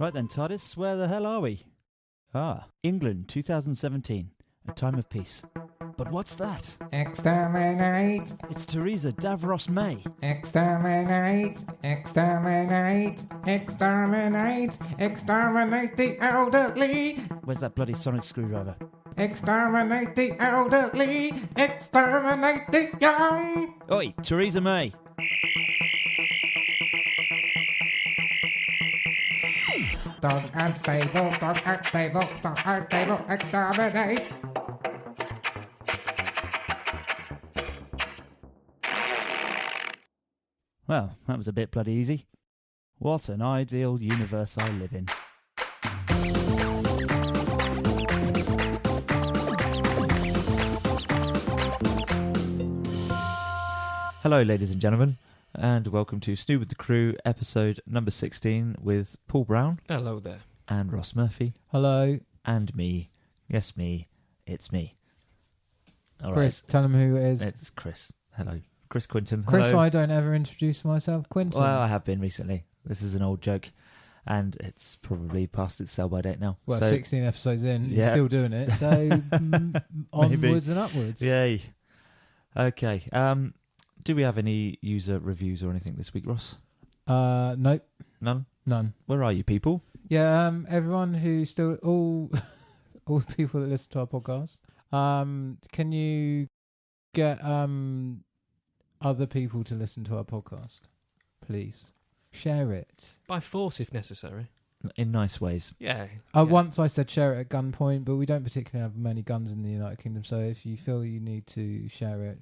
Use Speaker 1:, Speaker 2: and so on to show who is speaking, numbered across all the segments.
Speaker 1: Right then, TARDIS, where the hell are we? Ah, England, 2017, a time of peace. But what's that?
Speaker 2: Exterminate!
Speaker 1: It's Theresa Davros May.
Speaker 2: Exterminate! Exterminate! Exterminate! Exterminate the elderly!
Speaker 1: Where's that bloody sonic screwdriver?
Speaker 2: Exterminate the elderly! Exterminate the young!
Speaker 1: Oi, Theresa May.
Speaker 2: Dog unstable, dog unstable, dog unstable, exterminate!
Speaker 1: Well, that was a bit bloody easy. What an ideal universe I live in. Hello, ladies and gentlemen, and welcome to Snoo with the Crew, episode number 16, with Paul Brown.
Speaker 3: Hello there.
Speaker 1: And Ross Murphy.
Speaker 4: Hello.
Speaker 1: And me. Yes, me. It's me. All
Speaker 4: Chris,
Speaker 1: right.
Speaker 4: tell them who it is.
Speaker 1: It's Chris. Hello. Chris Quinton.
Speaker 4: Chris,
Speaker 1: Hello.
Speaker 4: I don't ever introduce myself. Quinton.
Speaker 1: Well, I have been recently. This is an old joke, and it's probably past its sell-by date now.
Speaker 4: Well,
Speaker 1: so,
Speaker 4: 16 episodes in,
Speaker 1: yeah.
Speaker 4: you're still doing it, so onwards and upwards.
Speaker 1: Yay. Okay. Do we have any user reviews or anything this week, Ross?
Speaker 4: Nope.
Speaker 1: None? Where are you, people?
Speaker 4: Yeah, everyone who still, all the people that listen to our podcast, can you get other people to listen to our podcast? Please. Share it.
Speaker 3: By force, if necessary.
Speaker 1: In nice ways.
Speaker 3: Yeah.
Speaker 4: Once I said share it at gunpoint, but we don't particularly have many guns in the United Kingdom, so if you feel you need to share it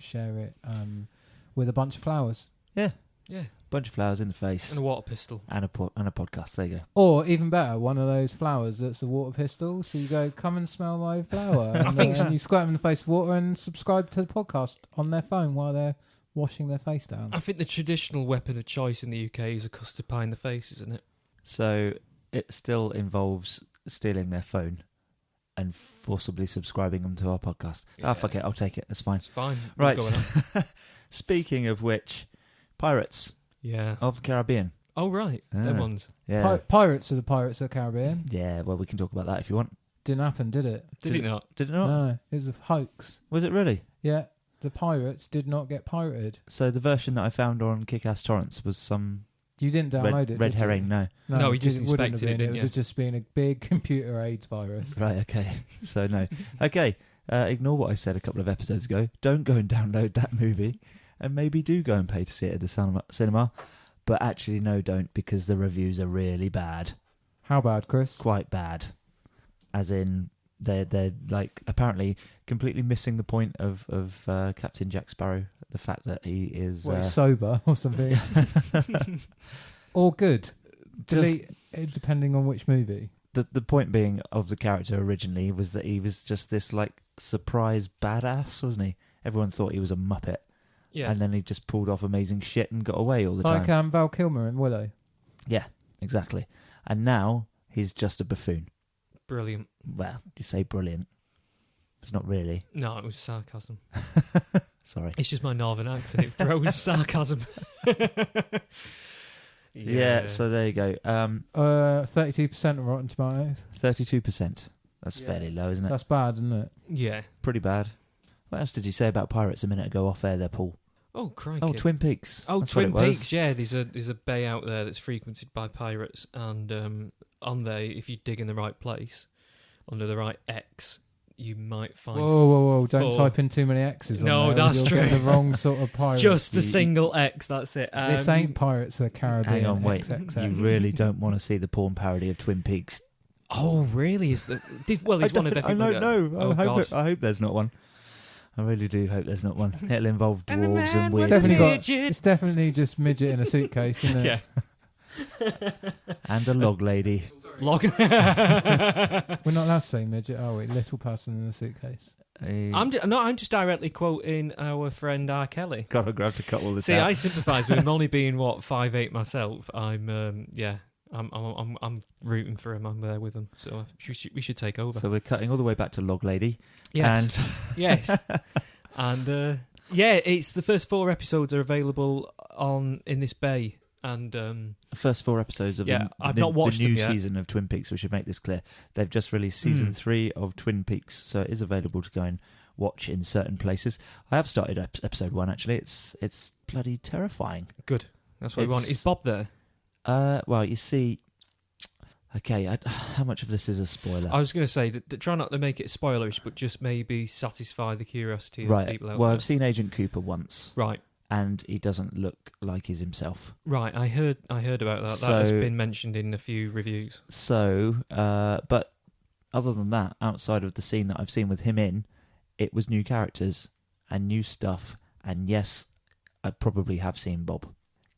Speaker 4: with a bunch of flowers.
Speaker 1: Yeah.
Speaker 3: Yeah.
Speaker 1: Bunch of flowers in the face.
Speaker 3: And a water pistol.
Speaker 1: And a podcast. There you go.
Speaker 4: Or, even better, one of those flowers that's a water pistol. So you go, come and smell my flower. And you squirt them in the face with water and subscribe to the podcast on their phone while they're washing their face down.
Speaker 3: I think the traditional weapon of choice in the UK is a custard pie in the face, isn't it?
Speaker 1: So it still involves stealing their phone and forcibly subscribing them to our podcast.
Speaker 3: Yeah.
Speaker 1: Fuck it. I'll take it. That's fine.
Speaker 3: It's fine.
Speaker 1: Right.
Speaker 3: Going on.
Speaker 1: Speaking of which, Pirates
Speaker 3: Yeah.
Speaker 1: of the Caribbean.
Speaker 3: Oh, right. Them ones.
Speaker 1: Yeah.
Speaker 4: Pirates of the Pirates of the Caribbean.
Speaker 1: Yeah, well, we can talk about that if you want.
Speaker 4: Didn't happen, did it?
Speaker 3: Did it not?
Speaker 1: Did it not?
Speaker 4: No, it was a hoax.
Speaker 1: Was it really?
Speaker 4: Yeah, the pirates did not get pirated.
Speaker 1: So the version that I found on Kick-Ass Torrents was some
Speaker 4: You didn't download it,
Speaker 1: red
Speaker 4: did
Speaker 1: herring,
Speaker 4: you?
Speaker 1: no.
Speaker 3: No, you just
Speaker 4: it wouldn't
Speaker 3: inspected
Speaker 4: have
Speaker 3: it,
Speaker 4: been.
Speaker 3: didn't
Speaker 4: It
Speaker 3: you?
Speaker 4: would have just been a big computer AIDS virus.
Speaker 1: Right, okay. So no. Okay, ignore what I said a couple of episodes ago. Don't go and download that movie. And maybe do go and pay to see it at the cinema. But actually, no, don't, because the reviews are really bad.
Speaker 4: How bad, Chris?
Speaker 1: Quite bad. As in, they're like, apparently completely missing the point of Captain Jack Sparrow. The fact that he is...
Speaker 4: sober or something. Or good. Delete, depending on which movie.
Speaker 1: The point being of the character originally was that he was just this, like, surprise badass, wasn't he? Everyone thought he was a muppet.
Speaker 3: Yeah.
Speaker 1: And then he just pulled off amazing shit and got away all the
Speaker 4: Like
Speaker 1: time.
Speaker 4: Val Kilmer and Willow.
Speaker 1: Yeah, exactly. And now he's just a buffoon.
Speaker 3: Brilliant.
Speaker 1: Well, you say brilliant. It's not really.
Speaker 3: No, it was sarcasm.
Speaker 1: Sorry.
Speaker 3: It's just my northern accent. It throws sarcasm.
Speaker 1: Yeah, so there you go.
Speaker 4: 32% of Rotten Tomatoes.
Speaker 1: 32%. That's
Speaker 4: Yeah.
Speaker 1: fairly low, isn't it?
Speaker 4: That's bad, isn't it?
Speaker 3: Yeah.
Speaker 1: Pretty bad. What else did you say about Pirates a minute ago off air there, Paul?
Speaker 3: Oh, crikey.
Speaker 1: Oh, Twin Peaks.
Speaker 3: Oh,
Speaker 1: That's what
Speaker 3: Twin
Speaker 1: it was.
Speaker 3: Peaks, yeah. There's a bay out there that's frequented by pirates, and on there, if you dig in the right place, under the right X, you might find...
Speaker 4: Whoa. Don't
Speaker 3: four-
Speaker 4: type in too many X's on
Speaker 3: No,
Speaker 4: there.
Speaker 3: that's
Speaker 4: You'll
Speaker 3: true.
Speaker 4: get the wrong sort of pirates.
Speaker 3: Just a single X, that's it.
Speaker 4: This ain't Pirates of the Caribbean.
Speaker 1: Hang on, wait.
Speaker 4: XXX.
Speaker 1: You really don't want to see the porn parody of Twin Peaks.
Speaker 3: Oh, really? Is the... There's one of
Speaker 1: I
Speaker 3: every...
Speaker 1: don't know.
Speaker 3: Oh, God.
Speaker 1: I hope there's not one. I really do hope there's not one. It'll involve
Speaker 3: And the
Speaker 1: dwarves
Speaker 3: man
Speaker 1: and
Speaker 3: was
Speaker 1: weird...
Speaker 3: a
Speaker 4: Definitely
Speaker 3: midget.
Speaker 4: It's definitely just midget in a suitcase, isn't it?
Speaker 3: Yeah.
Speaker 1: And a log lady.
Speaker 3: Log.
Speaker 4: We're not allowed to say midget, are we? Little person in a suitcase.
Speaker 3: I'm just directly quoting our friend R. Kelly.
Speaker 1: Gotta grab to cut all this
Speaker 3: See,
Speaker 1: out.
Speaker 3: I sympathise with him only being 5'8" myself. I'm rooting for him. I'm there with him. So we should take over.
Speaker 1: So we're cutting all the way back to log lady.
Speaker 3: Yes,
Speaker 1: And
Speaker 3: yes, and it's the first 4 episodes are available in this bay. and
Speaker 1: The first 4 episodes of
Speaker 3: I've not watched
Speaker 1: the new
Speaker 3: them yet.
Speaker 1: season of Twin Peaks. We should make this clear. They've just released season 3 of Twin Peaks, so it is available to go and watch in certain places. I have started episode 1 actually. It's bloody terrifying.
Speaker 3: Good. That's what we want. Is Bob there?
Speaker 1: Well, you see. Okay, how much of this is a spoiler?
Speaker 3: I was going to say, try not to make it spoilerish, but just maybe satisfy the curiosity of people out
Speaker 1: Well,
Speaker 3: there.
Speaker 1: I've seen Agent Cooper once.
Speaker 3: Right.
Speaker 1: And he doesn't look like he's himself.
Speaker 3: Right, I heard about that. That has been mentioned in a few reviews.
Speaker 1: So, but other than that, outside of the scene that I've seen with him in, it was new characters and new stuff. And yes, I probably have seen Bob.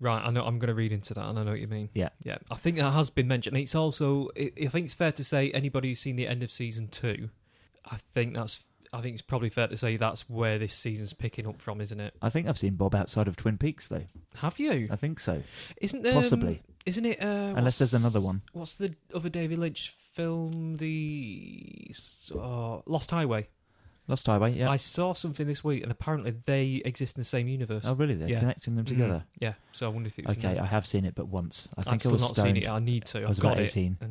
Speaker 3: Right, I know. I'm going to read into that, and I know what you mean.
Speaker 1: Yeah.
Speaker 3: I think that has been mentioned. It's also, I think it's fair to say, anybody who's seen the end of season 2, I think it's probably fair to say that's where this season's picking up from, isn't it?
Speaker 1: I think I've seen Bob outside of Twin Peaks, though.
Speaker 3: Have you?
Speaker 1: I think so.
Speaker 3: Isn't
Speaker 1: Possibly.
Speaker 3: Isn't it?
Speaker 1: Unless there's another one.
Speaker 3: What's the other David Lynch film? The Lost Highway.
Speaker 1: Lost Highway, yeah.
Speaker 3: I saw something this week, and apparently they exist in the same universe.
Speaker 1: Oh, really? They're connecting them together?
Speaker 3: Yeah, so I wonder if it was...
Speaker 1: Okay, I have seen it, but once. I think
Speaker 3: I've still
Speaker 1: I was
Speaker 3: not
Speaker 1: stoned.
Speaker 3: seen it. I need to.
Speaker 1: I was
Speaker 3: I've got
Speaker 1: about 18.
Speaker 3: it.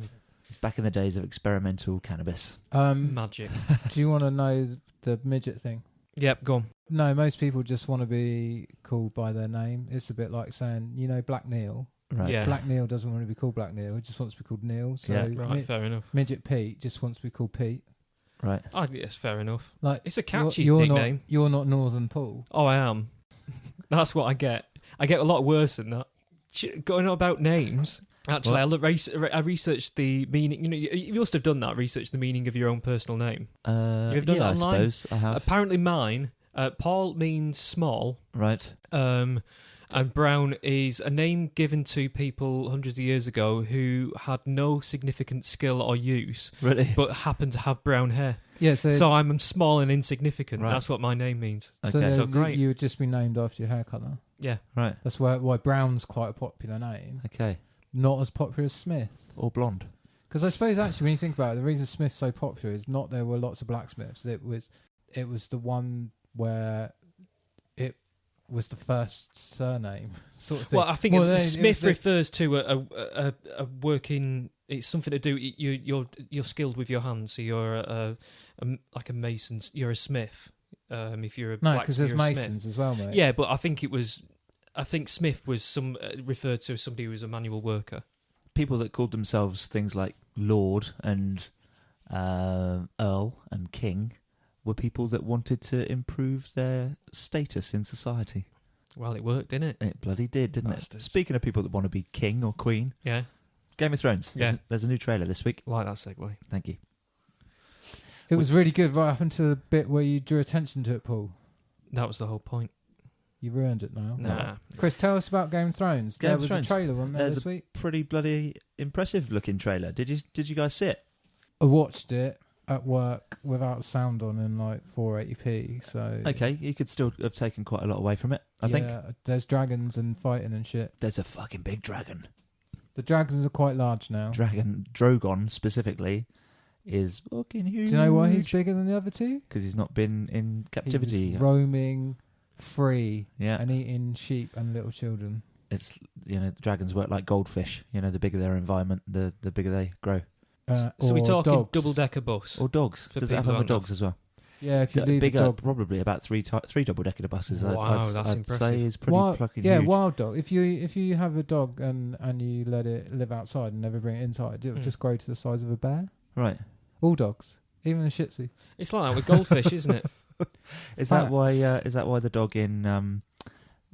Speaker 1: It's back in the days of experimental cannabis.
Speaker 3: Magic.
Speaker 4: Do you want to know the midget thing?
Speaker 3: Yep, go on.
Speaker 4: No, most people just want to be called by their name. It's a bit like saying, Black Neil.
Speaker 1: Right.
Speaker 3: Yeah.
Speaker 4: Black Neil doesn't want to be called Black Neil. He just wants to be called Neil. So
Speaker 1: Yeah.
Speaker 3: Right, fair enough.
Speaker 4: Midget Pete just wants to be called Pete.
Speaker 1: Right.
Speaker 3: Yes, fair enough.
Speaker 4: Like
Speaker 3: It's a catchy
Speaker 4: you're
Speaker 3: nickname.
Speaker 4: You're not Northern Paul.
Speaker 3: Oh, I am. That's what I get. I get a lot worse than that. Going on about names. Actually, I researched the meaning. You must have done that. Researched the meaning of your own personal name. You've done that online?
Speaker 1: I suppose I have.
Speaker 3: Apparently, mine. Paul means small.
Speaker 1: Right.
Speaker 3: And Brown is a name given to people hundreds of years ago who had no significant skill or use,
Speaker 1: Really?
Speaker 3: but happened to have brown hair.
Speaker 4: Yeah,
Speaker 3: So I'm small and insignificant.
Speaker 1: Right.
Speaker 3: That's what my name means.
Speaker 1: Okay.
Speaker 3: So great.
Speaker 4: You would just be named after your hair colour.
Speaker 3: Yeah.
Speaker 1: Right.
Speaker 4: That's why Brown's quite a popular name.
Speaker 1: Okay.
Speaker 4: Not as popular as Smith.
Speaker 1: Or blonde.
Speaker 4: Because I suppose actually when you think about it, the reason Smith's so popular is not there were lots of blacksmiths. It was the one where it was the first surname sort of thing.
Speaker 3: Well, I think
Speaker 4: Well,
Speaker 3: Smith refers to a working. It's something to do. You're skilled with your hands. So you're like a mason. You're a smith. If you're a
Speaker 4: no, because there's
Speaker 3: you're a
Speaker 4: masons
Speaker 3: smith.
Speaker 4: as well, mate.
Speaker 3: Yeah, but I think Smith was referred to as somebody who was a manual worker.
Speaker 1: People that called themselves things like Lord and Earl and King were people that wanted to improve their status in society.
Speaker 3: Well, it worked, didn't it?
Speaker 1: It bloody did, didn't
Speaker 3: Bastards.
Speaker 1: it? Speaking of people that want to be king or queen,
Speaker 3: Yeah,
Speaker 1: Game of Thrones.
Speaker 3: Yeah.
Speaker 1: There's a new trailer this week.
Speaker 3: like that segue.
Speaker 1: Thank you.
Speaker 4: It was really good right up until the bit where you drew attention to it, Paul.
Speaker 3: That was the whole point.
Speaker 4: You ruined it now.
Speaker 3: Nah.
Speaker 4: Chris, tell us about Game of Thrones.
Speaker 1: Game
Speaker 4: There
Speaker 1: of
Speaker 4: was
Speaker 1: Thrones.
Speaker 4: a trailer, wasn't there,
Speaker 1: There's
Speaker 4: this week?
Speaker 1: Pretty bloody impressive looking trailer. Did you guys see it?
Speaker 4: I watched it at work without sound on in like 480p. So
Speaker 1: Okay, you could still have taken quite a lot away from it, I think.
Speaker 4: there's dragons and fighting and shit.
Speaker 1: There's a fucking big dragon.
Speaker 4: The dragons are quite large now.
Speaker 1: Drogon specifically is fucking huge.
Speaker 4: Do you know why he's bigger than the other two?
Speaker 1: Because he's not been in captivity.
Speaker 4: He was roaming free
Speaker 1: Yeah.
Speaker 4: and eating sheep and little children.
Speaker 1: It's the dragons work like goldfish. The bigger their environment, the bigger they grow.
Speaker 3: So
Speaker 4: or
Speaker 3: we're talking
Speaker 4: dogs.
Speaker 3: double-decker bus.
Speaker 1: Or dogs.
Speaker 3: For
Speaker 1: Does it
Speaker 3: people
Speaker 1: happen
Speaker 3: who
Speaker 1: with
Speaker 3: don't
Speaker 1: dogs as well?
Speaker 4: Yeah, if you leave
Speaker 1: Bigger,
Speaker 4: a dog.
Speaker 1: probably about three double-decker buses.
Speaker 3: Wow, that's
Speaker 1: I'd
Speaker 3: impressive.
Speaker 1: say is pretty fucking huge.
Speaker 4: Wild dog. If you have a dog and you let it live outside and never bring it inside, it will just grow to the size of a bear.
Speaker 1: Right.
Speaker 4: All dogs, even a Shih Tzu.
Speaker 3: It's like that with goldfish, isn't it?
Speaker 1: Is that why the dog in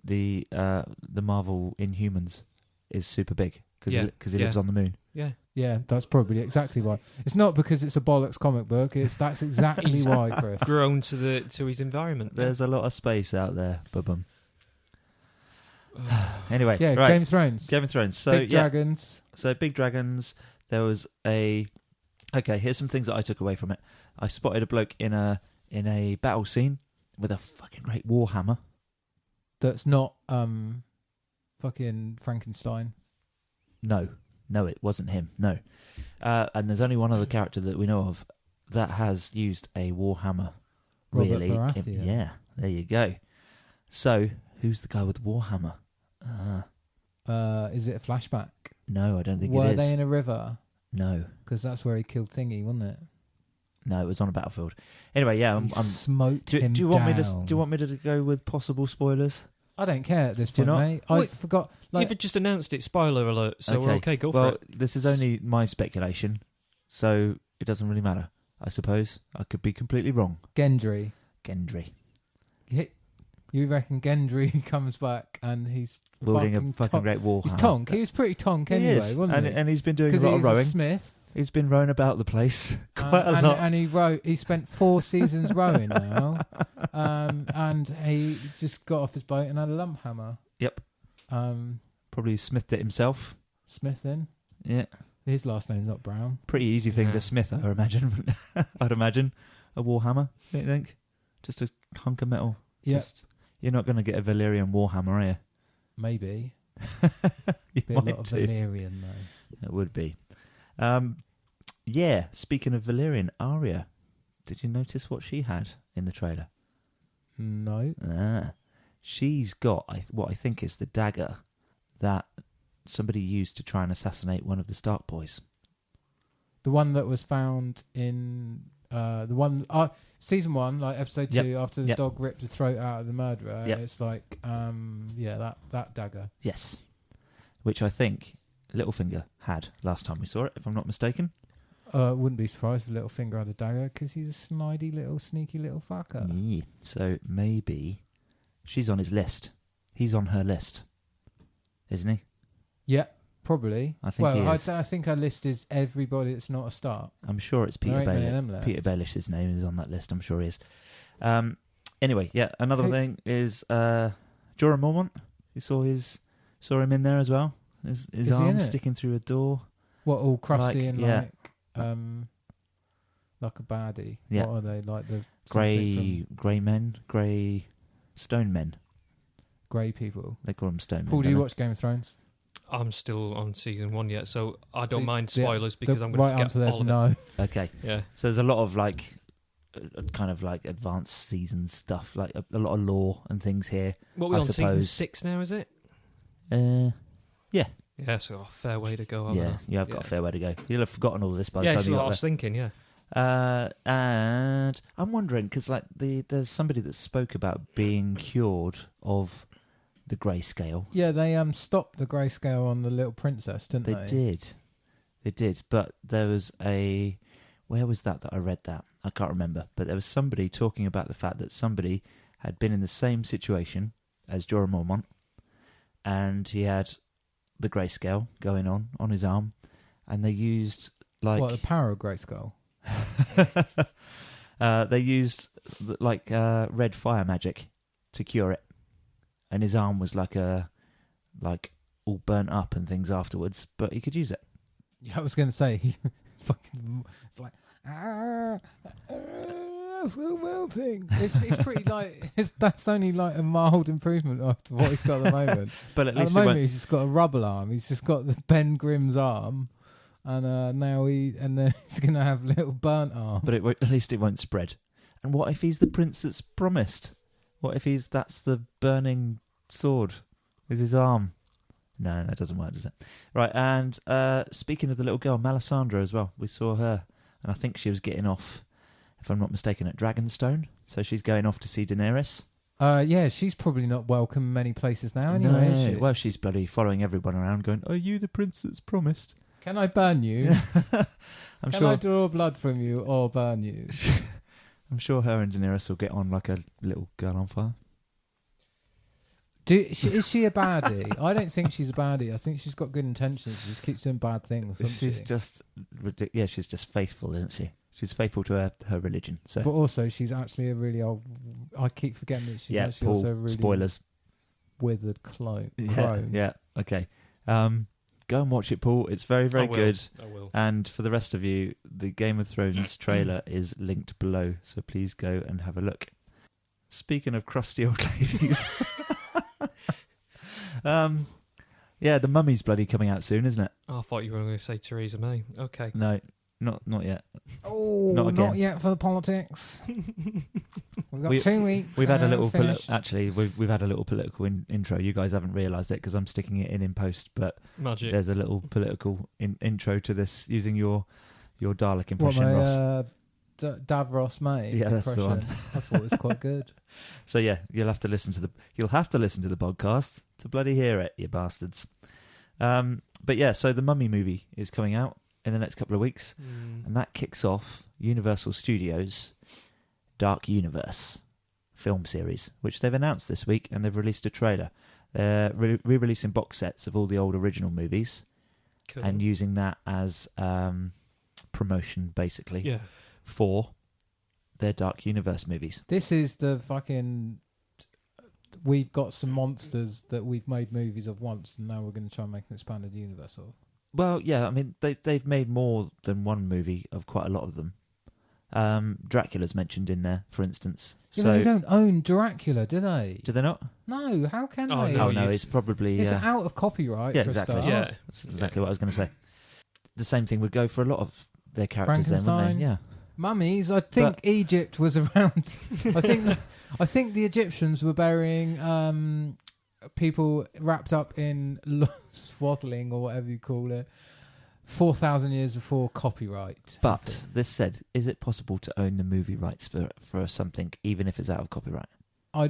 Speaker 1: the Marvel Inhumans is super big? Because he lives on the moon.
Speaker 3: Yeah.
Speaker 4: Yeah, that's probably exactly why. It's not because it's a bollocks comic book. That's exactly why, Chris.
Speaker 3: Grown to his environment.
Speaker 1: There's a lot of space out there, bubum. Anyway,
Speaker 4: Yeah,
Speaker 1: right.
Speaker 4: Game of Thrones.
Speaker 1: Game of Thrones. So
Speaker 4: Big dragons.
Speaker 1: So big dragons. There was Okay, here's some things that I took away from it. I spotted a bloke in a battle scene with a fucking great warhammer.
Speaker 4: That's not fucking Frankenstein.
Speaker 1: No, it wasn't him. No, and there's only one other character that we know of that has used a warhammer.
Speaker 4: Robert
Speaker 1: Really?
Speaker 4: Baratheon.
Speaker 1: Yeah, there you go. So who's the guy with the warhammer?
Speaker 4: Is it a flashback?
Speaker 1: No, I don't think it
Speaker 4: Were
Speaker 1: is.
Speaker 4: they in a river?
Speaker 1: No.
Speaker 4: Because that's where he killed Thingy, wasn't it?
Speaker 1: No, it was on a battlefield. Anyway, yeah,
Speaker 4: He smoked him
Speaker 1: do you want
Speaker 4: down.
Speaker 1: me to go with possible spoilers?
Speaker 4: I don't care at this
Speaker 1: Do you
Speaker 4: point,
Speaker 1: not?
Speaker 4: mate. I
Speaker 3: Wait,
Speaker 4: forgot. Like,
Speaker 3: You've just announced it. Spoiler alert. So we're okay. Go for it.
Speaker 1: This is only my speculation, so it doesn't really matter. I suppose I could be completely wrong.
Speaker 4: Gendry. You reckon Gendry comes back and he's
Speaker 1: Wielding a fucking great war
Speaker 4: He's
Speaker 1: hammer.
Speaker 4: tonk. He was pretty tonk anyway,
Speaker 1: He is.
Speaker 4: wasn't he?
Speaker 1: And he's been doing a
Speaker 4: Because
Speaker 1: lot
Speaker 4: he
Speaker 1: of
Speaker 4: was
Speaker 1: rowing.
Speaker 4: a smith.
Speaker 1: He's been rowing about the place quite a lot.
Speaker 4: And he spent 4 seasons rowing now. And he just got off his boat and had a lump hammer.
Speaker 1: Yep. Probably smithed it himself.
Speaker 4: Smithing.
Speaker 1: Yeah.
Speaker 4: His last name's not Brown.
Speaker 1: Pretty easy thing
Speaker 3: Yeah.
Speaker 1: to smith, I imagine. I'd imagine. A war hammer, don't you think? Just a hunk of metal.
Speaker 4: Yeah,
Speaker 1: You're not going to get a Valyrian warhammer, are you?
Speaker 4: maybe.
Speaker 1: You
Speaker 4: Be a lot
Speaker 1: might
Speaker 4: of
Speaker 1: do.
Speaker 4: Valyrian though.
Speaker 1: It would be. Yeah, speaking of Valyrian, Arya, did you notice what she had in the trailer?
Speaker 4: No.
Speaker 1: She's got what I think is the dagger that somebody used to try and assassinate one of the Stark boys.
Speaker 4: The one that was found in season 1, like episode 2, after the dog ripped the throat out of the murderer.
Speaker 1: Yep.
Speaker 4: It's like, that dagger.
Speaker 1: Yes, which I think Littlefinger had last time we saw it, if I'm not mistaken.
Speaker 4: Wouldn't be surprised if Littlefinger had a dagger because he's a snidey little, sneaky little fucker.
Speaker 1: Yeah. So maybe she's on his list. He's on her list, isn't he?
Speaker 4: Yeah, probably.
Speaker 1: I think he is.
Speaker 4: I think our list is everybody that's not a Stark.
Speaker 1: I'm sure it's Peter
Speaker 4: There ain't many of
Speaker 1: Baelish.
Speaker 4: them left.
Speaker 1: Peter Baelish's name is on that list. I'm sure he is. Anyway, yeah. Another thing is Jorah Mormont. You saw him in there as well. His
Speaker 4: he
Speaker 1: arm
Speaker 4: in it?
Speaker 1: sticking through a door.
Speaker 4: What, all crusty
Speaker 1: Like,
Speaker 4: and
Speaker 1: yeah.
Speaker 4: like a baddie?
Speaker 1: Yeah.
Speaker 4: What are they, like the
Speaker 1: Grey stone men.
Speaker 4: grey people?
Speaker 1: They call them stone men.
Speaker 4: Paul, do
Speaker 1: don't
Speaker 4: you
Speaker 1: they?
Speaker 4: watch Game of Thrones?
Speaker 3: I'm still on season 1 yet, so I don't
Speaker 4: See,
Speaker 3: mind
Speaker 4: the-
Speaker 3: spoilers because
Speaker 4: the
Speaker 3: I'm going
Speaker 4: right
Speaker 3: to
Speaker 4: answer
Speaker 3: forget
Speaker 4: there's
Speaker 3: all of
Speaker 4: no.
Speaker 1: Okay.
Speaker 3: it. Yeah.
Speaker 1: So there's a lot of kind of like advanced season stuff, like a lot of lore and things here.
Speaker 3: What, we're
Speaker 1: I
Speaker 3: on season
Speaker 1: suppose.
Speaker 3: 6 now, is it? Yeah, so a fair way to go. haven't
Speaker 1: Yeah,
Speaker 3: I?
Speaker 1: you have got a fair way to go. You'll have forgotten all this by the
Speaker 3: Yeah,
Speaker 1: time
Speaker 3: that's
Speaker 1: you
Speaker 3: what
Speaker 1: got
Speaker 3: I
Speaker 1: there.
Speaker 3: was thinking, yeah.
Speaker 1: And I'm wondering because there's somebody that spoke about being cured of the grayscale.
Speaker 4: Yeah, they stopped the grayscale on the little princess, didn't they?
Speaker 1: They did. But there was where was that I read that? I can't remember. But there was somebody talking about the fact that somebody had been in the same situation as Jorah Mormont, and he had the grayscale going on his arm, and they used
Speaker 4: What, the power of grayscale?
Speaker 1: they used red fire magic to cure it, and his arm was like all burnt up and things afterwards, but he could use it.
Speaker 4: Yeah, I was going to say, it's like, still melting. It's pretty that's only like a mild improvement after what he's got at the moment.
Speaker 1: But
Speaker 4: At the moment, he's just got a rubble arm. He's just got the Ben Grimm's arm, and now then he's going to have little burnt arm.
Speaker 1: But at least it won't spread. And what if he's the prince that's promised? What if that's the burning sword with his arm? No, that doesn't work, does it? Right, and speaking of the little girl, Melisandre as well. We saw her, and I think she was getting off, if I'm not mistaken, at Dragonstone. So she's going off to see Daenerys.
Speaker 4: Yeah, she's probably not welcome many places now anyway, is she?
Speaker 1: Well, she's bloody following everyone around going, are you the prince that's promised?
Speaker 4: Can I burn you?
Speaker 1: I'm
Speaker 4: Can
Speaker 1: sure.
Speaker 4: I draw blood from you or burn you?
Speaker 1: I'm sure her and Daenerys will get on like a little girl on fire.
Speaker 4: Is she a baddie? I don't think she's a baddie. I think she's got good intentions. She just keeps doing bad things.
Speaker 1: She's just she's just faithful, isn't she? She's faithful to her religion. So,
Speaker 4: But also, she's actually a really old. I keep forgetting that she's actually
Speaker 1: Paul,
Speaker 4: also a really
Speaker 1: spoilers.
Speaker 4: withered crone.
Speaker 1: Yeah. Okay. Go and watch it, Paul. It's very, very good.
Speaker 3: I will.
Speaker 1: And for the rest of you, the Game of Thrones trailer is linked below, so please go and have a look. Speaking of crusty old ladies, yeah, the Mummy's bloody coming out soon, isn't it?
Speaker 3: Oh, I thought you were going to say Theresa May. Okay.
Speaker 1: No, not yet.
Speaker 4: Oh,
Speaker 1: Not again.
Speaker 4: not yet for the politics.
Speaker 2: We've got
Speaker 1: We-
Speaker 2: 2 weeks.
Speaker 1: We've had a little
Speaker 2: finish.
Speaker 1: actually. We've had a little political intro. You guys haven't realised it because I'm sticking it in post. But
Speaker 3: Magic.
Speaker 1: there's a little political intro to this using your Dalek
Speaker 4: What
Speaker 1: impression, Ross.
Speaker 4: my Davros mate?
Speaker 1: Yeah, that's the one.
Speaker 4: I thought it was quite good.
Speaker 1: So yeah, you'll have to listen to the podcast to bloody hear it, you bastards. But yeah, so the Mummy movie is coming out in the next couple of weeks, and that kicks off Universal Studios' Dark Universe film series, which they've announced this week, and they've released a trailer. They're re-releasing box sets of all the old original movies
Speaker 3: Cool.
Speaker 1: and using that as promotion, basically,
Speaker 3: Yeah.
Speaker 1: for their Dark Universe movies.
Speaker 4: This is the fucking. We've got some monsters that we've made movies of once, and now we're going to try and make an expanded universe of.
Speaker 1: Well, yeah, I mean, they've made more than one movie of quite a lot of them. Dracula's mentioned in there, for instance.
Speaker 4: Yeah,
Speaker 1: So
Speaker 4: but they don't own Dracula, do they?
Speaker 1: do they not?
Speaker 4: No, how can
Speaker 3: Oh,
Speaker 4: they?
Speaker 3: no,
Speaker 1: Oh no,
Speaker 3: you-
Speaker 1: it's probably
Speaker 4: It's out of copyright
Speaker 1: Yeah,
Speaker 4: for
Speaker 1: exactly.
Speaker 4: a start.
Speaker 3: Yeah.
Speaker 1: that's exactly what I was going to say. The same thing would go for a lot of their characters, then, wouldn't
Speaker 4: Frankenstein.
Speaker 1: they? Yeah.
Speaker 4: Mummies, I think Egypt was around. I think the Egyptians were burying people wrapped up in swaddling or whatever you call it, 4,000 years before copyright.
Speaker 1: But this said, is it possible to own the movie rights for something, even if it's out of copyright?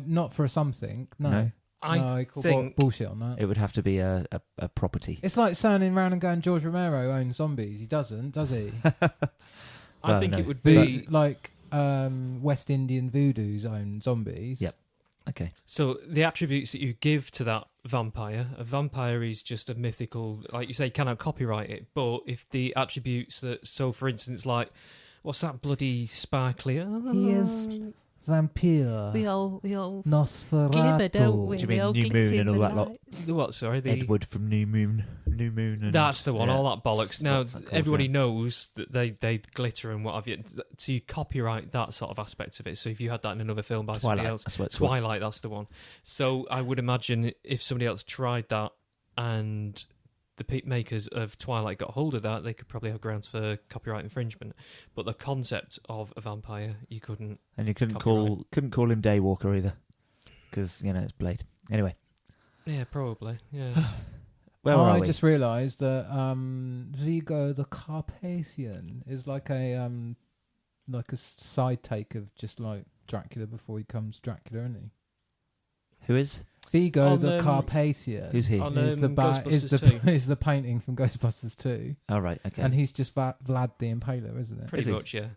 Speaker 4: Not for something. No,
Speaker 1: No?
Speaker 3: I
Speaker 4: call
Speaker 3: think
Speaker 4: bullshit on that.
Speaker 1: It would have to be a property.
Speaker 4: It's like turning around and going, George Romero owns zombies. He doesn't, does he?
Speaker 3: I think
Speaker 1: no.
Speaker 3: it would
Speaker 4: The,
Speaker 3: be
Speaker 4: like West Indian voodoos own zombies.
Speaker 1: Yep. Okay.
Speaker 3: so the attributes that you give to that vampire. A vampire is just a mythical, like you say, you cannot copyright it. But if the attributes that, so for instance, like what's that bloody sparkly?
Speaker 4: He is vampire.
Speaker 5: We all
Speaker 4: Nosferatu.
Speaker 5: glimmer, don't we?
Speaker 1: Do you
Speaker 5: We
Speaker 1: mean
Speaker 5: all
Speaker 1: New
Speaker 5: glitter
Speaker 1: Moon
Speaker 5: in
Speaker 1: and all
Speaker 5: the
Speaker 1: that lot?
Speaker 5: light.
Speaker 3: The what? Sorry, the
Speaker 1: Edward from New Moon. And,
Speaker 3: that's the one.
Speaker 1: yeah.
Speaker 3: All that bollocks. Now
Speaker 1: What's that called,
Speaker 3: everybody
Speaker 1: yeah.
Speaker 3: knows that they glitter and what have you. So you copyright that sort of aspect of it. So if you had that in another film by somebody
Speaker 1: Twilight.
Speaker 3: else,
Speaker 1: That's what it's called.
Speaker 3: Twilight, that's the one. So I would imagine if somebody else tried that and the makers of Twilight got hold of that, they could probably have grounds for copyright infringement. But the concept of a vampire, you couldn't.
Speaker 1: And you couldn't
Speaker 3: Copyright.
Speaker 1: call him Daywalker either, because it's Blade. Anyway,
Speaker 3: Yeah, probably. Yeah.
Speaker 1: where are
Speaker 4: I
Speaker 1: we?
Speaker 4: just realised that Vigo the Carpathian is like a side take of just like Dracula before he becomes Dracula, isn't he?
Speaker 1: Who is?
Speaker 4: Vigo
Speaker 3: On,
Speaker 4: the Carpathian
Speaker 1: Who's he?
Speaker 3: on,
Speaker 4: is the
Speaker 3: Ghostbusters 2.
Speaker 4: is the painting from Ghostbusters 2,
Speaker 1: Oh right. Okay.
Speaker 4: and he's just Vlad the Impaler, isn't it?
Speaker 3: Pretty
Speaker 1: Is he?
Speaker 3: much, yeah.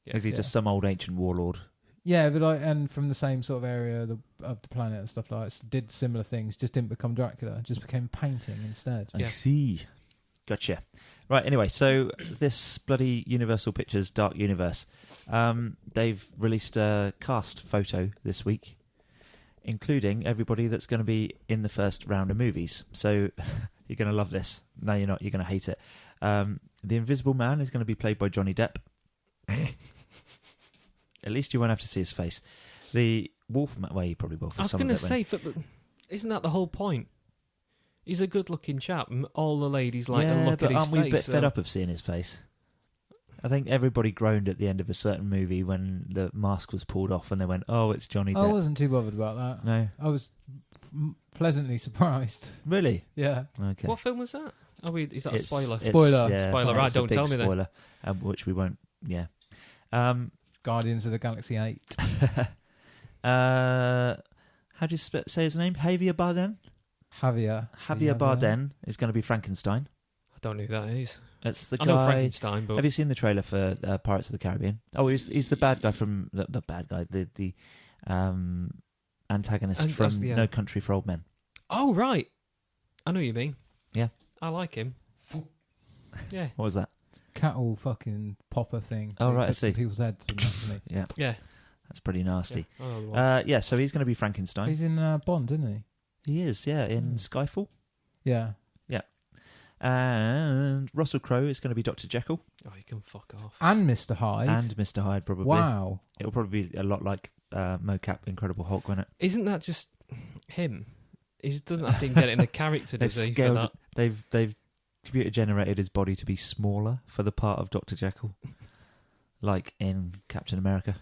Speaker 3: Yeah.
Speaker 1: is he
Speaker 4: yeah.
Speaker 1: just some old ancient warlord?
Speaker 4: Yeah, but and from the same sort of area of the planet and stuff like that, did similar things, just didn't become Dracula, just became painting instead.
Speaker 1: I
Speaker 3: Yeah.
Speaker 1: see. Gotcha. Right, anyway, so this bloody Universal Pictures Dark Universe, they've released a cast photo this week, including everybody that's going to be in the first round of movies. So you're going to love this. No, you're not. You're going to hate it. The Invisible Man is going to be played by Johnny Depp. At least you won't have to see his face. The Wolfman, well, you probably will for
Speaker 3: I was
Speaker 1: some of
Speaker 3: going
Speaker 1: it.
Speaker 3: to say, but isn't that the whole point? He's a good-looking chap. And all the ladies like to
Speaker 1: yeah,
Speaker 3: look
Speaker 1: but
Speaker 3: at his
Speaker 1: aren't we a
Speaker 3: face.
Speaker 1: bit fed
Speaker 3: though.
Speaker 1: up of seeing his face? I think everybody groaned at the end of a certain movie when the mask was pulled off and they went, oh, it's Johnny
Speaker 4: I
Speaker 1: Depp.
Speaker 4: wasn't too bothered about that.
Speaker 1: No?
Speaker 4: I was pleasantly surprised.
Speaker 1: Really?
Speaker 4: Yeah.
Speaker 1: Okay.
Speaker 3: What film was that? Oh, is that a spoiler?
Speaker 4: Spoiler.
Speaker 1: Yeah,
Speaker 3: Spoiler,
Speaker 1: it's
Speaker 3: right,
Speaker 1: a
Speaker 3: don't
Speaker 1: big
Speaker 3: tell me then.
Speaker 1: spoiler, which we won't, yeah.
Speaker 4: Guardians of the Galaxy 8.
Speaker 1: How do you say his name? Javier Bardem?
Speaker 4: Javier.
Speaker 1: Javier Bardem is going to be Frankenstein.
Speaker 3: I don't know who that is.
Speaker 1: It's the
Speaker 3: I know
Speaker 1: guy...
Speaker 3: Frankenstein, but
Speaker 1: Have you seen the trailer for Pirates of the Caribbean? Oh, he's the bad guy from... The bad guy, the antagonist
Speaker 3: And
Speaker 1: from
Speaker 3: that's the,
Speaker 1: No Country for Old Men.
Speaker 3: oh right, I know what you mean.
Speaker 1: Yeah.
Speaker 3: I like him. Yeah,
Speaker 1: What was that?
Speaker 4: Cattle fucking popper thing.
Speaker 1: Oh,
Speaker 4: They
Speaker 1: right, I
Speaker 4: cuts in
Speaker 1: see.
Speaker 4: people's heads and that, doesn't he?
Speaker 1: Yeah,
Speaker 3: yeah.
Speaker 1: that's pretty nasty.
Speaker 3: Yeah, I know the one.
Speaker 1: Yeah, so he's going to be Frankenstein.
Speaker 4: He's in Bond, isn't he?
Speaker 1: He is, yeah, in
Speaker 4: Hmm.
Speaker 1: Skyfall.
Speaker 4: Yeah.
Speaker 1: And Russell Crowe is going to be Dr. Jekyll.
Speaker 3: Oh, you can fuck off.
Speaker 4: And Mr. Hyde.
Speaker 1: And Mr. Hyde, probably.
Speaker 4: Wow.
Speaker 1: It'll probably be a lot like mocap Incredible Hulk, won't it?
Speaker 3: Isn't that just him? He doesn't have to get it in the character, does he? For that?
Speaker 1: They've computer generated his body to be smaller for the part of Dr. Jekyll, like in Captain America.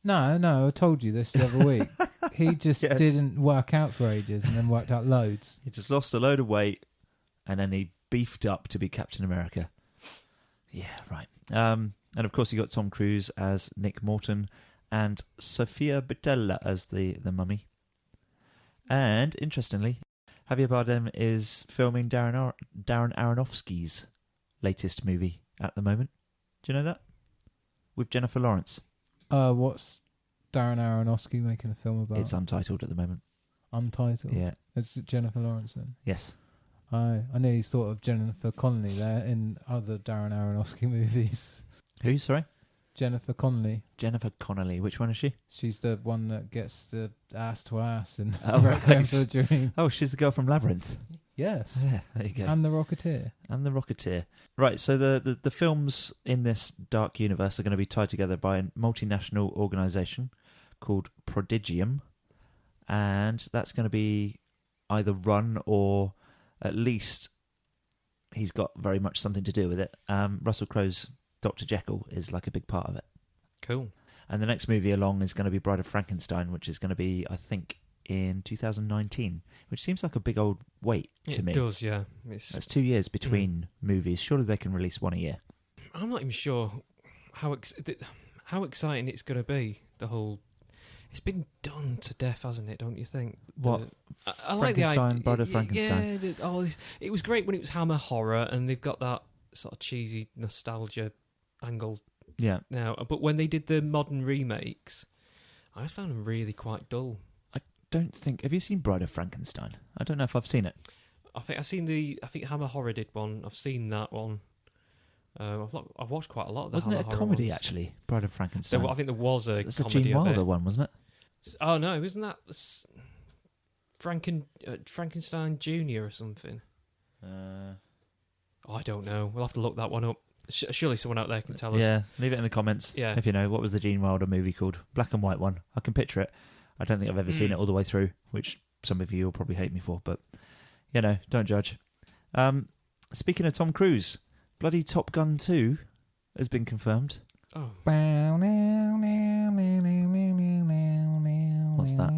Speaker 4: No, I told you this the other week. He just
Speaker 1: Yes.
Speaker 4: didn't work out for ages and then worked out loads.
Speaker 1: He just lost a load of weight, and then he beefed up to be Captain America. Yeah, right. And of course, you got Tom Cruise as Nick Morton and Sofia Boutella as the mummy. And interestingly, Javier Bardem is filming Darren Aronofsky's latest movie at the moment. Do you know that? With Jennifer Lawrence.
Speaker 4: What's Darren Aronofsky making a film about?
Speaker 1: It's untitled at the moment.
Speaker 4: Untitled.
Speaker 1: Yeah.
Speaker 4: It's Jennifer Lawrence then.
Speaker 1: Yes.
Speaker 4: I nearly thought of Jennifer Connelly there in other Darren Aronofsky movies.
Speaker 1: Who, sorry?
Speaker 4: Jennifer Connelly.
Speaker 1: Jennifer Connelly. Which one is she?
Speaker 4: She's the one that gets the ass to ass in
Speaker 1: Oh,
Speaker 4: Requiem
Speaker 1: right.
Speaker 4: for a Dream.
Speaker 1: Oh, she's the girl from Labyrinth.
Speaker 4: Yes.
Speaker 1: Yeah, there you go.
Speaker 4: And the Rocketeer.
Speaker 1: And the Rocketeer. Right, so the films in this dark universe are going to be tied together by a multinational organisation called Prodigium, and that's going to be either run or at least he's got very much something to do with it. Russell Crowe's Dr. Jekyll is like a big part of it.
Speaker 3: Cool.
Speaker 1: And the next movie along is going to be Bride of Frankenstein, which is going to be, I think, in 2019, which seems like a big old wait to me.
Speaker 3: It does, yeah.
Speaker 1: That's 2 years between movies. Surely they can release one a year.
Speaker 3: I'm not even sure how exciting it's going to be. The whole, it's been done to death, hasn't it? Don't you think?
Speaker 1: What?
Speaker 3: I like the
Speaker 1: Frankenstein,
Speaker 3: idea.
Speaker 1: Bride of Frankenstein.
Speaker 3: Yeah, all this. It was great when it was Hammer horror, and they've got that sort of cheesy nostalgia angle
Speaker 1: Yeah.
Speaker 3: now. But when they did the modern remakes, I found them really quite dull.
Speaker 1: Don't think. Have you seen Bride of Frankenstein? I don't know if I've seen it.
Speaker 3: I think Hammer horror did one. I've seen that one. I've watched quite a lot of the
Speaker 1: Wasn't
Speaker 3: Hammer
Speaker 1: it a
Speaker 3: horror
Speaker 1: comedy,
Speaker 3: ones.
Speaker 1: actually? Bride of Frankenstein.
Speaker 3: I think there was a
Speaker 1: That's a
Speaker 3: comedy
Speaker 1: Gene
Speaker 3: of
Speaker 1: Wilder
Speaker 3: it.
Speaker 1: one, wasn't it?
Speaker 3: Oh no, isn't that Frankenstein Jr. or something? I don't know. We'll have to look that one up. Surely someone out there can tell us.
Speaker 1: Yeah, leave it in the comments.
Speaker 3: Yeah.
Speaker 1: If you know. What was the Gene Wilder movie called? Black and white one. I can picture it. I don't think I've ever seen it all the way through, which some of you will probably hate me for, but, you know, don't judge. Speaking of Tom Cruise, bloody Top Gun 2 has been confirmed.
Speaker 3: Oh.
Speaker 1: What's that?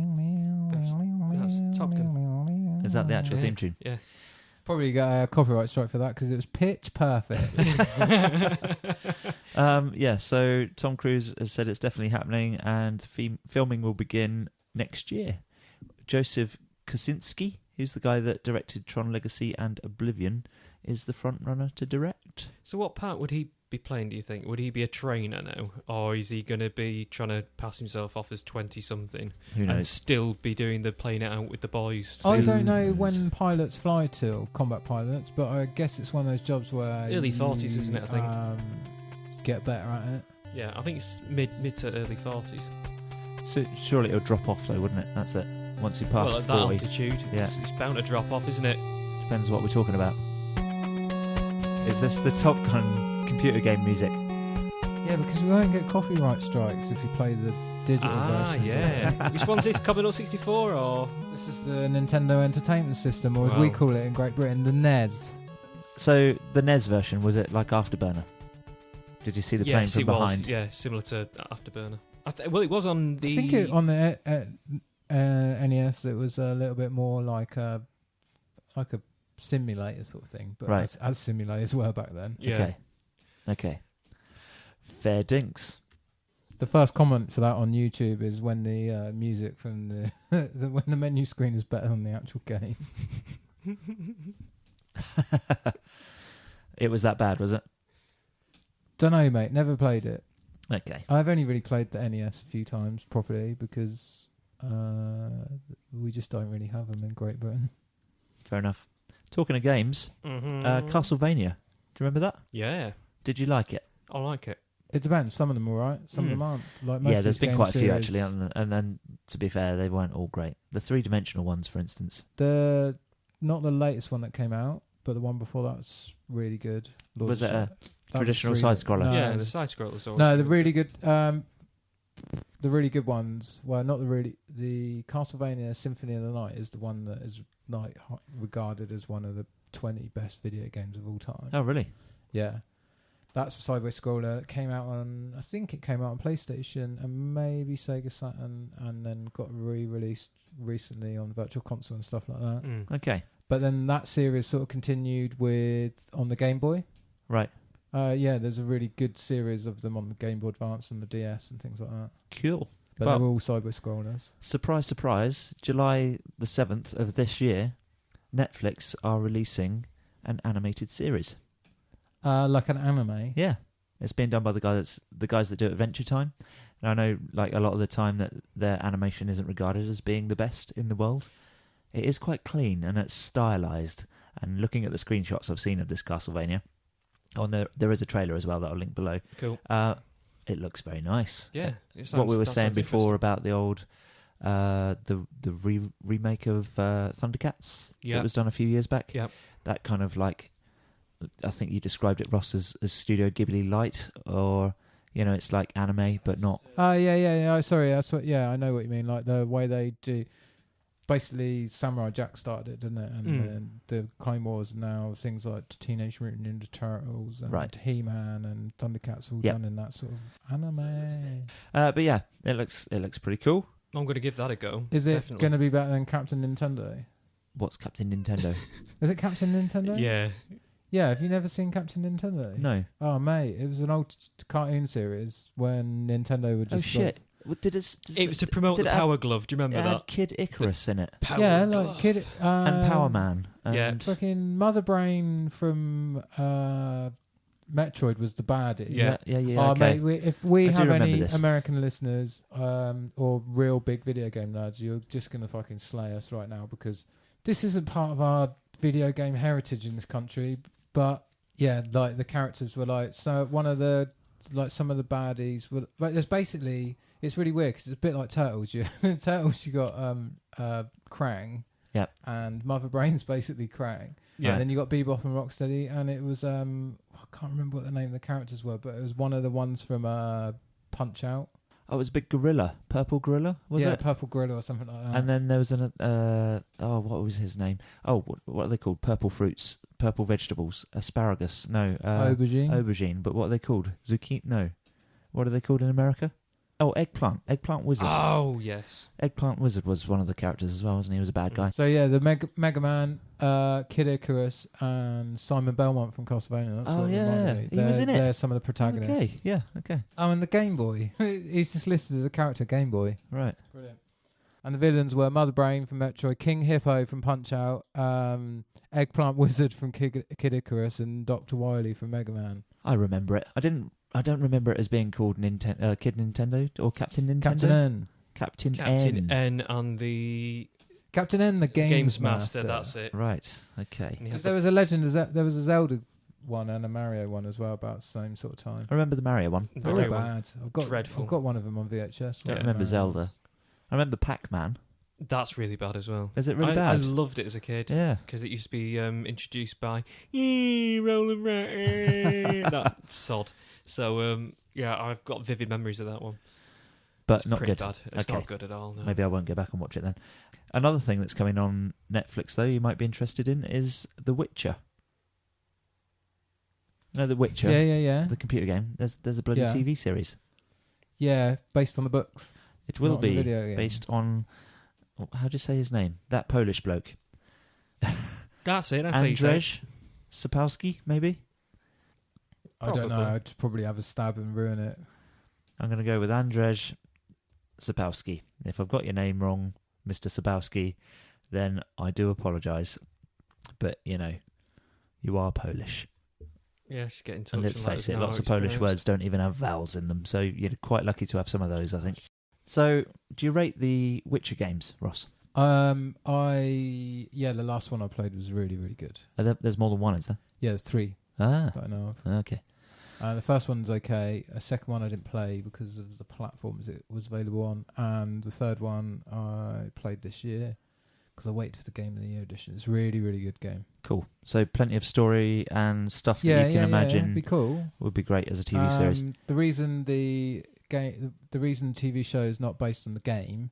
Speaker 3: That's Top Gun.
Speaker 1: Is that the actual
Speaker 3: Yeah.
Speaker 1: theme tune?
Speaker 3: Yeah.
Speaker 4: Probably got a copyright strike for that because it was pitch perfect.
Speaker 1: Yeah, so Tom Cruise has said it's definitely happening, and filming will begin next year. Joseph Kosinski, who's the guy that directed Tron Legacy and Oblivion, is the front runner to direct.
Speaker 3: So what part would he be playing, do you think? Would he be a trainer now? Or is he going to be trying to pass himself off as 20-something?
Speaker 1: Who
Speaker 3: And
Speaker 1: knows?
Speaker 3: still be doing the playing it out with the boys?
Speaker 4: I
Speaker 1: Who
Speaker 4: don't know
Speaker 1: knows?
Speaker 4: when pilots fly till, combat pilots, but I guess it's one of those jobs where
Speaker 3: Early
Speaker 4: you,
Speaker 3: 40s, isn't it, I think?
Speaker 4: Get better at it.
Speaker 3: Yeah, I think it's mid to early 40s.
Speaker 1: So surely it'll drop off though, wouldn't it? That's it. Once you pass
Speaker 3: Well, at that
Speaker 1: 40,
Speaker 3: altitude,
Speaker 1: Yeah.
Speaker 3: it's bound to drop off, isn't it?
Speaker 1: depends what we're talking about. Is this the Top Gun computer game music?
Speaker 4: Yeah, because we won't get copyright strikes if you play the digital version.
Speaker 3: Yeah. Which one's this? Commodore 64 or?
Speaker 4: This is the Nintendo Entertainment System, or as we
Speaker 3: Wow.
Speaker 4: call it in Great Britain, the NES.
Speaker 1: So the NES version, was it like Afterburner? Did you see the plane
Speaker 3: Yes,
Speaker 1: from
Speaker 3: it
Speaker 1: behind?
Speaker 3: was. Yeah, similar to Afterburner. Well, it was on the.
Speaker 4: I think on the NES it was a little bit more like a simulator sort of thing, but
Speaker 1: Right.
Speaker 4: as simulators were back then.
Speaker 3: Yeah.
Speaker 1: Okay. Fair dinks.
Speaker 4: The first comment for that on YouTube is when the music from the when the menu screen is better than the actual game.
Speaker 1: It was that bad, was it?
Speaker 4: Don't know, mate. Never played it.
Speaker 1: Okay.
Speaker 4: I've only really played the NES a few times properly because we just don't really have them in Great Britain.
Speaker 1: Fair enough. Talking of games, Castlevania. Do you remember that?
Speaker 3: Yeah,
Speaker 1: Did you like it?
Speaker 3: I like it.
Speaker 4: It depends. Some of them are alright. Some of them aren't. Like most
Speaker 1: Yeah,
Speaker 4: of
Speaker 1: there's
Speaker 4: these
Speaker 1: been
Speaker 4: game
Speaker 1: quite a few
Speaker 4: series,
Speaker 1: actually, and then to be fair, they weren't all great. The three-dimensional ones, for instance.
Speaker 4: Not the latest one that came out, but the one before that's really good. Lord
Speaker 1: Was
Speaker 4: of
Speaker 1: it
Speaker 4: the
Speaker 1: a
Speaker 4: Sh- that was
Speaker 1: traditional
Speaker 4: 3D.
Speaker 1: side-scroller?
Speaker 4: No,
Speaker 3: Yeah,
Speaker 4: it
Speaker 3: the
Speaker 4: was-
Speaker 3: side scrollers.
Speaker 4: No, the really good. The really good ones. Well, not the really. The Castlevania Symphony of the Night is the one that is like regarded as one of the 20 best video games of all time.
Speaker 1: Oh, really?
Speaker 4: Yeah. That's a sideways scroller. It came out on, I think it came out on PlayStation and maybe Sega Saturn, and then got re-released recently on Virtual Console and stuff like that.
Speaker 1: Okay.
Speaker 4: But then that series sort of continued on the Game Boy.
Speaker 1: Right.
Speaker 4: Yeah, there's a really good series of them on the Game Boy Advance and the DS and things like that.
Speaker 1: Cool.
Speaker 4: But
Speaker 1: Well,
Speaker 4: they're all sideways scrollers.
Speaker 1: Surprise, surprise. July the 7th of this year, Netflix are releasing an animated series.
Speaker 4: Like an anime.
Speaker 1: Yeah. It's being done by the guys that do Adventure Time. And I know, like, a lot of the time that their animation isn't regarded as being the best in the world. It is quite clean and it's stylized. And looking at the screenshots I've seen of this Castlevania, there is a trailer as well that I'll link below.
Speaker 3: Cool.
Speaker 1: It looks very nice.
Speaker 3: Yeah.
Speaker 1: What we were saying before about the old the remake of Thundercats that was done a few years back.
Speaker 3: Yeah.
Speaker 1: That kind of, like, I think you described it, Ross, as Studio Ghibli light, or, you know, it's like anime but not.
Speaker 4: Oh, yeah. Sorry, that's what. Yeah, I know what you mean. Like the way they do. Basically, Samurai Jack started it, didn't it? And then the Clone Wars, now things like Teenage Mutant Ninja Turtles and He-Man and Thundercats all done in that sort of anime.
Speaker 1: But yeah, it looks pretty cool.
Speaker 3: I'm going to give that a go.
Speaker 4: Is it going to be better than Captain Nintendo?
Speaker 1: What's Captain Nintendo?
Speaker 4: Is it Captain Nintendo?
Speaker 3: Yeah.
Speaker 4: Yeah, have you never seen Captain Nintendo?
Speaker 1: No.
Speaker 4: Oh, mate, it was an old cartoon series when Nintendo would just...
Speaker 1: Oh, shit. It
Speaker 3: was to promote the Power Glove. Do you remember
Speaker 1: it
Speaker 3: that?
Speaker 1: Had Kid Icarus in it.
Speaker 4: Yeah, like Kid...
Speaker 1: and Power Man.
Speaker 3: Yeah.
Speaker 4: Fucking Mother Brain from Metroid was the baddie.
Speaker 3: Yeah.
Speaker 4: Oh,
Speaker 1: Okay.
Speaker 4: mate, if we have any
Speaker 1: this.
Speaker 4: American listeners or real big video game nerds, you're just going to fucking slay us right now, because this isn't part of our video game heritage in this country. But yeah, like the characters were like, so one of the, like some of the baddies were like, there's basically, it's really weird because it's a bit like Turtles. You got Krang.
Speaker 1: Yep.
Speaker 4: And Mother Brain's basically Krang.
Speaker 3: Yeah.
Speaker 4: And then you got Bebop and Rocksteady, and it was I can't remember what the name of the characters were, but it was one of the ones from Punch Out.
Speaker 1: Oh, it was a big gorilla, purple gorilla, was
Speaker 4: yeah,
Speaker 1: it?
Speaker 4: Purple Gorilla or something like that.
Speaker 1: And then there was what was his name? Oh, what are they called? Purple fruits, purple vegetables, asparagus. No,
Speaker 4: aubergine.
Speaker 1: Aubergine, but what are they called? Zucchini? No, what are they called in America? Oh, Eggplant Wizard.
Speaker 3: Oh, yes.
Speaker 1: Eggplant Wizard was one of the characters as well, wasn't he? He was a bad guy.
Speaker 4: So yeah, the Mega Man, Kid Icarus, and Simon Belmont from Castlevania. That's
Speaker 1: Oh,
Speaker 4: what it
Speaker 1: yeah.
Speaker 4: reminded me.
Speaker 1: He was in it.
Speaker 4: They're some of the protagonists.
Speaker 1: Okay, yeah, okay.
Speaker 4: Oh, and the Game Boy. He's just listed as a character, Game Boy.
Speaker 1: Right.
Speaker 4: Brilliant. And the villains were Mother Brain from Metroid, King Hippo from Punch Out, Eggplant Wizard from Kid Icarus, and Dr. Wily from Mega Man.
Speaker 1: I remember it. I don't remember it as being called Kid Nintendo or Captain Nintendo.
Speaker 4: Captain N.
Speaker 1: Captain
Speaker 3: N on the
Speaker 4: Captain N, the Games
Speaker 3: Master. That's it.
Speaker 1: Right. Okay.
Speaker 4: Because there was a legend. There was a Zelda one and a Mario one as well about the same sort of time.
Speaker 1: I remember the Mario one.
Speaker 4: They're all bad.
Speaker 3: Dreadful.
Speaker 4: I've got one of them on VHS.
Speaker 1: Don't remember Zelda. I remember Pac-Man.
Speaker 3: That's really bad as well.
Speaker 1: Is it really
Speaker 3: I
Speaker 1: bad?
Speaker 3: loved it as a kid.
Speaker 1: Yeah.
Speaker 3: Because it used to be introduced by Roland Rat, that sod. So, yeah, I've got vivid memories of that one.
Speaker 1: But
Speaker 3: it's
Speaker 1: not
Speaker 3: pretty
Speaker 1: good.
Speaker 3: Bad. It's not good at all. No.
Speaker 1: Maybe I won't go back and watch it then. Another thing that's coming on Netflix, though, you might be interested in, is The Witcher. No, The Witcher.
Speaker 4: Yeah.
Speaker 1: The computer game. There's a bloody TV series.
Speaker 4: Yeah, based on the books.
Speaker 1: It will be
Speaker 4: video
Speaker 1: based on. How do you say his name? That Polish bloke.
Speaker 3: That's it. That's how you say it.
Speaker 1: Andrzej Sapkowski, maybe?
Speaker 4: I don't know. I'd probably have a stab and ruin it.
Speaker 1: I'm going to go with Andrzej Sapkowski. If I've got your name wrong, Mr. Sapkowski, then I do apologise. But, you know, you are Polish.
Speaker 3: Yeah, just get in touch.
Speaker 1: And let's face it, lots of Polish words don't even have vowels in them. So you're quite lucky to have some of those, I think. So, do you rate the Witcher games, Ross?
Speaker 4: The last one I played was really, really good.
Speaker 1: There's more than one, is there?
Speaker 4: Yeah, there's 3
Speaker 1: Ah,
Speaker 4: that I know of.
Speaker 1: okay.
Speaker 4: The first one's okay. A second one I didn't play because of the platforms it was available on. And the third one I played this year because I waited for the Game of the Year edition. It's a really, really good game.
Speaker 1: Cool. So plenty of story and stuff that you can imagine
Speaker 4: it'd be cool.
Speaker 1: Would be great as a TV series.
Speaker 4: The reason the TV show is not based on the game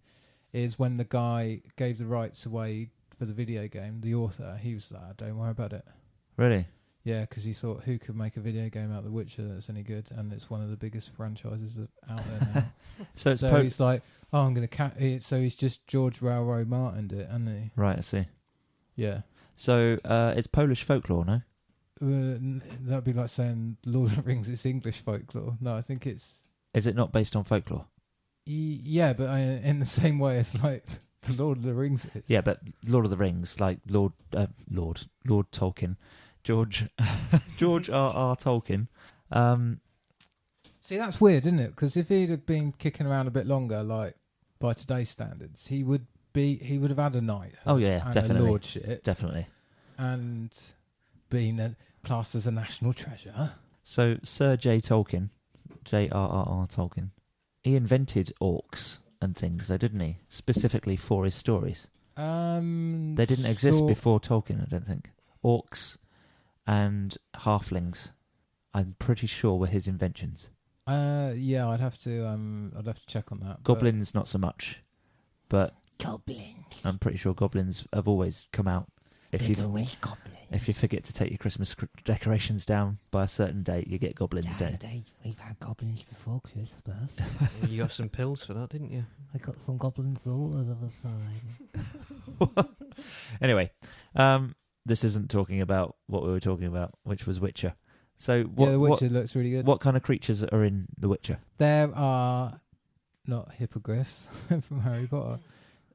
Speaker 4: is when the guy gave the rights away for the video game, the author, he was like, don't worry about it.
Speaker 1: Really?
Speaker 4: Yeah, because he thought, who could make a video game out of The Witcher that's any good? And it's one of the biggest franchises out there now.
Speaker 1: So it's
Speaker 4: so he's like, oh, I'm going to... So he's just George Railroad Martin'd it, hasn't he?
Speaker 1: Right, I see.
Speaker 4: Yeah.
Speaker 1: So it's Polish folklore, no?
Speaker 4: That'd be like saying Lord of the Rings is English folklore. No, I think it's...
Speaker 1: Is it not based on folklore?
Speaker 4: Yeah, but in the same way as like the Lord of the Rings is.
Speaker 1: Yeah, but Lord of the Rings, like Lord Tolkien, George R.R. Tolkien.
Speaker 4: See, that's weird, isn't it? Because if he'd have been kicking around a bit longer, like by today's standards, he would have had a knighthood.
Speaker 1: Oh yeah,
Speaker 4: and
Speaker 1: definitely,
Speaker 4: a lordship,
Speaker 1: definitely,
Speaker 4: and been classed as a national treasure.
Speaker 1: So Sir J. Tolkien, J.R.R.R. Tolkien, he invented orcs and things, though, didn't he? Specifically for his stories. They didn't exist before Tolkien, I don't think. Orcs and halflings, I'm pretty sure, were his inventions.
Speaker 4: Yeah, I'd have to check on that.
Speaker 1: Goblins, not so much, but
Speaker 4: goblins.
Speaker 1: I'm pretty sure goblins have always come out. If you forget to take your Christmas decorations down by a certain date, you get goblins there.
Speaker 5: We've had goblins before Christmas.
Speaker 3: You got some pills for that, didn't you?
Speaker 5: I got some goblins all over the side.
Speaker 1: Anyway, this isn't talking about what we were talking about, which was Witcher. So
Speaker 4: The Witcher looks really good.
Speaker 1: What kind of creatures are in The Witcher?
Speaker 4: There are not hippogriffs from Harry Potter.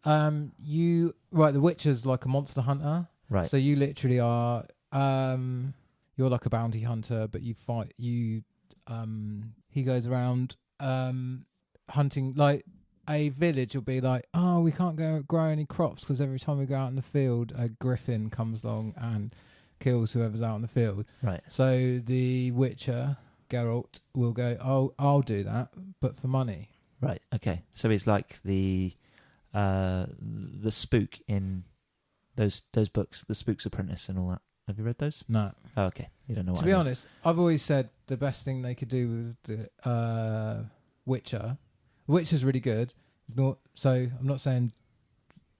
Speaker 4: The Witcher's like a monster hunter.
Speaker 1: Right.
Speaker 4: So you literally are, you're like a bounty hunter, but you fight, he goes around, hunting, like a village will be like, oh, we can't grow any crops because every time we go out in the field, a griffin comes along and kills whoever's out in the field.
Speaker 1: Right.
Speaker 4: So the Witcher, Geralt, will go, oh, I'll do that, but for money.
Speaker 1: Right. Okay. So it's like the spook in those books, The Spook's Apprentice and all that. Have you read those?
Speaker 4: No.
Speaker 1: Oh, okay. You don't know what
Speaker 4: To be honest, I've always said the best thing they could do with the Witcher. Witcher's really good. So I'm not saying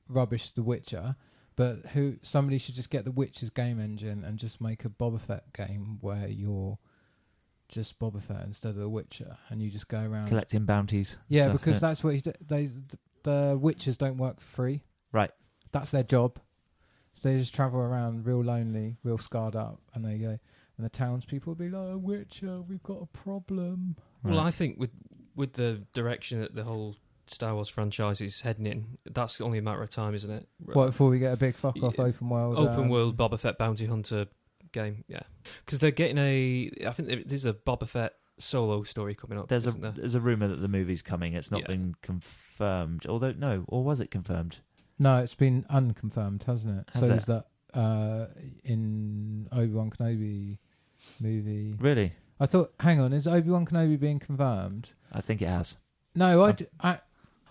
Speaker 4: rubbish The Witcher, but somebody should just get the Witcher's game engine and just make a Boba Fett game where you're just Boba Fett instead of the Witcher, and you just go around
Speaker 1: collecting bounties.
Speaker 4: Yeah,
Speaker 1: stuff,
Speaker 4: because that's what the Witchers don't work for free.
Speaker 1: Right. That's
Speaker 4: their job. So they just travel around real lonely, real scarred up, and they go, and the townspeople will be like, Witcher, we've got a problem.
Speaker 3: Right. Well, I think with the direction that the whole Star Wars franchise is heading in, that's only a matter of time, isn't it?
Speaker 4: What, before we get a big fuck off open world
Speaker 3: Boba Fett bounty hunter game? Yeah, because they're getting I think there's a Boba Fett solo story coming up.
Speaker 1: There's a rumor that the movie's coming. It's not been confirmed. Although or was it confirmed?
Speaker 4: No, it's been unconfirmed, hasn't it?
Speaker 1: Has it?
Speaker 4: Is that in Obi-Wan Kenobi movie?
Speaker 1: Really?
Speaker 4: I thought. Hang on, is Obi-Wan Kenobi being confirmed?
Speaker 1: I think it has.
Speaker 4: No,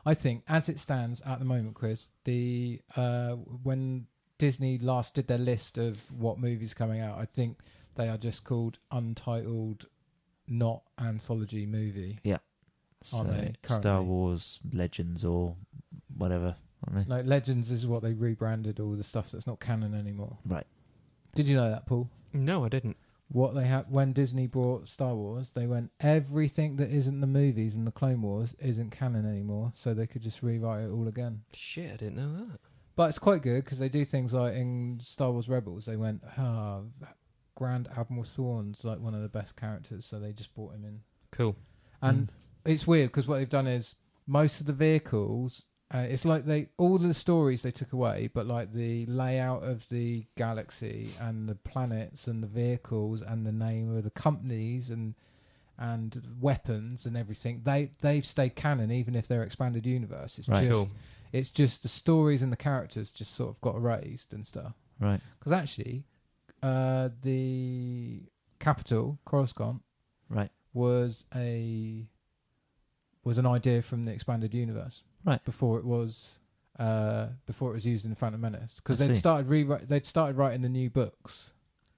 Speaker 4: I think as it stands at the moment, Chris, when Disney last did their list of what movies coming out, I think they are just called untitled, not anthology movie.
Speaker 1: Yeah.
Speaker 4: Aren't they, currently?
Speaker 1: Star Wars Legends or whatever, aren't they?
Speaker 4: No, Legends is what they rebranded all the stuff that's not canon anymore.
Speaker 1: Right.
Speaker 4: Did you know that, Paul?
Speaker 3: No, I didn't.
Speaker 4: What they had when Disney brought Star Wars, they went, everything that isn't the movies and the Clone Wars isn't canon anymore, so they could just rewrite it all again.
Speaker 3: Shit, I didn't know that.
Speaker 4: But it's quite good because they do things like in Star Wars Rebels, they went, Grand Admiral Thrawn's like one of the best characters, so they just brought him in.
Speaker 3: Cool.
Speaker 4: And it's weird because what they've done is most of the vehicles, it's like all the stories they took away, but like the layout of the galaxy and the planets and the vehicles and the name of the companies and weapons and everything, they've stayed canon even if they're expanded universe. It's
Speaker 1: right.
Speaker 4: just
Speaker 3: Cool.
Speaker 4: It's just the stories and the characters just sort of got erased and stuff.
Speaker 1: Right.
Speaker 4: Because actually, the capital Coruscant,
Speaker 1: right,
Speaker 4: was an idea from the expanded universe.
Speaker 1: Right.
Speaker 4: Before it was used in the Phantom Menace, because
Speaker 1: I
Speaker 4: they'd
Speaker 1: see.
Speaker 4: started writing the new books.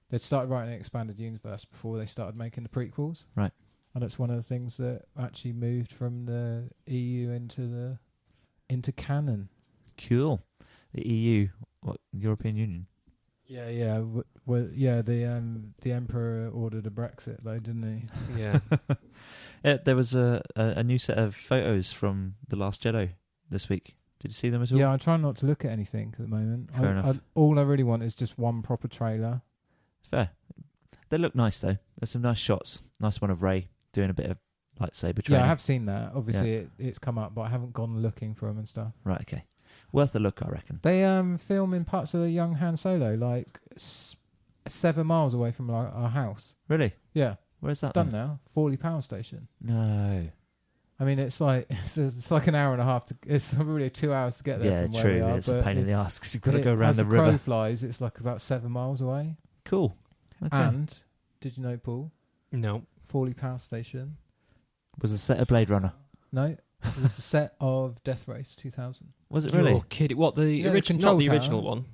Speaker 4: They'd started writing the expanded universe before they started making the prequels.
Speaker 1: Right.
Speaker 4: And it's one of the things that actually moved from the EU into canon.
Speaker 1: Cool. The EU, what, European Union?
Speaker 4: Yeah. Well, yeah. The emperor ordered a Brexit, though, didn't he?
Speaker 3: Yeah.
Speaker 1: There was a new set of photos from The Last Jedi this week. Did you see them at all?
Speaker 4: Yeah, I try not to look at anything at the moment.
Speaker 1: Fair enough.
Speaker 4: All I really want is just one proper trailer.
Speaker 1: Fair. They look nice, though. There's some nice shots. Nice one of Rey doing a bit of lightsaber training.
Speaker 4: Yeah, I have seen that. Obviously, it's come up, but I haven't gone looking for them and stuff.
Speaker 1: Right, okay. Worth a look, I reckon.
Speaker 4: They film in parts of the young Han Solo, like 7 miles away from our house.
Speaker 1: Really?
Speaker 4: Yeah,
Speaker 1: Where's that
Speaker 4: it's done
Speaker 1: then?
Speaker 4: now. Forley Power Station.
Speaker 1: No.
Speaker 4: I mean, it's like an hour and a half. It's probably 2 hours to get there
Speaker 1: Yeah,
Speaker 4: from where
Speaker 1: true.
Speaker 4: we are.
Speaker 1: It's a
Speaker 4: but
Speaker 1: pain in the ass because you've got to go
Speaker 4: as
Speaker 1: around the
Speaker 4: crow
Speaker 1: river.
Speaker 4: flies, it's like about 7 miles away.
Speaker 1: Cool. Okay.
Speaker 4: And did you know, Paul?
Speaker 3: No.
Speaker 4: Forley Power Station.
Speaker 1: Was the set of Blade Runner?
Speaker 4: No, it was the set of Death Race 2000.
Speaker 1: Was it really?
Speaker 3: You're kidding. What, the
Speaker 4: Yeah,
Speaker 3: original?
Speaker 4: Control
Speaker 3: Not the
Speaker 4: Tower.
Speaker 3: original one.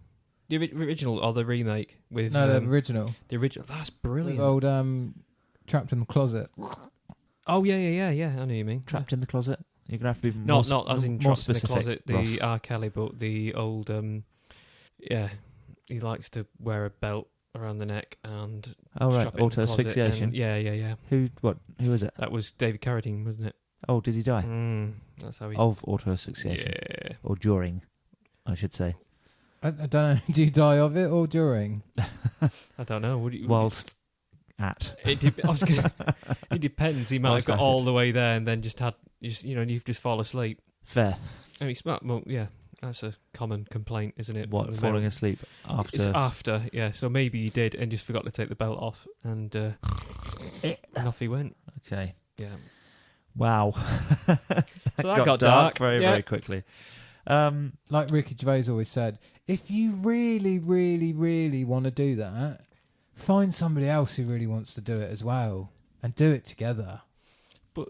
Speaker 3: The original or the remake with...
Speaker 4: No, the original.
Speaker 3: The original. That's brilliant.
Speaker 4: The old Trapped in the Closet.
Speaker 3: Oh, yeah. I know what you mean.
Speaker 1: Trapped in the closet? You're going to have to be
Speaker 3: Not
Speaker 1: more
Speaker 3: as in
Speaker 1: more
Speaker 3: Trapped in the
Speaker 1: specific,
Speaker 3: Closet, the
Speaker 1: Ross.
Speaker 3: R. Kelly, but the old... yeah, he likes to wear a belt around the neck and...
Speaker 1: Oh, right.
Speaker 3: strap it in the
Speaker 1: Auto
Speaker 3: closet
Speaker 1: asphyxiation.
Speaker 3: and- Yeah.
Speaker 1: Who was it?
Speaker 3: That was David Carradine, wasn't it?
Speaker 1: Oh, did he die?
Speaker 3: That's how he...
Speaker 1: Of auto asphyxiation.
Speaker 3: Yeah.
Speaker 1: Or during, I should say.
Speaker 4: I don't know. Do you die of it or during?
Speaker 3: I don't know.
Speaker 1: Whilst at.
Speaker 3: It depends. He might
Speaker 1: Whilst
Speaker 3: have got
Speaker 1: at
Speaker 3: all
Speaker 1: it.
Speaker 3: the way there and then just had, you've just fall asleep.
Speaker 1: Fair.
Speaker 3: I mean, smart. Well, yeah, that's a common complaint, isn't it?
Speaker 1: What,
Speaker 3: For
Speaker 1: falling
Speaker 3: men?
Speaker 1: asleep after?
Speaker 3: It's after, yeah. So maybe he did and just forgot to take the belt off, and off he went.
Speaker 1: Okay.
Speaker 3: Yeah.
Speaker 1: Wow.
Speaker 3: So that got dark.
Speaker 1: very,
Speaker 3: Yeah.
Speaker 1: very quickly.
Speaker 4: Like Ricky Gervais always said, if you really, really, really want to do that, find somebody else who really wants to do it as well and do it together.
Speaker 3: But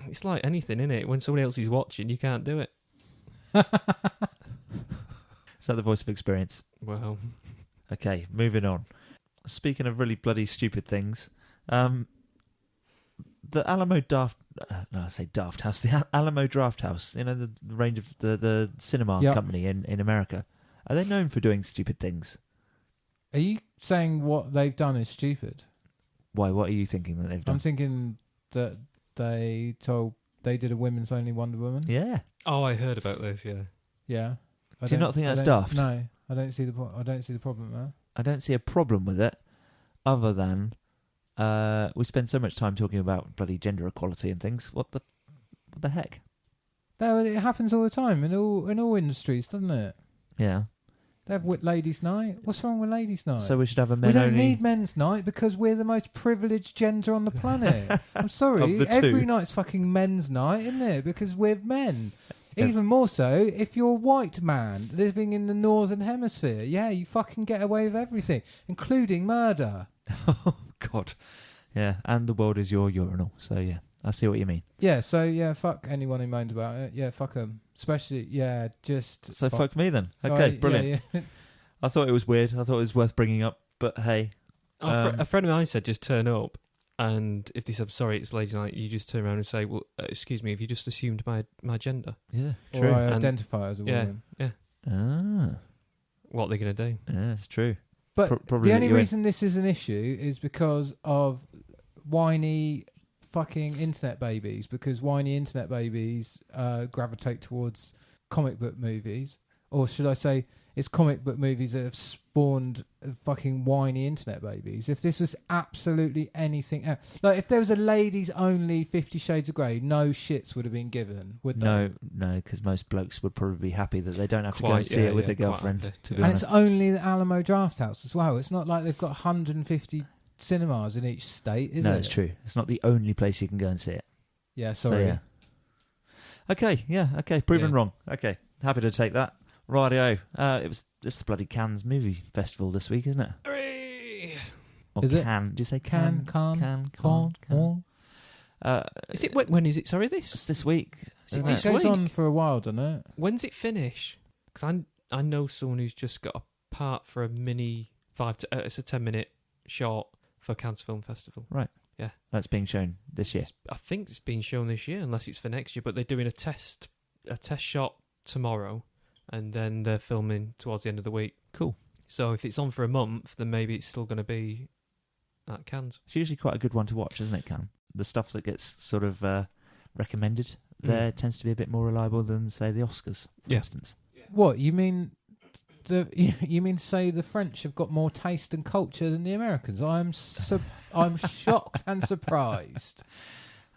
Speaker 3: it's like anything, isn't it? When somebody else is watching, you can't do it.
Speaker 1: Is that the voice of experience?
Speaker 3: Well,
Speaker 1: Okay, moving on. Speaking of really bloody stupid things, the Alamo Daft... no, I say Daft House. The Alamo Draft House, the range of the cinema
Speaker 4: Yep.
Speaker 1: company in America. Are they known for doing stupid things?
Speaker 4: Are you saying what they've done is stupid?
Speaker 1: Why? What are you thinking that they've done?
Speaker 4: I'm thinking that they did a women's only Wonder Woman.
Speaker 1: Yeah.
Speaker 3: oh, I heard about this. Yeah.
Speaker 4: Yeah.
Speaker 1: Do you not think that's daft?
Speaker 4: No, I don't see the problem there.
Speaker 1: I don't see a problem with it, other than we spend so much time talking about bloody gender equality and things. What the heck?
Speaker 4: No, it happens all the time in all industries, doesn't it?
Speaker 1: Yeah.
Speaker 4: They have ladies' night. What's wrong with ladies' night?
Speaker 1: So we should have a
Speaker 4: we
Speaker 1: men
Speaker 4: don't
Speaker 1: only.
Speaker 4: need men's night because we're the most privileged gender on the planet. I'm sorry,
Speaker 1: Of the
Speaker 4: every
Speaker 1: two.
Speaker 4: night's fucking men's night, isn't it? Because we're men.
Speaker 1: Ev-
Speaker 4: Even more so if you're a white man living in the northern hemisphere. Yeah, you fucking get away with everything, including murder.
Speaker 1: Oh God. Yeah, and the world is your urinal. So yeah, I see what you mean.
Speaker 4: Yeah, so yeah, fuck anyone who moans about it. Yeah, fuck them. Especially, yeah, just...
Speaker 1: So fuck me then. Okay,
Speaker 4: Right,
Speaker 1: brilliant.
Speaker 4: Yeah.
Speaker 1: I thought it was weird. I thought it was worth bringing up. But hey,
Speaker 3: A friend of mine said just turn up, and if they said sorry, it's ladies' night, you just turn around and say, well, excuse me, have you just assumed my gender?
Speaker 1: yeah,
Speaker 4: Or
Speaker 1: true.
Speaker 4: I
Speaker 3: And-
Speaker 4: identify as a
Speaker 3: Yeah,
Speaker 4: woman.
Speaker 3: yeah.
Speaker 1: Ah,
Speaker 3: What are they going to do?
Speaker 1: yeah, it's true.
Speaker 4: But
Speaker 1: Probably
Speaker 4: the
Speaker 1: let
Speaker 4: only
Speaker 1: you in.
Speaker 4: reason this is an issue is because of whiny fucking internet babies. Because whiny internet babies gravitate towards comic book movies. Or should I say, it's comic book movies that have spawned fucking whiny internet babies. If this was absolutely anything else, like if there was a ladies only 50 Shades of Grey, no shits would have been given, would they?
Speaker 1: No, because most blokes would probably be happy that they don't have to go
Speaker 3: Quite,
Speaker 1: and see
Speaker 3: yeah,
Speaker 1: it with
Speaker 3: yeah,
Speaker 1: their
Speaker 3: quite
Speaker 1: girlfriend.
Speaker 3: happy.
Speaker 1: To be
Speaker 4: And
Speaker 1: honest,
Speaker 4: it's only the Alamo Draft House as well. It's not like they've got 150 cinemas in each state, is it?
Speaker 1: no, it's true. It's not the only place you can go and see it.
Speaker 4: Yeah,
Speaker 1: So,
Speaker 4: sorry.
Speaker 1: yeah. Okay, proven
Speaker 3: Yeah.
Speaker 1: wrong. Okay, happy to take that. Rightio. It's the bloody Cannes Movie Festival this week, isn't it?
Speaker 3: Hooray!
Speaker 1: Or
Speaker 4: Is it?
Speaker 1: Cannes? Did you say
Speaker 4: Can,
Speaker 1: Cannes?
Speaker 4: con.
Speaker 3: Is it when is it? Sorry,
Speaker 1: It's
Speaker 3: this.
Speaker 1: this week.
Speaker 3: Is it
Speaker 1: isn't
Speaker 3: this
Speaker 4: It goes
Speaker 3: week?
Speaker 4: on for a while, doesn't it?
Speaker 3: When's it finish? Because I know someone who's just got a part for a mini it's a 10-minute short for Cannes Film Festival.
Speaker 1: That's being shown this year.
Speaker 3: I think it's being shown this year, unless it's for next year. But they're doing a test shot tomorrow, and then they're filming towards the end of the week.
Speaker 1: Cool.
Speaker 3: So if it's on for a month, then maybe it's still going to be at Cannes.
Speaker 1: It's usually quite a good one to watch, isn't it, Cam? The stuff that gets sort of recommended there tends to be a bit more reliable than, say, the Oscars, for instance.
Speaker 4: What, you mean... You mean say the French have got more taste and culture than the Americans? I'm shocked and surprised.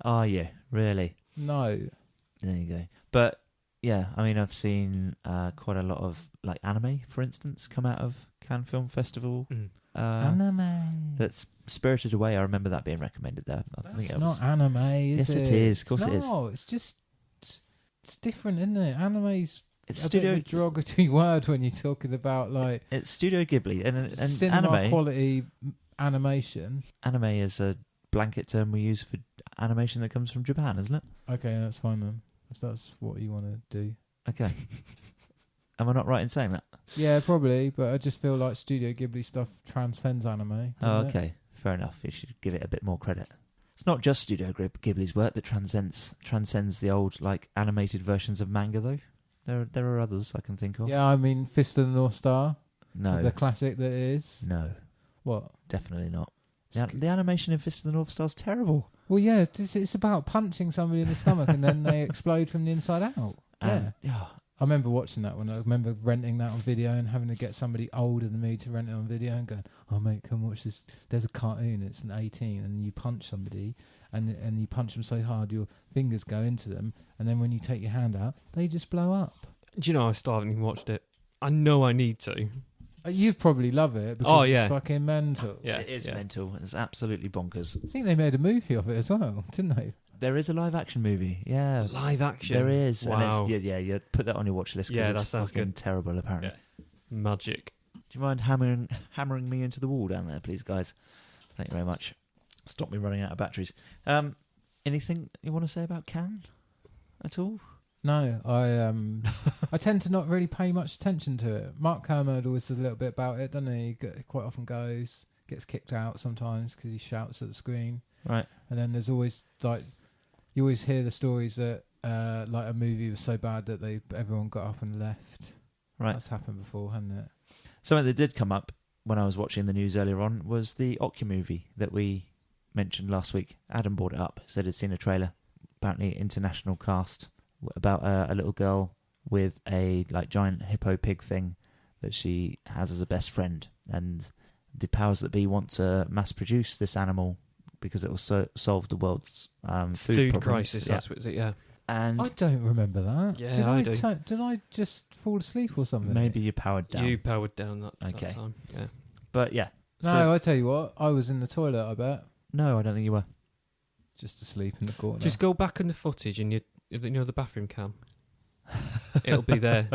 Speaker 1: Are you? Really?
Speaker 4: No.
Speaker 1: There you go. But, yeah, I mean, I've seen quite a lot of, like, anime, for instance, come out of Cannes Film Festival.
Speaker 4: Anime.
Speaker 1: That's Spirited Away. I remember that being recommended there.
Speaker 4: That's not anime, is
Speaker 1: yes,
Speaker 4: it?
Speaker 1: Yes, it is. Of course it is.
Speaker 4: No, it's just... It's different, isn't it? Anime's...
Speaker 1: It's
Speaker 4: a bit of a derogatory word when you're talking about, like...
Speaker 1: It's Studio Ghibli. And
Speaker 4: cinema
Speaker 1: anime,
Speaker 4: quality animation.
Speaker 1: Anime is a blanket term we use for animation that comes from Japan, isn't it?
Speaker 4: Okay, that's fine then. If that's what you want to do.
Speaker 1: Okay. Am I not right in saying that?
Speaker 4: Yeah, probably, but I just feel like Studio Ghibli stuff transcends anime.
Speaker 1: Oh, okay. Fair enough. You should give it a bit more credit. It's not just Studio Ghibli's work that transcends the old, like, animated versions of manga, though. There are others I can think of.
Speaker 4: Yeah, I mean, Fist of the North Star.
Speaker 1: No.
Speaker 4: The classic that is.
Speaker 1: No.
Speaker 4: What?
Speaker 1: Definitely not. The animation in Fist of the North Star is terrible.
Speaker 4: Well, yeah, it's about punching somebody in the stomach and then they explode from the inside out. Yeah. I remember watching that one. I remember renting that on video and having to get somebody older than me to rent it on video and going, "Oh mate, come watch this. There's a cartoon. It's an 18, and you punch somebody, and you punch them so hard your fingers go into them, and then when you take your hand out, they just blow up."
Speaker 3: Do you know I still haven't even watched it? I know I need to.
Speaker 4: You'd probably love it because
Speaker 3: yeah.
Speaker 4: it's fucking mental.
Speaker 3: Yeah,
Speaker 1: it is mental. It's absolutely bonkers.
Speaker 4: I think they made a movie of it as well, didn't they?
Speaker 1: There is a live action movie. Yeah,
Speaker 3: live action.
Speaker 1: There is.
Speaker 3: Wow.
Speaker 1: And you put that on your watch list.
Speaker 3: Yeah,
Speaker 1: It's
Speaker 3: that sounds
Speaker 1: fucking
Speaker 3: good.
Speaker 1: terrible. Apparently,
Speaker 3: Magic.
Speaker 1: Do you mind hammering me into the wall down there, please, guys? Thank you very much. Stop me running out of batteries. Anything you want to say about Cannes at all?
Speaker 4: No, I tend to not really pay much attention to it. Mark Kermode always says a little bit about it, doesn't he? He quite often gets kicked out sometimes because he shouts at the screen.
Speaker 1: Right.
Speaker 4: And then there's always, like, you always hear the stories that, like, a movie was so bad that everyone got up and left.
Speaker 1: Right.
Speaker 4: That's happened before, hasn't it?
Speaker 1: Something that did come up when I was watching the news earlier on was the Ocu movie that we mentioned last week. Adam brought it up, said he'd seen a trailer, apparently international cast, about a little girl with a giant hippo pig thing that she has as a best friend, and the powers that be want to mass produce this animal because it will solve the world's food problems.
Speaker 3: Crisis.
Speaker 1: Yeah.
Speaker 3: That's what it. Yeah.
Speaker 4: And I don't remember that.
Speaker 3: Yeah, I do.
Speaker 4: Did I just fall asleep or something?
Speaker 1: Maybe you powered down.
Speaker 3: You powered down that
Speaker 1: Okay.
Speaker 3: time. Yeah.
Speaker 1: But yeah.
Speaker 4: No, I tell you what, I was in the toilet, I bet.
Speaker 1: No, I don't think you were.
Speaker 4: Just asleep in the corner.
Speaker 3: Just go back in the footage and the bathroom cam. It'll be there.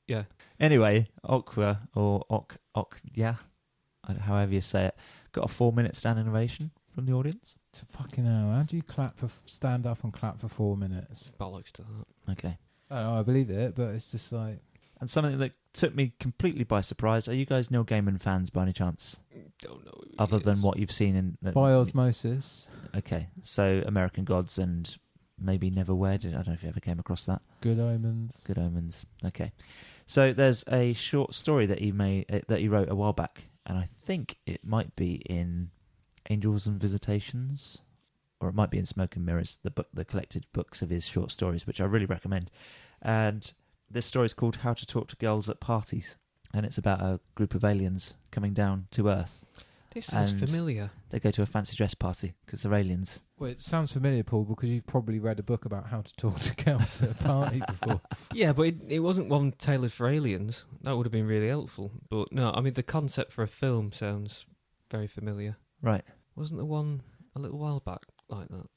Speaker 3: Yeah.
Speaker 1: Anyway, Okwa or yeah, however you say it, got a 4-minute standing ovation from the audience.
Speaker 4: Fucking hell, how do you stand up and clap for 4 minutes?
Speaker 3: Bollocks to that.
Speaker 1: Okay.
Speaker 4: I believe it, but it's just like...
Speaker 1: And something that took me completely by surprise, are you guys Neil Gaiman fans by any chance?
Speaker 3: Don't know.
Speaker 1: Other than what you've seen in...
Speaker 4: By osmosis.
Speaker 1: Okay, so American Gods and maybe Neverwhere. I don't know if you ever came across that.
Speaker 4: Good Omens.
Speaker 1: Good Omens. Okay. So there's a short story that he wrote a while back, and I think it might be in Angels and Visitations, or it might be in Smoke and Mirrors, the collected books of his short stories, which I really recommend. And this story is called How to Talk to Girls at Parties, and it's about a group of aliens coming down to Earth.
Speaker 3: This sounds
Speaker 1: And
Speaker 3: familiar.
Speaker 1: They go to a fancy dress party because they're aliens.
Speaker 4: Well, it sounds familiar, Paul, because you've probably read a book about how to talk to girls at a party before.
Speaker 3: Yeah, but it wasn't one tailored for aliens. That would have been really helpful. But no, I mean, the concept for a film sounds very familiar.
Speaker 1: Right.
Speaker 3: Wasn't there one a little while back like that?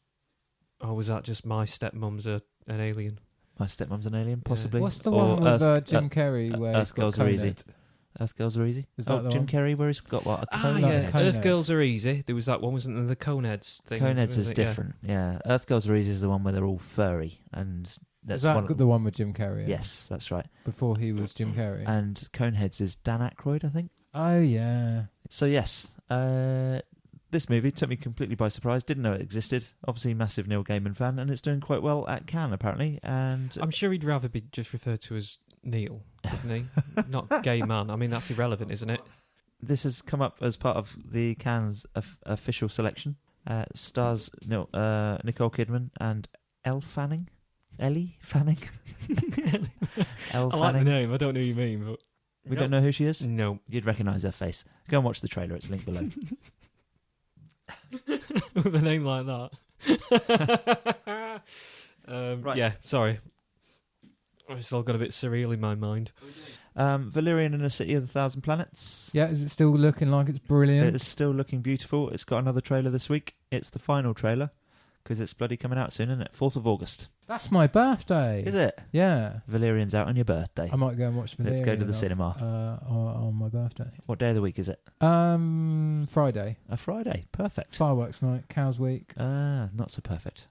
Speaker 3: Or was that just My Stepmom's an alien?
Speaker 1: My Stepmom's an alien, possibly.
Speaker 4: What's the
Speaker 1: Or
Speaker 4: one with Jim Carrey where he's
Speaker 1: Earth
Speaker 4: got
Speaker 1: Girls Are Easy.
Speaker 4: Conehead?
Speaker 1: Earth Girls Are Easy?
Speaker 4: Is that the
Speaker 1: Jim
Speaker 4: one?
Speaker 1: Carrey, where he's got what? A cone?
Speaker 3: Yeah,
Speaker 4: Conehead.
Speaker 3: Earth Girls Are Easy. There was that one, wasn't there? The Coneheads thing.
Speaker 1: Coneheads is
Speaker 3: wasn't it? Yeah.
Speaker 1: different, yeah. Earth Girls Are Easy is the one where they're all furry, and that's
Speaker 4: Is that
Speaker 1: one.
Speaker 4: the one with Jim Carrey? Yeah?
Speaker 1: Yes, that's right.
Speaker 4: Before he was Jim Carrey.
Speaker 1: And Coneheads is Dan Aykroyd, I think.
Speaker 4: Oh, yeah.
Speaker 1: So yes, this movie took me completely by surprise. Didn't know it existed. Obviously, massive Neil Gaiman fan, and it's doing quite well at Cannes apparently. And
Speaker 3: I'm sure he'd rather be just referred to as Neil, didn't he? Not gay man. I mean, that's irrelevant, isn't it?
Speaker 1: This has come up as part of the Cannes official selection. Stars Nicole Kidman and Ellie Fanning. Elle
Speaker 3: I
Speaker 1: Fanning.
Speaker 3: like the name. I don't know who you mean, but
Speaker 1: We don't know who she is?
Speaker 3: no.
Speaker 1: You'd recognise her face. Go and watch the trailer. It's linked below.
Speaker 3: With a name like that.
Speaker 1: Right.
Speaker 3: Yeah, sorry. It's all got a bit surreal in my mind.
Speaker 1: Valerian and a City of a Thousand Planets.
Speaker 4: Yeah, is it still looking like it's brilliant?
Speaker 1: It is still looking beautiful. It's got another trailer this week. It's the final trailer because it's bloody coming out soon, isn't it? 4th of August.
Speaker 4: That's my birthday.
Speaker 1: Is it?
Speaker 4: Yeah.
Speaker 1: Valerian's out on your birthday.
Speaker 4: I might go and watch Valerian.
Speaker 1: Let's go to the cinema.
Speaker 4: On my birthday.
Speaker 1: What day of the week is it?
Speaker 4: Friday.
Speaker 1: A Friday. Perfect.
Speaker 4: Fireworks night, Cows Week.
Speaker 1: Not so perfect.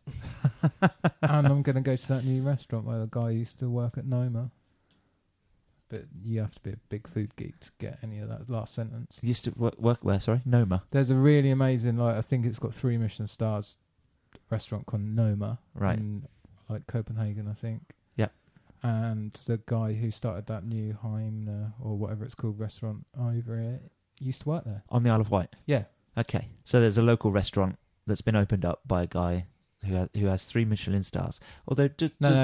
Speaker 4: And I'm going to go to that new restaurant where the guy used to work at Noma. But you have to be a big food geek to get any of that last sentence.
Speaker 1: Used to work where, sorry? Noma.
Speaker 4: There's a really amazing, I think it's got 3 Michelin stars, restaurant called Noma.
Speaker 1: Right.
Speaker 4: In, Copenhagen, I think.
Speaker 1: Yep.
Speaker 4: And the guy who started that new Heimner, or whatever it's called, restaurant over here, used to work there.
Speaker 1: On the Isle of Wight?
Speaker 4: Yeah.
Speaker 1: Okay. So there's a local restaurant that's been opened up by a guy who has 3 Michelin stars. Although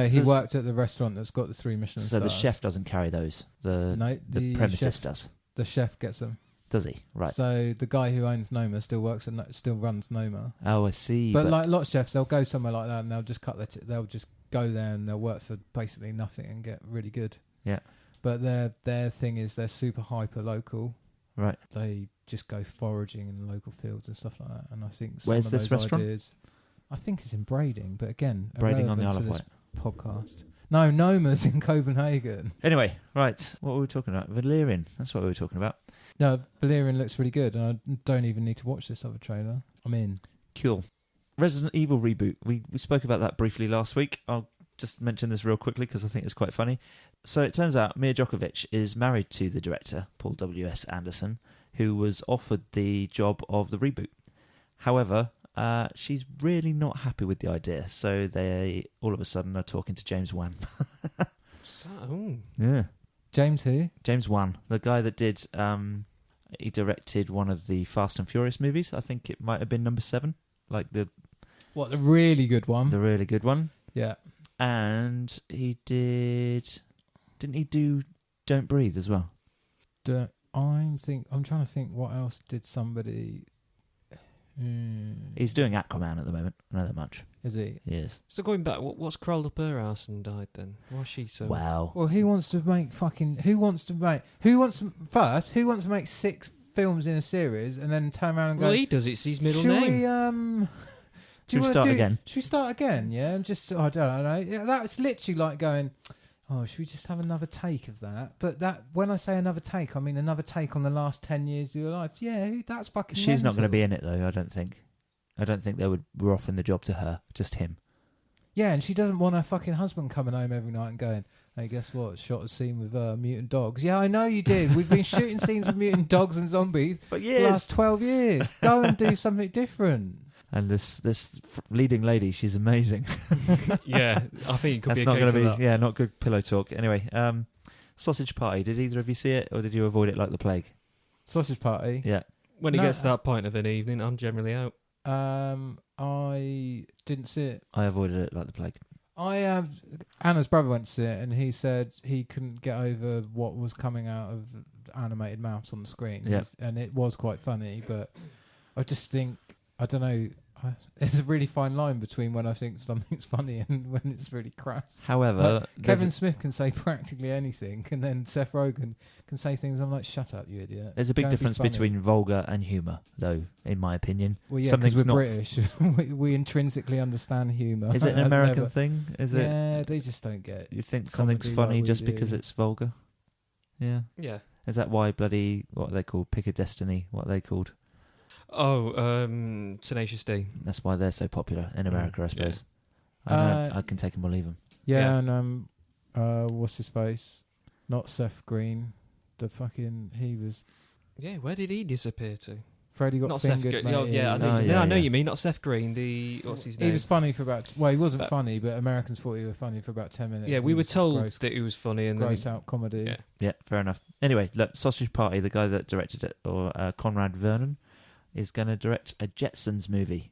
Speaker 4: He worked at the restaurant that's got the 3 Michelin stars.
Speaker 1: So the chef doesn't carry those. The premises does.
Speaker 4: The chef gets them.
Speaker 1: Does he? Right.
Speaker 4: So the guy who owns Noma still runs Noma.
Speaker 1: Oh, I see.
Speaker 4: But like a lot of chefs, they'll go somewhere like that and they'll just they'll just go there and they'll work for basically nothing and get really good.
Speaker 1: Yeah.
Speaker 4: But their thing is they're super hyper local.
Speaker 1: Right.
Speaker 4: They just go foraging in the local fields and stuff like that. And I think
Speaker 1: Where's
Speaker 4: of
Speaker 1: this
Speaker 4: those
Speaker 1: restaurant?
Speaker 4: Ideas, I think it's in Brading, but again,
Speaker 1: Brading on the Isle
Speaker 4: irrelevant
Speaker 1: of
Speaker 4: to this
Speaker 1: Wight.
Speaker 4: podcast. No, Noma's in Copenhagen.
Speaker 1: Anyway, right. What were we talking about? Valerian. That's what we were talking about.
Speaker 4: No, Valerian looks really good, and I don't even need to watch this other trailer. I'm in.
Speaker 1: Cool. Resident Evil reboot. We spoke about that briefly last week. I'll just mention this real quickly because I think it's quite funny. So it turns out Mia Djokovic is married to the director, Paul W.S. Anderson, who was offered the job of the reboot. However, she's really not happy with the idea, so they all of a sudden are talking to James Wan. Yeah.
Speaker 4: James who?
Speaker 1: James Wan, the guy that did... he directed one of the Fast and Furious movies. I think it might have been number 7. Like the
Speaker 4: really good one?
Speaker 1: The really good one.
Speaker 4: Yeah.
Speaker 1: And he did... Didn't he do Don't Breathe as well?
Speaker 4: I'm trying to think what else did somebody...
Speaker 1: He's doing Aquaman at the moment. I know that much.
Speaker 4: Is he?
Speaker 1: He is.
Speaker 3: So going back, what's crawled up her ass and died then? Was she so...
Speaker 1: Wow.
Speaker 4: Well, who wants to make 6 films in a series and then turn around and go...
Speaker 3: Well, he does. It's his middle
Speaker 4: Should
Speaker 3: name.
Speaker 1: Should we start again?
Speaker 4: Should we start again? Yeah, and just I don't know. Yeah, that's literally like going, oh, should we just have another take of that? But that when I say another take, I mean another take on the last 10 years of your life. Yeah, that's fucking.
Speaker 1: She's not going to
Speaker 4: mental.
Speaker 1: be in it though. I don't think they were offering the job to her, just him.
Speaker 4: Yeah, and she doesn't want her fucking husband coming home every night and going, hey, guess what? Shot a scene with mutant dogs. Yeah, I know you did. We've been shooting scenes with mutant dogs and zombies
Speaker 1: for
Speaker 4: the last 12 years. Go and do something different.
Speaker 1: And this leading lady, she's amazing.
Speaker 3: Yeah, I think it could
Speaker 1: That's
Speaker 3: be a
Speaker 1: not
Speaker 3: case
Speaker 1: going to
Speaker 3: of
Speaker 1: be,
Speaker 3: that.
Speaker 1: not good pillow talk. Anyway, Sausage Party. Did either of you see it, or did you avoid it like the plague?
Speaker 4: Sausage Party.
Speaker 1: Yeah.
Speaker 3: When it
Speaker 4: No,
Speaker 3: gets to that point of an evening, I'm generally out.
Speaker 4: I didn't see it.
Speaker 1: I avoided it like the plague.
Speaker 4: Anna's brother went to see it, and he said he couldn't get over what was coming out of animated mouths on the screen.
Speaker 1: Yeah.
Speaker 4: And it was quite funny, but I just think, I don't know, there's a really fine line between when I think something's funny and when it's really crass.
Speaker 1: However,
Speaker 4: Like, Kevin Smith can say practically anything, and then Seth Rogen can say things. I'm like, shut up, you idiot.
Speaker 1: there's a big
Speaker 4: Don't be
Speaker 1: difference
Speaker 4: funny.
Speaker 1: between vulgar and humour, though, in my opinion.
Speaker 4: Well, yeah, because
Speaker 1: something's
Speaker 4: we're
Speaker 1: not
Speaker 4: British. we intrinsically understand humour.
Speaker 1: Is it an
Speaker 4: I've
Speaker 1: American
Speaker 4: never-
Speaker 1: thing? Is it?
Speaker 4: Yeah, they just don't get.
Speaker 1: You think
Speaker 4: comedy
Speaker 1: something's
Speaker 4: like
Speaker 1: funny
Speaker 4: we
Speaker 1: just
Speaker 4: do.
Speaker 1: because it's vulgar? Yeah.
Speaker 3: Yeah.
Speaker 1: Is that why bloody, what are they called? Pick a Destiny, what are they called?
Speaker 3: Oh, Tenacious D.
Speaker 1: That's why they're so popular in America, I suppose.
Speaker 4: Yeah.
Speaker 1: I know, I can take them or leave them.
Speaker 4: Yeah,
Speaker 3: Yeah.
Speaker 4: and what's his face? Not Seth Green. He was
Speaker 3: Yeah, where did he disappear to?
Speaker 4: Freddie got
Speaker 3: Not Seth
Speaker 4: fingered.
Speaker 3: Green. Oh,
Speaker 4: mate.
Speaker 3: yeah, I know,
Speaker 1: Oh,
Speaker 3: you,
Speaker 1: yeah,
Speaker 3: I know
Speaker 1: yeah.
Speaker 3: you mean. Not Seth Green. What's his name?
Speaker 4: He was funny for about. Well, he wasn't
Speaker 3: But-
Speaker 4: funny, but Americans thought he was funny for about 10 minutes.
Speaker 3: Yeah,
Speaker 4: and
Speaker 3: we
Speaker 4: he
Speaker 3: were
Speaker 4: was just
Speaker 3: told
Speaker 4: gross,
Speaker 3: that he was funny, and then
Speaker 4: gross out comedy.
Speaker 3: Yeah.
Speaker 1: Yeah, fair enough. Anyway, look, Sausage Party, the guy that directed it, or Conrad Vernon, is going to direct a Jetsons movie.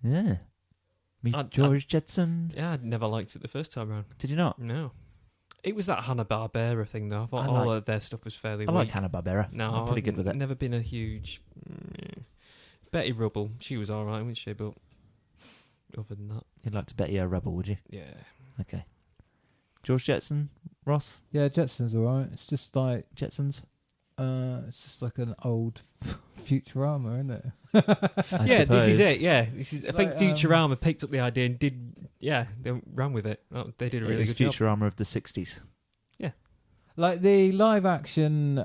Speaker 1: Yeah. Meet George Jetson.
Speaker 3: yeah, I never liked it the first time around.
Speaker 1: Did you not?
Speaker 3: No, it was that Hanna-Barbera thing though. I thought
Speaker 1: I
Speaker 3: all
Speaker 1: like-
Speaker 3: of their stuff was fairly
Speaker 1: I
Speaker 3: weak.
Speaker 1: like Hanna-Barbera.
Speaker 3: No,
Speaker 1: I'm pretty good with it.
Speaker 3: Never been a huge. Betty Rubble, she was all right, wasn't she? But other than that,
Speaker 1: You'd like to bet you're a rebel, would you?
Speaker 3: yeah.
Speaker 1: Okay. George Jetson, Ross,
Speaker 4: Yeah, Jetsons alright. It's just like
Speaker 1: Jetsons.
Speaker 4: it's just like an old Futurama, isn't it?
Speaker 1: I
Speaker 3: Yeah, this is
Speaker 1: suppose.
Speaker 3: it. Yeah, this is. I think
Speaker 4: Like,
Speaker 3: Futurama picked up the idea and did. Yeah, they ran with it. Oh, they did a really
Speaker 1: It's
Speaker 3: good job.
Speaker 1: Futurama of the 60s.
Speaker 4: Like the live action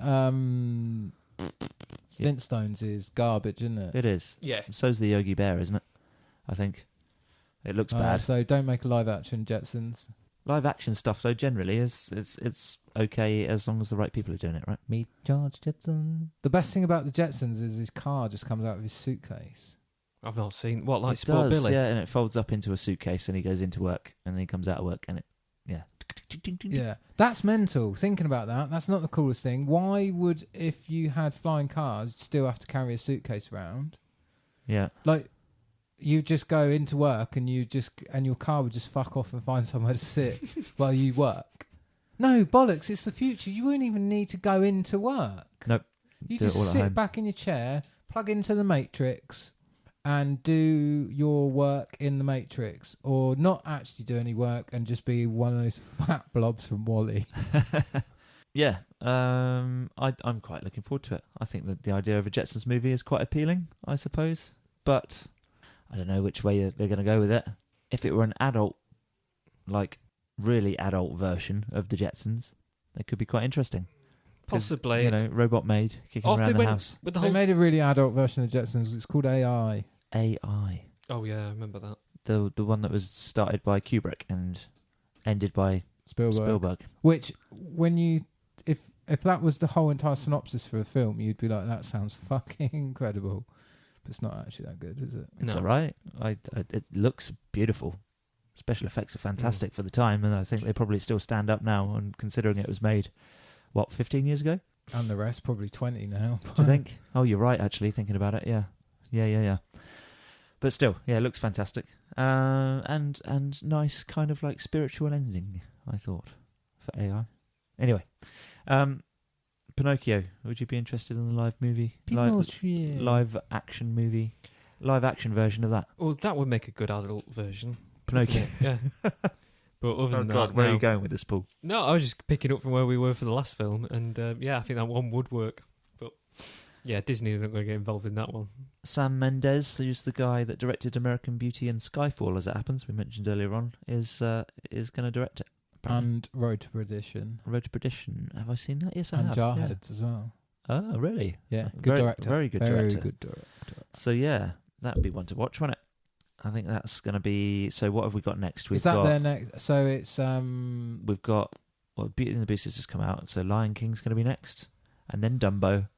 Speaker 4: Flintstones is garbage, isn't it?
Speaker 1: It is.
Speaker 3: Yeah.
Speaker 1: So's the Yogi Bear, isn't it? I think. It looks bad.
Speaker 4: So don't make a live action Jetsons.
Speaker 1: Live action stuff, though, generally is it's okay as long as the right people are doing it, right?
Speaker 4: Meet George Jetson. The best thing about the Jetsons is his car just comes out of his suitcase.
Speaker 3: I've not seen what like
Speaker 1: It
Speaker 3: Sport
Speaker 1: does,
Speaker 3: Billy.
Speaker 1: yeah, and it folds up into a suitcase, and he goes into work, and then he comes out of work, and it, yeah.
Speaker 4: Yeah, that's mental. Thinking about that, that's not the coolest thing. Why would, if you had flying cars, you'd still have to carry a suitcase around?
Speaker 1: Yeah.
Speaker 4: Like, you just go into work and your car would just fuck off and find somewhere to sit while you work. No, bollocks, it's the future. You won't even need to go into work.
Speaker 1: Nope.
Speaker 4: You
Speaker 1: Do it
Speaker 4: just
Speaker 1: all at
Speaker 4: sit
Speaker 1: home.
Speaker 4: back in your chair, plug into the Matrix, and do your work in the Matrix. Or not actually do any work and just be one of those fat blobs from WALL-E.
Speaker 1: Yeah, I'm quite looking forward to it. I think that the idea of a Jetsons movie is quite appealing, I suppose. But I don't know which way they're going to go with it. If it were an adult, like really adult version of the Jetsons, it could be quite interesting. 'Cause,
Speaker 3: Possibly.
Speaker 1: you know, robot maid kicking
Speaker 3: Or if
Speaker 1: around
Speaker 3: they
Speaker 1: the
Speaker 3: went
Speaker 1: house.
Speaker 3: with the
Speaker 4: They
Speaker 3: whole.
Speaker 4: made a really adult version of Jetsons. It's called AI.
Speaker 1: AI,
Speaker 3: Oh yeah, I remember that.
Speaker 1: the one that was started by Kubrick and ended by Spielberg.
Speaker 4: Which, when you, if that was the whole entire synopsis for a film, you'd be like, that sounds fucking incredible. But it's not actually that good, is it?
Speaker 1: It's
Speaker 3: No.
Speaker 1: all right. It looks beautiful. Special effects are fantastic for the time, and I think they probably still stand up now. And considering it was made, 15 years ago?
Speaker 4: And the rest, probably 20 now.
Speaker 1: Do you think? Oh, you're right. Actually, thinking about it, yeah. But still, yeah, it looks fantastic, and nice, kind of like spiritual ending. I thought for AI. Anyway, Pinocchio. Would you be interested in the live movie? Live action movie, live action version of that
Speaker 3: Well, that would make a good adult version.
Speaker 1: Pinocchio.
Speaker 3: Yeah. But other
Speaker 1: Oh
Speaker 3: than
Speaker 1: God,
Speaker 3: that,
Speaker 1: where are
Speaker 3: no.
Speaker 1: you going with this, Paul?
Speaker 3: No, I was just picking up from where we were for the last film, and yeah, I think that one would work. But yeah, Disney are not going to get involved in that one.
Speaker 1: Sam Mendes, who's the guy that directed American Beauty and Skyfall, as it happens, we mentioned earlier on, is going to direct it. apparently.
Speaker 4: And Road to Perdition.
Speaker 1: Road to Perdition. Have I seen that? Yes, I
Speaker 4: And
Speaker 1: have.
Speaker 4: Jarheads as well.
Speaker 1: Yeah. Oh, really?
Speaker 4: Yeah, good
Speaker 1: Very-
Speaker 4: director.
Speaker 1: very good
Speaker 4: Very
Speaker 1: director.
Speaker 4: good director.
Speaker 1: So yeah, that'd be one to watch, wouldn't it? I think that's going to be. So what have we got next?
Speaker 4: Is that their next? So it's
Speaker 1: We've got Beauty and the Beast has just come out, so Lion King's going to be next, and then Dumbo,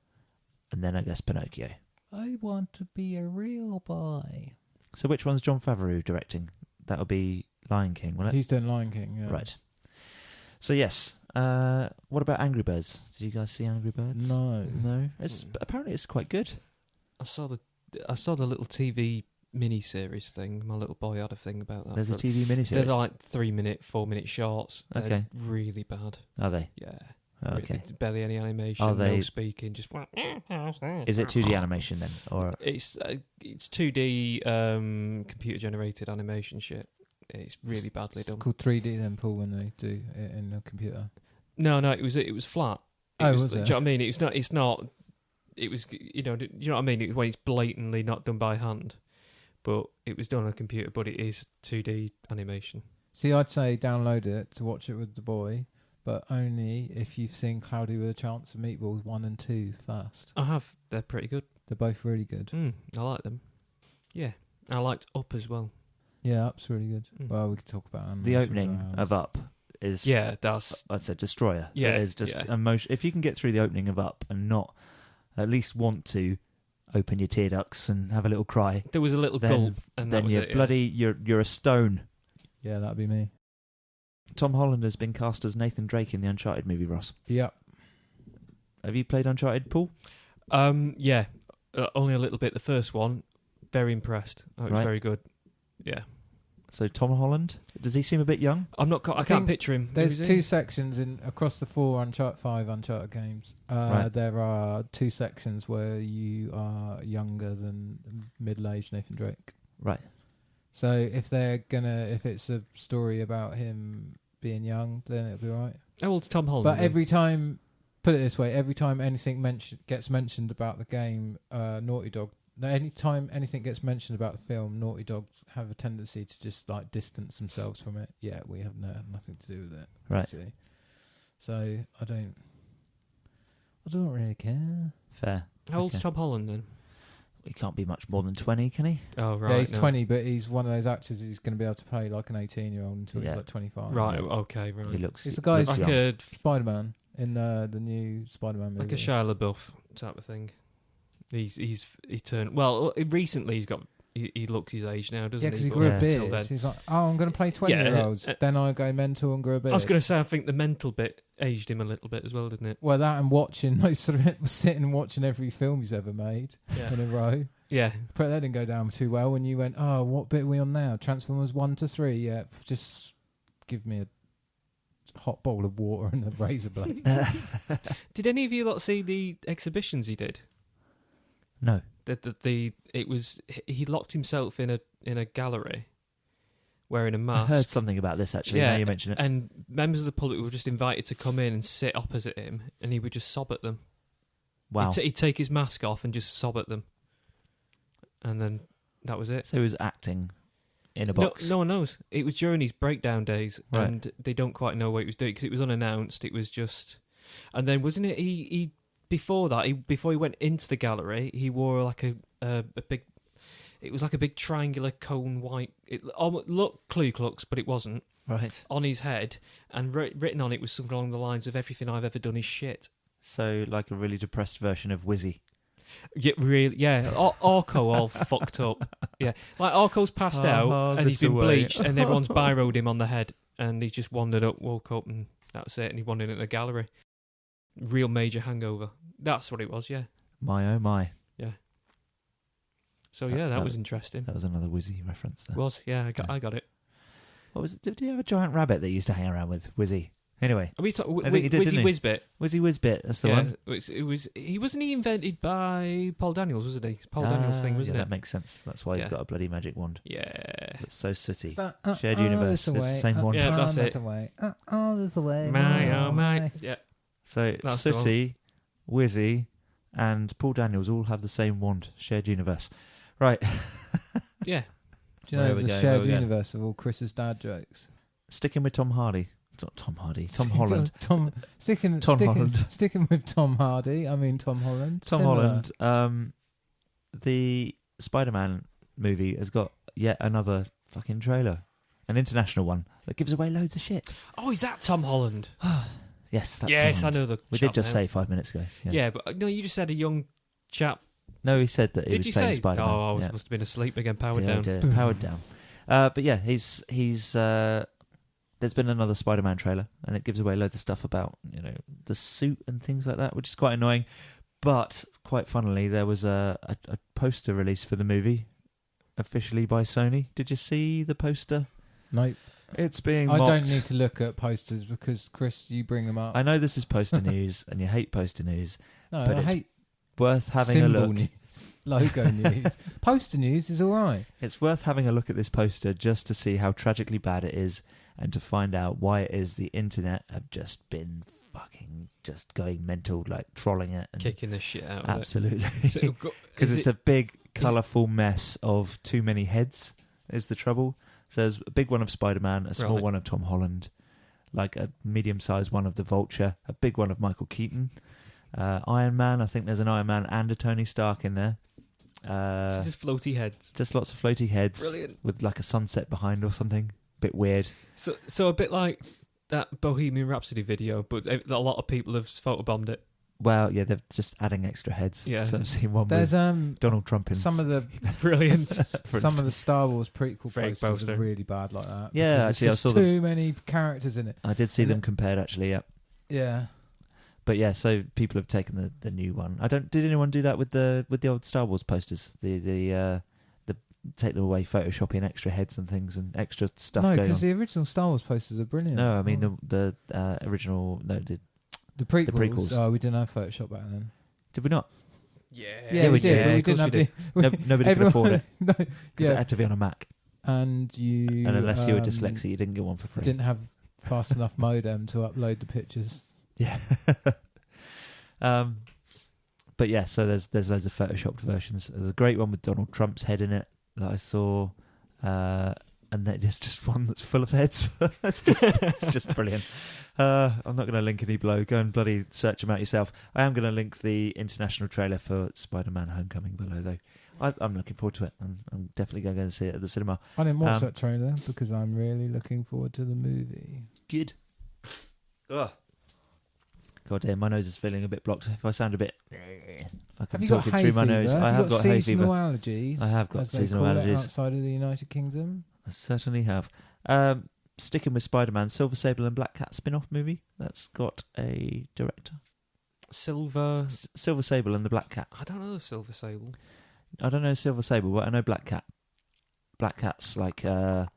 Speaker 1: and then I guess Pinocchio.
Speaker 4: I want to be a real boy.
Speaker 1: So which one's Jon Favreau directing? That'll be Lion King, will it?
Speaker 4: He's doing Lion King. Yeah.
Speaker 1: Right. So yes. What about Angry Birds? Did you guys see Angry Birds?
Speaker 4: No.
Speaker 1: No. Apparently it's quite good.
Speaker 3: I saw the little TV mini-series thing. My little boy had a thing about that.
Speaker 1: There's a
Speaker 3: For-
Speaker 1: TV
Speaker 3: They're
Speaker 1: miniseries.
Speaker 3: like 3-minute, 4-minute shorts. They're
Speaker 1: Okay.
Speaker 3: really bad.
Speaker 1: Are they?
Speaker 3: Yeah.
Speaker 1: Oh,
Speaker 3: Really,
Speaker 1: okay.
Speaker 3: barely any animation.
Speaker 1: Are they-
Speaker 3: No speaking. Just.
Speaker 1: Is it 2D animation then, or
Speaker 3: It's 2D computer generated animation shit. It's really badly
Speaker 4: It's
Speaker 3: done.
Speaker 4: called 3D then, Paul, when they do it in the computer.
Speaker 3: No, it was flat.
Speaker 4: Oh,
Speaker 3: was
Speaker 4: was
Speaker 3: Do
Speaker 4: it?
Speaker 3: you know what I mean? It's not. It was, you know what I mean? When it's blatantly not done by hand, but it was done on a computer. But it is 2D animation.
Speaker 4: See, I'd say download it to watch it with the boy, but only if you've seen Cloudy with a Chance of Meatballs 1 and 2 first.
Speaker 3: I have. They're pretty good.
Speaker 4: They're both really good.
Speaker 3: I like them. Yeah, I liked Up as well.
Speaker 4: Yeah, Up's really good.
Speaker 3: Mm.
Speaker 4: Well, we could talk about animals
Speaker 1: the
Speaker 4: for
Speaker 1: opening
Speaker 4: hours.
Speaker 1: of Up is?
Speaker 3: Yeah, that's
Speaker 1: I'd say Destroyer.
Speaker 3: Yeah,
Speaker 1: It is just
Speaker 3: yeah.
Speaker 1: emotion. If you can get through the opening of Up and not at least want to open your tear ducts and have a little cry,
Speaker 3: There was a little
Speaker 1: then,
Speaker 3: gulp, and that
Speaker 1: then
Speaker 3: was
Speaker 1: you're
Speaker 3: it.
Speaker 1: bloody you're a stone.
Speaker 4: Yeah, that'd be me.
Speaker 1: Tom Holland has been cast as Nathan Drake in the Uncharted movie, Ross.
Speaker 4: Yep.
Speaker 1: Have you played Uncharted, Paul?
Speaker 3: Yeah, only a little bit. The first one, very impressed. Oh, it was
Speaker 1: Right.
Speaker 3: very good. Yeah,
Speaker 1: So Tom Holland, does he seem a bit young?
Speaker 3: I'm not. I
Speaker 4: I
Speaker 3: can't
Speaker 4: think
Speaker 3: picture him.
Speaker 4: There's
Speaker 3: Who's he?
Speaker 4: 2 sections across the 5 Uncharted games.
Speaker 1: Right.
Speaker 4: There are 2 sections where you are younger than middle-aged Nathan Drake.
Speaker 1: Right.
Speaker 4: So if it's a story about him being young, then it'll be right.
Speaker 3: How old's Tom Holland?
Speaker 4: But
Speaker 3: then?
Speaker 4: every time, put it this way, every time anything gets mentioned about the game, Naughty Dog. No, anytime anything gets mentioned about the film, Naughty Dog have a tendency to just like distance themselves from it. Yeah, we have nothing to do with it.
Speaker 1: Right.
Speaker 4: Basically. So I don't really care.
Speaker 1: Fair.
Speaker 3: How old's
Speaker 1: Okay.
Speaker 3: Tom Holland then?
Speaker 1: He can't be much more than 20, can he?
Speaker 3: Oh right,
Speaker 4: Yeah, he's
Speaker 3: no.
Speaker 4: 20, but he's one of those actors who's going to be able to play like an 18-year-old until
Speaker 1: Yeah.
Speaker 4: he's like 25.
Speaker 3: Right, okay, right.
Speaker 1: He looks.
Speaker 4: It's the guy
Speaker 1: looks
Speaker 3: like
Speaker 1: young.
Speaker 3: a
Speaker 4: Spider-Man in the new Spider-Man movie.
Speaker 3: like a Shia LaBeouf type of thing. He turned well. Recently, he looks his age now, doesn't
Speaker 4: Yeah,
Speaker 3: he?
Speaker 4: because he
Speaker 3: But
Speaker 4: grew a
Speaker 3: until
Speaker 4: beard.
Speaker 3: then-
Speaker 4: He's like, oh, I'm going to play 20-year-olds. Then I go mental and grow a beard.
Speaker 3: I was going to say, I think the mental bit aged him a little bit as well, didn't it?
Speaker 4: Well, that and watching most of it, sitting and watching every film he's ever made
Speaker 3: Yeah.
Speaker 4: in a row.
Speaker 3: Yeah.
Speaker 4: But that didn't go down too well when you went, oh, what bit are we on now? Transformers 1 to 3. Yeah, just give me a hot bowl of water and a razor blade.
Speaker 3: Did any of you lot see the exhibitions he did?
Speaker 1: No.
Speaker 3: He locked himself in a gallery wearing a mask.
Speaker 1: I heard something about this actually.
Speaker 3: Yeah,
Speaker 1: Now you mention it.
Speaker 3: And members of the public were just invited to come in and sit opposite him, and he would just sob at them.
Speaker 1: Wow.
Speaker 3: He'd take his mask off and just sob at them. And then that was it.
Speaker 1: So he was acting in a box.
Speaker 3: No one knows. It was during his breakdown days,
Speaker 1: Right.
Speaker 3: and they don't quite know what he was doing because it was unannounced. It was just, and then wasn't it? He before that, before he went into the gallery, he wore like a big. It was like a big triangular cone white. It almost looked Ku Klux, but it wasn't.
Speaker 1: Right.
Speaker 3: On his head, and written on it was something along the lines of "Everything I've ever done is shit."
Speaker 1: So like a really depressed version of Wizzy.
Speaker 3: Yeah, really. Yeah, Orko all fucked up. Yeah, like Orko's passed out and he's been bleached, and everyone's biroed him on the head, and he's just wandered up, woke up, and that's it. And he wandered into the gallery. Real major hangover. That's what it was. Yeah.
Speaker 1: My oh my.
Speaker 3: Yeah. So yeah, that was interesting.
Speaker 1: That was another Wizzy reference there.
Speaker 3: Was I got it.
Speaker 1: What was it? Did he have a giant rabbit that he used to hang around with? Wizzy. Anyway,
Speaker 3: Are we talking?
Speaker 1: I think he did, didn't he?
Speaker 3: Whizbit.
Speaker 1: Wizzy Whizbit, that's the
Speaker 3: Yeah,
Speaker 1: one.
Speaker 3: it was. He wasn't he invented by Paul Daniels, wasn't he? Paul Daniels thing, wasn't
Speaker 1: yeah,
Speaker 3: it?
Speaker 1: that makes sense. That's why he's
Speaker 3: Yeah.
Speaker 1: got a bloody magic wand.
Speaker 3: Yeah.
Speaker 1: That's so sooty.
Speaker 4: Is that,
Speaker 1: Shared universe.
Speaker 4: this
Speaker 1: It's the same one.
Speaker 3: Yeah, that's it.
Speaker 4: This away.
Speaker 3: My oh my. Yeah.
Speaker 1: So
Speaker 3: That's the one.
Speaker 1: Sooty, Wizzy, and Paul Daniels all have the same wand. Shared universe. Right.
Speaker 3: Yeah.
Speaker 4: Do you know
Speaker 1: Where
Speaker 4: there's
Speaker 1: we
Speaker 4: a
Speaker 1: go,
Speaker 4: shared
Speaker 1: where we go?
Speaker 4: universe of all Chris's dad jokes?
Speaker 1: Sticking with Tom Hardy. Tom Holland.
Speaker 4: Sticking
Speaker 1: Holland.
Speaker 4: Sticking with Tom Hardy. I mean Tom Holland.
Speaker 1: Tom
Speaker 4: Similar.
Speaker 1: Holland. The Spider-Man movie has got yet another fucking trailer. An international one that gives away loads of shit.
Speaker 3: Oh, is that Tom Holland?
Speaker 1: Yes, that's
Speaker 3: Yes,
Speaker 1: Tom
Speaker 3: I
Speaker 1: Holland.
Speaker 3: know the.
Speaker 1: We
Speaker 3: chap
Speaker 1: did just
Speaker 3: now.
Speaker 1: say 5 minutes ago.
Speaker 3: Yeah, but no, you just said a young chap.
Speaker 1: No, he said that he
Speaker 3: Did
Speaker 1: was
Speaker 3: you
Speaker 1: playing
Speaker 3: say?
Speaker 1: Spider-Man.
Speaker 3: Oh, I
Speaker 1: Yeah.
Speaker 3: must have been asleep again. Powered
Speaker 1: Dear,
Speaker 3: down.
Speaker 1: dear, powered down. But yeah, he's there's been another Spider-Man trailer, and it gives away loads of stuff about the suit and things like that, which is quite annoying. But quite funnily, there was a poster released for the movie, officially by Sony. Did you see the poster?
Speaker 4: Nope.
Speaker 1: It's being
Speaker 4: I
Speaker 1: mocked.
Speaker 4: don't need to look at posters because Chris, you bring them up.
Speaker 1: I know this is poster news, and you hate poster news.
Speaker 4: No,
Speaker 1: but
Speaker 4: I
Speaker 1: it's
Speaker 4: hate
Speaker 1: worth having a
Speaker 4: symbol
Speaker 1: look.
Speaker 4: news, logo news. Poster news is all right.
Speaker 1: It's worth having a look at this poster just to see how tragically bad it is, and to find out why it is the internet have just been fucking just going mental, like trolling it and
Speaker 3: Kicking the shit out of
Speaker 1: absolutely.
Speaker 3: it.
Speaker 1: Because
Speaker 3: Is
Speaker 1: it's a big, colourful mess of too many heads, is the trouble. So there's a big one of Spider-Man, a small
Speaker 3: Right.
Speaker 1: one of Tom Holland, like a medium-sized one of the Vulture, a big one of Michael Keaton. Iron Man, I think there's an Iron Man and a Tony Stark in there.
Speaker 3: It's just floaty heads.
Speaker 1: Just lots of floaty heads.
Speaker 3: Brilliant.
Speaker 1: With like a sunset behind or something. Bit weird.
Speaker 3: So a bit like that Bohemian Rhapsody video, but a lot of people have photobombed it.
Speaker 1: Well, yeah, they're just adding extra heads.
Speaker 3: Yeah.
Speaker 1: So I've seen one
Speaker 4: There's
Speaker 1: with Donald Trump in
Speaker 4: some of the
Speaker 3: Brilliant.
Speaker 4: some of the Star Wars prequel
Speaker 3: Fake
Speaker 4: posters
Speaker 3: poster.
Speaker 4: are really bad like that.
Speaker 1: Yeah,
Speaker 4: because
Speaker 1: actually, I
Speaker 4: there's
Speaker 1: saw
Speaker 4: just
Speaker 1: them.
Speaker 4: too many characters in it.
Speaker 1: I did see
Speaker 4: And
Speaker 1: them compared, actually, yeah.
Speaker 4: Yeah.
Speaker 1: But yeah, so people have taken the new one. Did anyone do that with the old Star Wars posters? The take them away, photoshopping extra heads and things and extra stuff
Speaker 4: No,
Speaker 1: going
Speaker 4: because
Speaker 1: on.
Speaker 4: the original Star Wars posters are brilliant.
Speaker 1: No, I mean the original. No,
Speaker 4: the prequels.
Speaker 1: prequels.
Speaker 4: Oh, we didn't have Photoshop back then.
Speaker 1: did we not?
Speaker 4: Yeah, we did. But we
Speaker 3: of course
Speaker 4: didn't have
Speaker 3: we
Speaker 4: the.
Speaker 1: No, nobody could afford it
Speaker 4: No,
Speaker 1: because
Speaker 4: yeah.
Speaker 1: it had to be on a Mac.
Speaker 4: And you.
Speaker 1: And unless you were dyslexic, you didn't get one for free.
Speaker 4: Didn't have fast enough modem to upload the pictures.
Speaker 1: Yeah. But yeah, so there's loads of photoshopped versions. There's a great one with Donald Trump's head in it that I saw, and then there's just one that's full of heads. it's just brilliant. I'm not going to link any below. Go and bloody search them out yourself. I am going to link the international trailer for Spider-Man: Homecoming below, though. I'm looking forward to it. I'm definitely going to go and see it at the cinema.
Speaker 4: I didn't watch that trailer because I'm really looking forward to the movie.
Speaker 1: Good. Ugh. God damn, my nose is feeling a bit blocked. If I sound a bit like I'm talking through my nose, I have got hay fever.
Speaker 4: Allergies.
Speaker 1: I have got
Speaker 4: as they
Speaker 1: seasonal
Speaker 4: call it
Speaker 1: allergies.
Speaker 4: outside of the United Kingdom.
Speaker 1: I certainly have. Sticking with Spider-Man, Silver Sable and Black Cat spin-off movie. That's got a director.
Speaker 3: Silver
Speaker 1: Sable and the Black Cat.
Speaker 3: I don't know the Silver Sable.
Speaker 1: I don't know Silver Sable, but I know Black Cat. Black Cat's like a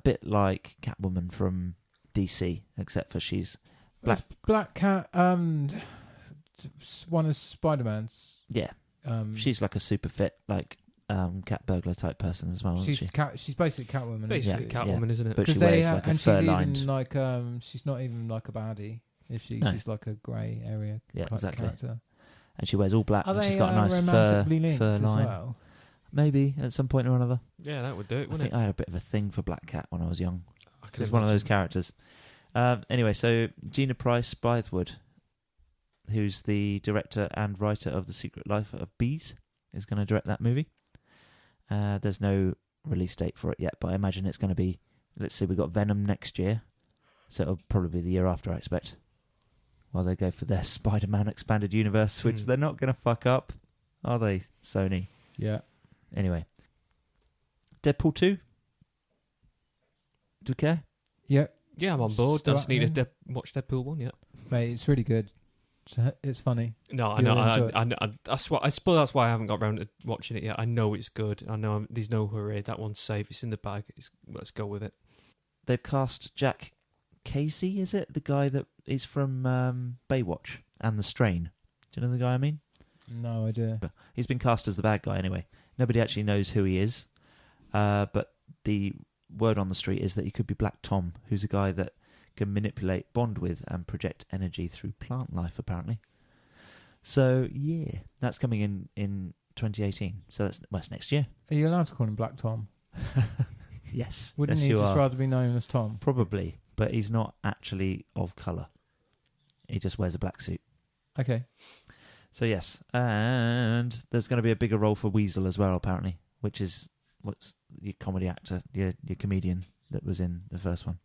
Speaker 1: bit like Catwoman from DC, except for she's
Speaker 4: Black Cat. One of Spider-Man's.
Speaker 1: yeah. She's like a super fit like cat burglar type person as well. Isn't she?
Speaker 4: She's basically Catwoman.
Speaker 3: Basically
Speaker 1: Yeah,
Speaker 3: Catwoman, isn't it?
Speaker 1: But she
Speaker 4: they
Speaker 1: wears like a
Speaker 4: and she's
Speaker 1: fur-lined.
Speaker 4: even like she's not even like a baddie. If
Speaker 1: No.
Speaker 4: she's like a grey area
Speaker 1: exactly.
Speaker 4: character.
Speaker 1: And she wears all black.
Speaker 4: Are
Speaker 1: And
Speaker 4: they
Speaker 1: she's got a nice
Speaker 4: romantically linked
Speaker 1: fur
Speaker 4: as
Speaker 1: line.
Speaker 4: well?
Speaker 1: Maybe at some point or another.
Speaker 3: Yeah, that would do it,
Speaker 1: I
Speaker 3: wouldn't
Speaker 1: think
Speaker 3: it?
Speaker 1: I had a bit of a thing for Black Cat when I was young.
Speaker 3: I could
Speaker 1: It's one of those
Speaker 3: imagine.
Speaker 1: characters. Anyway, so Gina Price Bythewood, who's the director and writer of The Secret Life of Bees, is going to direct that movie. There's no release date for it yet, but I imagine it's going to be, let's see, we've got Venom next year, so it'll probably be the year after, I expect. While they go for their Spider-Man expanded universe, which they're not going to fuck up, are they, Sony?
Speaker 4: Yeah.
Speaker 1: Anyway. Deadpool 2? Do you care?
Speaker 4: Yeah,
Speaker 3: Yeah, I'm on board.
Speaker 4: Still
Speaker 3: Just need
Speaker 4: happening.
Speaker 3: to watch Deadpool 1 yet.
Speaker 4: mate, it's really good. It's funny.
Speaker 3: No, I
Speaker 4: You'll
Speaker 3: know.
Speaker 4: enjoy it.
Speaker 3: I know. I suppose that's why I haven't got around to watching it yet. I know it's good. I know there's no hurry. That one's safe. It's in the bag. Let's go with it.
Speaker 1: They've cast Jack Casey, is it? The guy that is from Baywatch and The Strain. Do you know the guy I mean?
Speaker 4: No idea.
Speaker 1: He's been cast as the bad guy anyway. Nobody actually knows who he is. But the word on the street is that he could be Black Tom, who's a guy that can manipulate, bond with, and project energy through plant life, apparently. So, yeah, that's coming in 2018. So that's next year.
Speaker 4: Are you allowed to call him Black Tom?
Speaker 1: Yes.
Speaker 4: Wouldn't
Speaker 1: yes,
Speaker 4: he
Speaker 1: you
Speaker 4: just
Speaker 1: are.
Speaker 4: rather be known as Tom?
Speaker 1: Probably, but he's not actually of colour. He just wears a black suit.
Speaker 4: Okay.
Speaker 1: So yes, and there's going to be a bigger role for Weasel as well, apparently, which is what's your comedy actor, your comedian that was in the first one.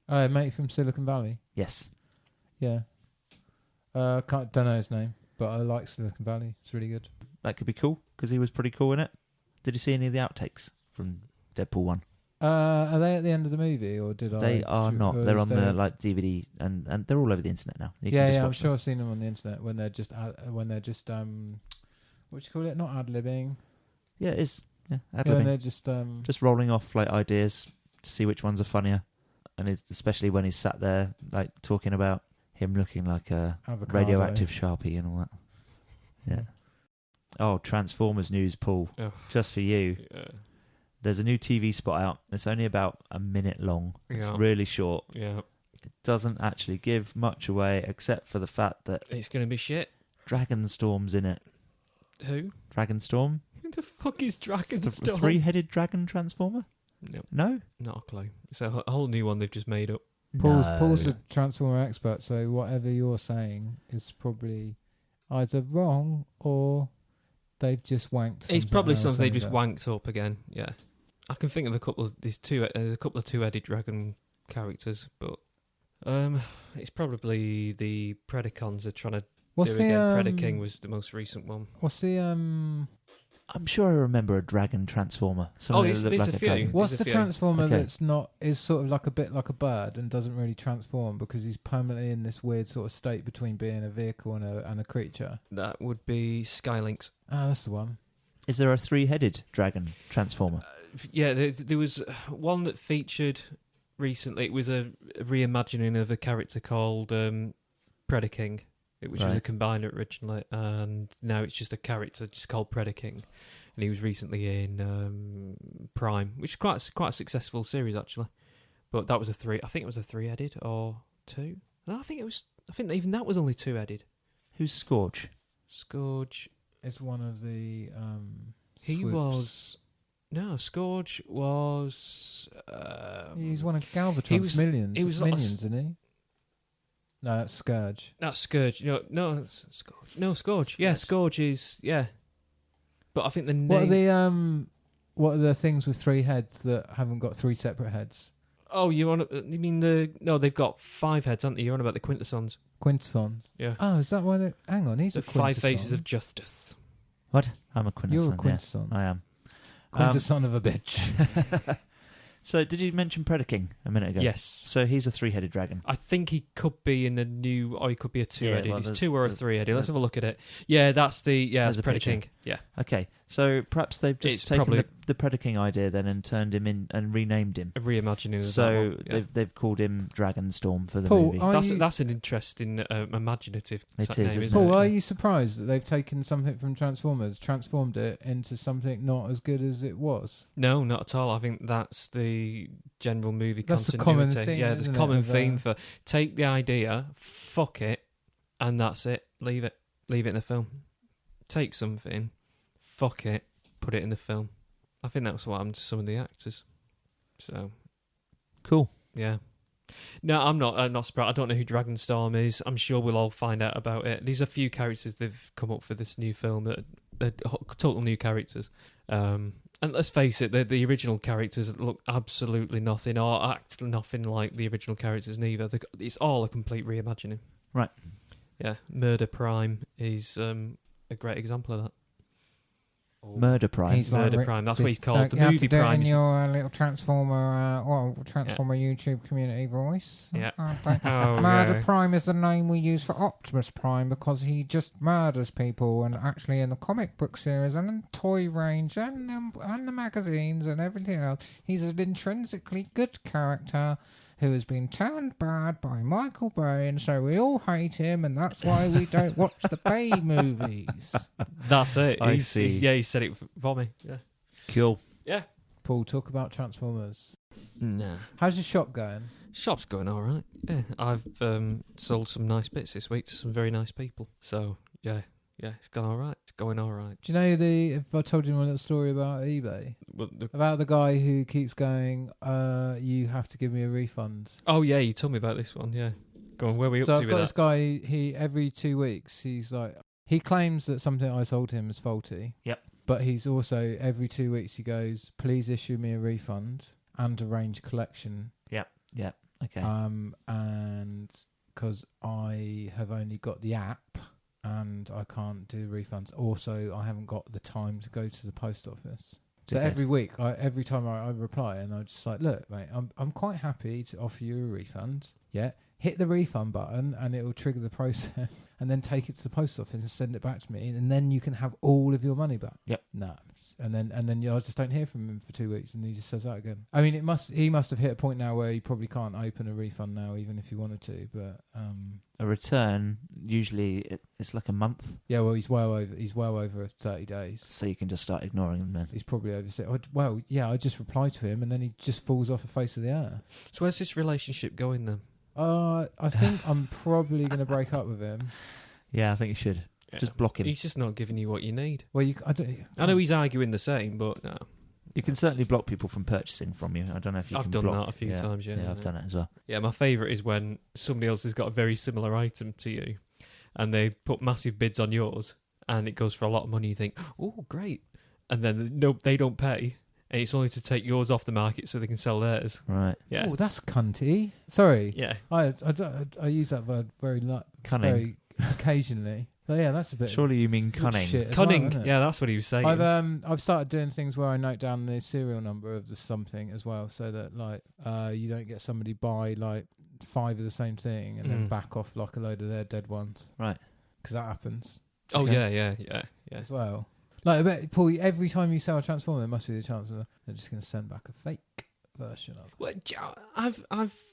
Speaker 4: Oh, mate from Silicon Valley.
Speaker 1: Yes.
Speaker 4: Yeah. Don't know his name, but I like Silicon Valley. It's really good.
Speaker 1: That could be cool, because he was pretty cool in it. Did you see any of the outtakes from Deadpool 1?
Speaker 4: Are they at the end of the movie, or did
Speaker 1: They are not.
Speaker 4: or
Speaker 1: They're
Speaker 4: is
Speaker 1: on the
Speaker 4: there-
Speaker 1: DVD, and they're all over the internet now. You can
Speaker 4: Yeah,
Speaker 1: just
Speaker 4: yeah, I'm
Speaker 1: watch
Speaker 4: sure
Speaker 1: them.
Speaker 4: I've seen them on the internet when they're just what do you call it? Not ad-libbing.
Speaker 1: Yeah, it is. Yeah,
Speaker 4: Yeah,
Speaker 1: ad-libbing.
Speaker 4: and they're just
Speaker 1: rolling off like ideas to see which ones are funnier, and especially when he's sat there like talking about him looking like a
Speaker 4: avocado.
Speaker 1: radioactive Sharpie and all that. Yeah. Oh, Transformers news, Paul.
Speaker 3: Oh.
Speaker 1: Just for you.
Speaker 3: Yeah.
Speaker 1: There's a new TV spot out. It's only about a minute long. It's
Speaker 3: Yeah.
Speaker 1: really short.
Speaker 3: Yeah.
Speaker 1: It doesn't actually give much away except for the fact that
Speaker 3: It's going to be shit.
Speaker 1: Dragonstorm's in it.
Speaker 3: Who?
Speaker 1: Dragonstorm?
Speaker 3: Who the fuck is
Speaker 1: The
Speaker 3: Dragonstorm?
Speaker 1: three-headed dragon transformer?
Speaker 3: No,
Speaker 1: No?
Speaker 3: not a clue. It's a whole new one they've just made up.
Speaker 4: Paul's
Speaker 1: No.
Speaker 4: a Transformer expert, so whatever you're saying is probably either wrong or they've just wanked.
Speaker 3: It's probably
Speaker 4: else
Speaker 3: something they just
Speaker 4: over.
Speaker 3: wanked up again. Yeah, I can think of a couple of there's a couple of two-headed dragon characters, but it's probably the Predacons are trying to
Speaker 4: What's
Speaker 3: do
Speaker 4: the
Speaker 3: again. Predator King was the most recent one.
Speaker 4: What's the
Speaker 1: I'm sure I remember a dragon transformer. Something that looked
Speaker 3: there's
Speaker 1: like
Speaker 3: a few.
Speaker 1: dragon.
Speaker 4: What's
Speaker 3: There's
Speaker 4: the
Speaker 3: a few.
Speaker 4: transformer
Speaker 1: Okay.
Speaker 4: that's not is sort of like a bit like a bird and doesn't really transform because he's permanently in this weird sort of state between being a vehicle and a creature?
Speaker 3: That would be Skylinks.
Speaker 4: Ah, that's the one.
Speaker 1: Is there a 3-headed dragon transformer?
Speaker 3: Yeah, there was one that featured recently. It was a reimagining of a character called Predator King, which was a
Speaker 1: Right.
Speaker 3: combiner originally, and now it's just a character just called Predator King. And he was recently in Prime, which is quite a successful series actually. But that was I think it was a 3-headed or 2. No, I think even that was only 2-headed.
Speaker 1: Who's Scourge?
Speaker 3: Scourge.
Speaker 4: It's one of the
Speaker 3: He
Speaker 4: swoops.
Speaker 3: was. No, Scourge was.
Speaker 4: He's one of Galvatron's
Speaker 3: he was-
Speaker 4: minions.
Speaker 3: he was
Speaker 4: Minions, isn't he? No, that's Scourge.
Speaker 3: That's Scourge. No, it's Scourge. No, Scourge. Yeah, Scourge is. Yeah. But I think the name.
Speaker 4: What are the things with 3 heads that haven't got 3 separate heads?
Speaker 3: Oh, you mean the? No, they've got 5 heads, haven't they? You're on about the Quintessons.
Speaker 4: Quintessons.
Speaker 3: Yeah.
Speaker 4: Oh, is that why? Hang on, he's
Speaker 3: The
Speaker 4: a
Speaker 3: 5
Speaker 4: quintesson.
Speaker 3: faces of justice.
Speaker 1: What? I'm a quintesson.
Speaker 4: You're a
Speaker 1: yeah.
Speaker 4: quintesson.
Speaker 1: I am.
Speaker 4: Quintesson of a bitch.
Speaker 1: So, did you mention Predator King a minute ago?
Speaker 3: Yes.
Speaker 1: So he's a 3-headed dragon.
Speaker 3: I think he could be in the new, or he could be a 2-headed.
Speaker 1: well,
Speaker 3: He's
Speaker 1: there's-
Speaker 3: 2 or a
Speaker 1: there's-
Speaker 3: 3-headed. Let's
Speaker 1: there's-
Speaker 3: have a look at it. Yeah, that's
Speaker 1: There's
Speaker 3: the
Speaker 1: a
Speaker 3: Predator
Speaker 1: picture.
Speaker 3: King. Yeah.
Speaker 1: Okay, so perhaps they've just
Speaker 3: It's
Speaker 1: taken
Speaker 3: probably-
Speaker 1: the Predator King idea then and turned him in and renamed him.
Speaker 3: A reimagining of that
Speaker 1: So
Speaker 3: one. Yeah.
Speaker 1: they've called him Dragonstorm for the
Speaker 4: Paul,
Speaker 1: movie.
Speaker 4: are you-
Speaker 3: That's an interesting, imaginative
Speaker 1: It
Speaker 3: type
Speaker 1: is,
Speaker 3: name,
Speaker 1: isn't
Speaker 3: isn't
Speaker 1: it?
Speaker 4: Paul,
Speaker 3: it?
Speaker 4: are you surprised that they've taken something from Transformers, transformed it into something not as good as it was?
Speaker 3: No, not at all. I think that's the general movie
Speaker 4: That's the
Speaker 3: continuity.
Speaker 4: common thing,
Speaker 3: yeah, there's a
Speaker 4: isn't it,
Speaker 3: common
Speaker 4: of,
Speaker 3: theme for take the idea, fuck it, and that's it. Leave it in the film. Take something, fuck it, put it in the film. I think that's what happened to some of the actors. So,
Speaker 1: Cool.
Speaker 3: yeah. No, I'm not surprised. I don't know who Dragonstorm is. I'm sure we'll all find out about it. There's a few characters they've come up for this new film that are total new characters. And let's face it, the original characters look absolutely nothing or act nothing like the original characters neither. It's all a complete reimagining.
Speaker 1: Right.
Speaker 3: Yeah, Murder Prime is a great example of that.
Speaker 1: Murder Prime.
Speaker 2: He's like
Speaker 3: Murder
Speaker 2: Rick-
Speaker 3: Prime, that's what he's called.
Speaker 2: Like,
Speaker 3: The
Speaker 2: you have
Speaker 3: movie
Speaker 2: to do it
Speaker 3: Prime.
Speaker 2: in your little Transformer, Transformer YouTube community voice.
Speaker 3: Yeah.
Speaker 2: Murder
Speaker 3: yeah.
Speaker 2: Prime is the name we use for Optimus Prime because he just murders people, and actually in the comic book series and in the toy range and the magazines and everything else, he's an intrinsically good character who has been turned bad by Michael Bay, and so we all hate him, and that's why we don't watch the Bay movies.
Speaker 3: That's it.
Speaker 1: I
Speaker 3: He's-
Speaker 1: see.
Speaker 3: Yeah, he said it for me. Yeah.
Speaker 1: Cool.
Speaker 3: Yeah.
Speaker 4: Paul, talk about Transformers.
Speaker 3: Nah.
Speaker 4: How's your shop going?
Speaker 3: Shop's going all right. Yeah, I've sold some nice bits this week to some very nice people. So yeah, it's gone all right. It's going all right.
Speaker 4: Do you know if I told you my little story about eBay?
Speaker 3: Well,
Speaker 4: About the guy who keeps going, you have to give me a refund.
Speaker 3: oh yeah, you told me about this one. Yeah, go on. Where are we up
Speaker 4: So
Speaker 3: to
Speaker 4: I've
Speaker 3: with
Speaker 4: got
Speaker 3: that?
Speaker 4: this guy, he every 2 weeks, he's like, he claims that something I sold him is faulty.
Speaker 1: Yep.
Speaker 4: But he's also, every 2 weeks he goes, please issue me a refund and arrange collection.
Speaker 1: Yeah. Okay.
Speaker 4: And because I have only got the app and I can't do refunds. Also, I haven't got the time to go to the post office. So
Speaker 1: Dickhead.
Speaker 4: every week, every time I reply, and I'm just like, look, mate, I'm quite happy to offer you a refund. Yeah, hit the refund button, and it will trigger the process, and then take it to the post office and send it back to me, and then you can have all of your money back.
Speaker 1: Yep.
Speaker 4: No, and then I just don't hear from him for 2 weeks, and he just says that again. I mean, he must have hit a point now where he probably can't open a refund now, even if he wanted to. But
Speaker 1: a return, usually it's like a month,
Speaker 4: yeah, well, he's well over 30 days.
Speaker 1: so you can just start ignoring them then.
Speaker 4: He's probably over. Well, yeah, I just reply to him, and then he just falls off the face of the earth.
Speaker 3: So where's this relationship going then?
Speaker 4: I think I'm probably going to break up with him.
Speaker 1: Yeah, I think you should. Just block him.
Speaker 3: He's just not giving you what you need.
Speaker 4: Well,
Speaker 3: I know he's arguing the same, but no.
Speaker 1: You can certainly block people from purchasing from you. I don't know if you
Speaker 3: I've
Speaker 1: can
Speaker 3: done
Speaker 1: block.
Speaker 3: that a few times, yeah.
Speaker 1: I've done it as well.
Speaker 3: Yeah, my favourite is when somebody else has got a very similar item to you and they put massive bids on yours and it goes for a lot of money. You think, oh, great. And then they don't pay and it's only to take yours off the market so they can sell theirs.
Speaker 1: Right.
Speaker 3: Yeah.
Speaker 4: Oh, that's cunty. Sorry.
Speaker 3: Yeah.
Speaker 4: I use that word very
Speaker 1: Cunning.
Speaker 4: very occasionally. But yeah, that's a bit.
Speaker 1: Surely you mean
Speaker 4: bit
Speaker 1: cunning.
Speaker 4: shit as
Speaker 3: Cunning.
Speaker 4: well, isn't it?
Speaker 3: Yeah, that's what he was saying.
Speaker 4: I've started doing things where I note down the serial number of the something as well, so that like you don't get somebody buy like 5 of the same thing and then back off like a load of their dead ones.
Speaker 1: Right.
Speaker 4: Because that happens.
Speaker 3: Oh
Speaker 1: Okay.
Speaker 3: yeah.
Speaker 4: As well. Like I bet, Paul, every time you sell a Transformer, there must be the chance of they're just going to send back a fake version of it.
Speaker 3: Well,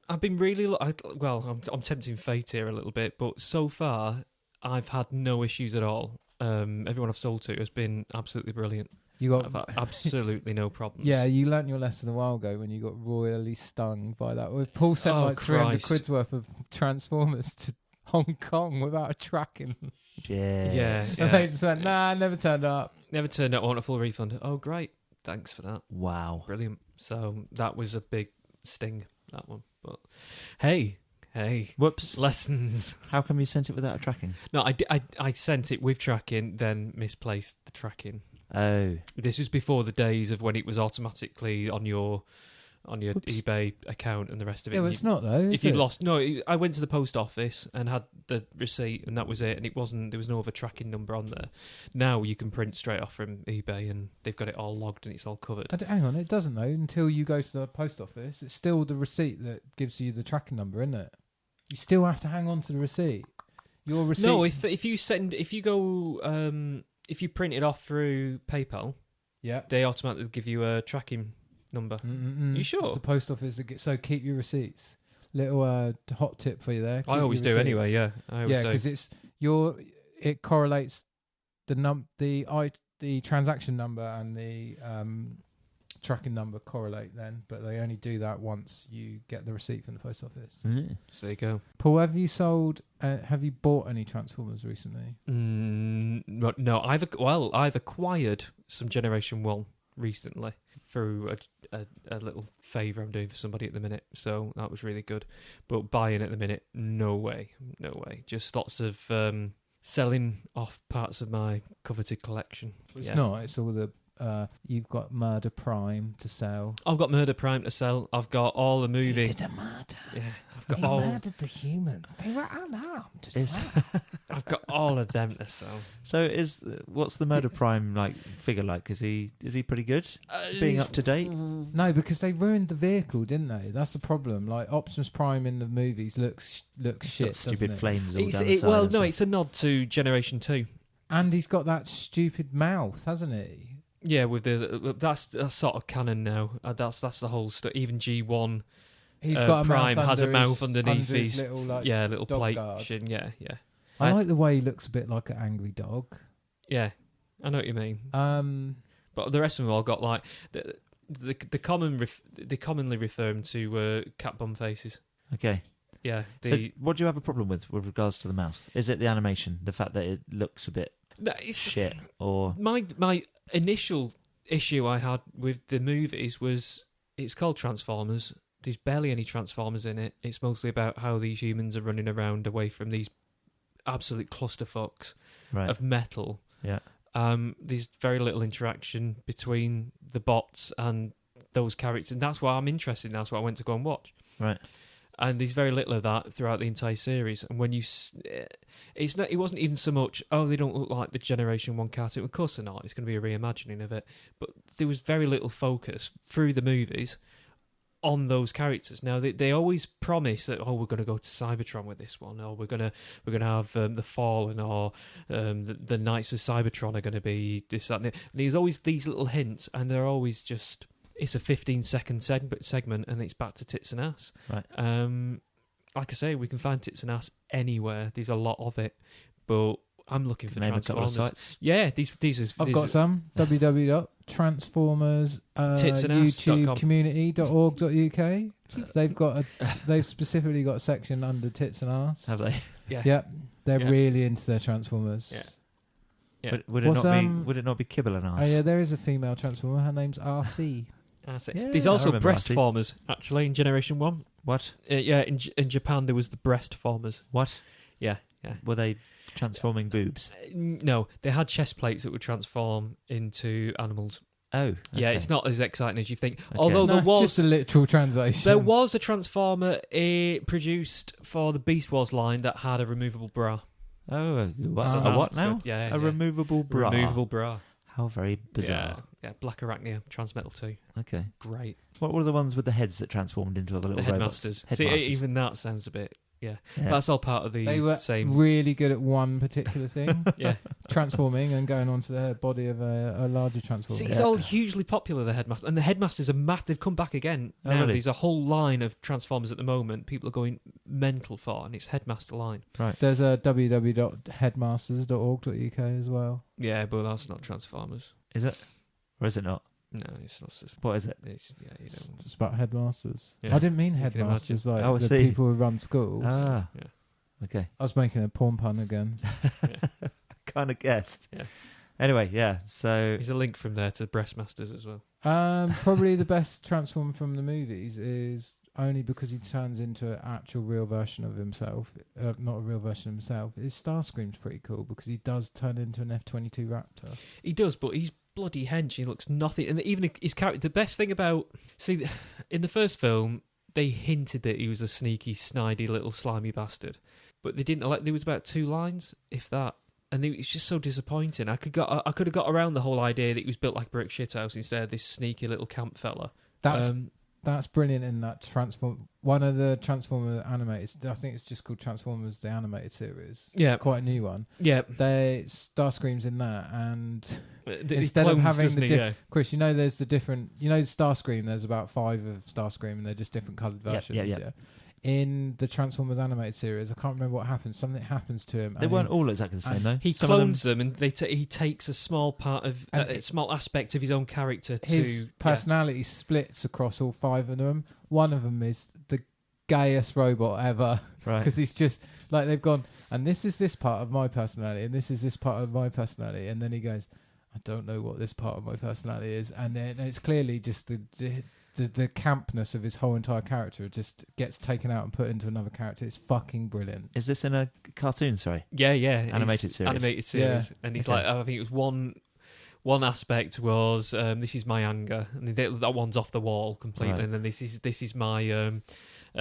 Speaker 3: I've been really I'm tempting fate here a little bit, but so far I've had no issues at all. Everyone I've sold to has been absolutely brilliant. I've had absolutely no problems.
Speaker 4: Yeah, you learnt your lesson a while ago when you got royally stung by that. Well, Paul sent like 300
Speaker 3: Christ.
Speaker 4: quid's worth of Transformers to Hong Kong without a tracking.
Speaker 1: Yeah.
Speaker 4: And they just went, nah, never turned up.
Speaker 3: Never turned up. I want a full refund. Oh, great. Thanks for that.
Speaker 1: Wow.
Speaker 3: Brilliant. So that was a big sting, that one. But hey.
Speaker 1: Whoops.
Speaker 3: Lessons.
Speaker 1: How come you sent it without a tracking?
Speaker 3: No, I sent it with tracking, then misplaced the tracking.
Speaker 1: Oh.
Speaker 3: This was before the days of when it was automatically on your
Speaker 4: Whoops.
Speaker 3: eBay account and the rest of it.
Speaker 4: Yeah, well, it's not though.
Speaker 3: If you lost, I went to the post office and had the receipt, and that was it. And there was no other tracking number on there. Now you can print straight off from eBay, and they've got it all logged and it's all covered.
Speaker 4: Hang on, it doesn't though until you go to the post office. It's still the receipt that gives you the tracking number, isn't it? You still have to hang on to the receipt. Your receipt.
Speaker 3: No, if you print it off through PayPal,
Speaker 4: yeah,
Speaker 3: they automatically give you a tracking number. You sure?
Speaker 4: It's the post office that so keep your receipts. Little hot tip for you there.
Speaker 3: I always do anyway. Yeah, I always do.
Speaker 4: Because it correlates the transaction number and the tracking number correlate then, but they only do that once you get the receipt from the post office.
Speaker 1: Mm.
Speaker 3: So there you go.
Speaker 4: Paul, have you bought any Transformers recently?
Speaker 3: No, I've acquired some Generation 1 recently through a little favour I'm doing for somebody at the minute, so that was really good. But buying at the minute, no way. Just lots of selling off parts of my coveted collection.
Speaker 4: It's not. It's all the you've got Murder Prime to sell.
Speaker 3: I've got Murder Prime to sell. I've got all the movie.
Speaker 5: He did a murder.
Speaker 3: Yeah, I've got
Speaker 5: He
Speaker 3: all.
Speaker 5: murdered the humans. They were unarmed.
Speaker 3: I've got all of them to sell.
Speaker 1: So what's the Murder Prime figure like? Is he pretty good? Being up to date?
Speaker 4: No, because they ruined the vehicle, didn't they? That's the problem. Like Optimus Prime in the movies looks shit.
Speaker 1: Got stupid
Speaker 4: doesn't it?
Speaker 1: flames all down the side. and stuff.
Speaker 3: It's a nod to Generation 2.
Speaker 4: And he's got that stupid mouth, hasn't he?
Speaker 3: Yeah, with that's sort of canon now. That's the whole stuff. Even G1
Speaker 4: He's got a
Speaker 3: Prime
Speaker 4: mouth
Speaker 3: has a
Speaker 4: under
Speaker 3: mouth
Speaker 4: his,
Speaker 3: underneath
Speaker 4: under his
Speaker 3: his
Speaker 4: little dog
Speaker 3: plate
Speaker 4: guard.
Speaker 3: chin. Yeah.
Speaker 4: I like the way he looks a bit like an angry dog.
Speaker 3: Yeah, I know what you mean. But the rest of them all got like they commonly refer them to cat bum faces.
Speaker 1: Okay.
Speaker 3: Yeah.
Speaker 1: So what do you have a problem with regards to the mouth? Is it the animation, the fact that it looks a bit shit, or
Speaker 3: my initial issue I had with the movies was it's called Transformers. There's barely any Transformers in it. It's mostly about how these humans are running around away from these absolute clusterfucks of metal.
Speaker 1: Yeah.
Speaker 3: There's very little interaction between the bots and those characters, and that's why I'm interested in. That's what I went to go and watch.
Speaker 1: Right.
Speaker 3: And there's very little of that throughout the entire series. And when it wasn't even so much, they don't look like the Generation 1 cartoon. Of course they're not. It's going to be a reimagining of it. But there was very little focus through the movies on those characters. Now they always promise that we're going to go to Cybertron with this one, or we're going to have the Fallen, or the Knights of Cybertron are going to be this, that, and the. And there's always these little hints, and they're always just. It's a 15-second segment, and it's back to tits and ass.
Speaker 1: Right.
Speaker 3: Like I say, we can find tits and ass anywhere. There's a lot of it, but I'm looking for
Speaker 1: Name a couple of
Speaker 3: Transformers.
Speaker 1: sites.
Speaker 3: Yeah, these are.
Speaker 4: I've got some. www.transformers YouTubeCommunity.org.uk. They've specifically got a section under tits and ass.
Speaker 1: Have they?
Speaker 3: Yeah.
Speaker 4: Yep. They're
Speaker 3: Yeah.
Speaker 4: really into their Transformers.
Speaker 3: Yeah. Yeah.
Speaker 1: Would it not be Kibble and Arse?
Speaker 4: Oh yeah, there is a female Transformer. Her name's RC.
Speaker 3: That's it.
Speaker 1: Yeah,
Speaker 3: There's
Speaker 1: I
Speaker 3: also
Speaker 1: remember
Speaker 3: breastformers, actually, in Generation 1.
Speaker 1: What?
Speaker 3: In Japan, there was the breastformers.
Speaker 1: What?
Speaker 3: Yeah.
Speaker 1: Were they transforming boobs?
Speaker 3: No, they had chest plates that would transform into animals.
Speaker 1: Oh, okay.
Speaker 3: Yeah, it's not as exciting as you think.
Speaker 1: Okay.
Speaker 3: Although
Speaker 4: No,
Speaker 3: there was
Speaker 4: just a literal translation.
Speaker 3: There was a Transformer produced for the Beast Wars line that had a removable bra.
Speaker 1: Oh, a what,
Speaker 3: So
Speaker 1: a
Speaker 3: that's
Speaker 1: what now?
Speaker 3: Yeah,
Speaker 1: A removable bra.
Speaker 3: Removable bra.
Speaker 1: How very bizarre.
Speaker 3: Yeah, Black Arachnia, Transmetal 2.
Speaker 1: Okay.
Speaker 3: Great.
Speaker 1: What were the ones with the heads that transformed into other
Speaker 3: The
Speaker 1: little robots?
Speaker 3: headmasters.
Speaker 1: Headmasters.
Speaker 3: See, even that sounds a bit... Yeah.
Speaker 1: Yeah.
Speaker 3: That's all part of the
Speaker 4: They were
Speaker 3: same...
Speaker 4: really good at one particular thing,
Speaker 3: Yeah.
Speaker 4: transforming and going onto the body of a larger transformer.
Speaker 3: See, it's all hugely popular, the Headmaster. And the Headmasters are they've come back again.
Speaker 1: Oh,
Speaker 3: Now
Speaker 1: really?
Speaker 3: there's a whole line of Transformers at the moment people are going mental for, and it's Headmaster line.
Speaker 1: Right.
Speaker 4: There's a www.headmasters.org.uk as well.
Speaker 3: Yeah, but that's not Transformers.
Speaker 1: Is it? Or is it not?
Speaker 3: No, it's not.
Speaker 1: What is it?
Speaker 3: It's, yeah, you know.
Speaker 4: It's about headmasters.
Speaker 3: Yeah.
Speaker 4: I didn't mean
Speaker 3: You can
Speaker 4: headmasters like
Speaker 1: Oh, I
Speaker 4: the
Speaker 1: see.
Speaker 4: people who run schools.
Speaker 1: Ah.
Speaker 3: Yeah.
Speaker 1: Okay.
Speaker 4: I was making a porn pun again.
Speaker 1: Kind of guessed.
Speaker 3: Yeah.
Speaker 1: Anyway, yeah. So
Speaker 3: There's a link from there to Breastmasters as well.
Speaker 4: Probably the best Transformer from the movies is only because he turns into an actual real version of himself. Not a real version of himself. His Starscream's pretty cool because he does turn into an F-22 Raptor.
Speaker 3: He does, but he's bloody hench. He looks nothing. And even his character, the best thing about... See, in the first film, they hinted that he was a sneaky, snidey little slimy bastard. But they didn't... There was about 2 lines, if that. And it's just so disappointing. I could have got around the whole idea that he was built like a brick shithouse instead of this sneaky little camp fella.
Speaker 4: That's brilliant in that Transform. One of the Transformer animated, I think it's just called Transformers the Animated Series.
Speaker 3: Yeah.
Speaker 4: Quite a new one.
Speaker 3: Yeah.
Speaker 4: Starscream's in that, and
Speaker 3: He
Speaker 4: instead of
Speaker 3: clones,
Speaker 4: having
Speaker 3: doesn't
Speaker 4: the
Speaker 3: he? Yeah.
Speaker 4: Chris, you know there's the different, Starscream, there's about 5 of Starscream and they're just different coloured versions.
Speaker 1: Yeah.
Speaker 4: In the Transformers animated series, I can't remember what happens. Something happens to him.
Speaker 1: they weren't all exactly the same, though.
Speaker 3: He
Speaker 1: Some of
Speaker 3: clones them, and he takes a small part of a small aspect of his own character to
Speaker 4: his personality splits across all 5 of them. One of them is the gayest robot ever,
Speaker 1: Right.
Speaker 4: because he's just like, they've gone, and this is this part of my personality, and this is this part of my personality, and then he goes, I don't know what this part of my personality is, and then it's clearly just the campness of his whole entire character just gets taken out and put into another character. It's fucking brilliant.
Speaker 1: Is this in a cartoon? Sorry.
Speaker 3: Yeah.
Speaker 1: Animated series.
Speaker 3: Animated series.
Speaker 4: Yeah.
Speaker 3: And he's
Speaker 1: Okay.
Speaker 3: like, I think it was one aspect was this is my anger, and that one's off the wall completely.
Speaker 1: Right.
Speaker 3: And then this is my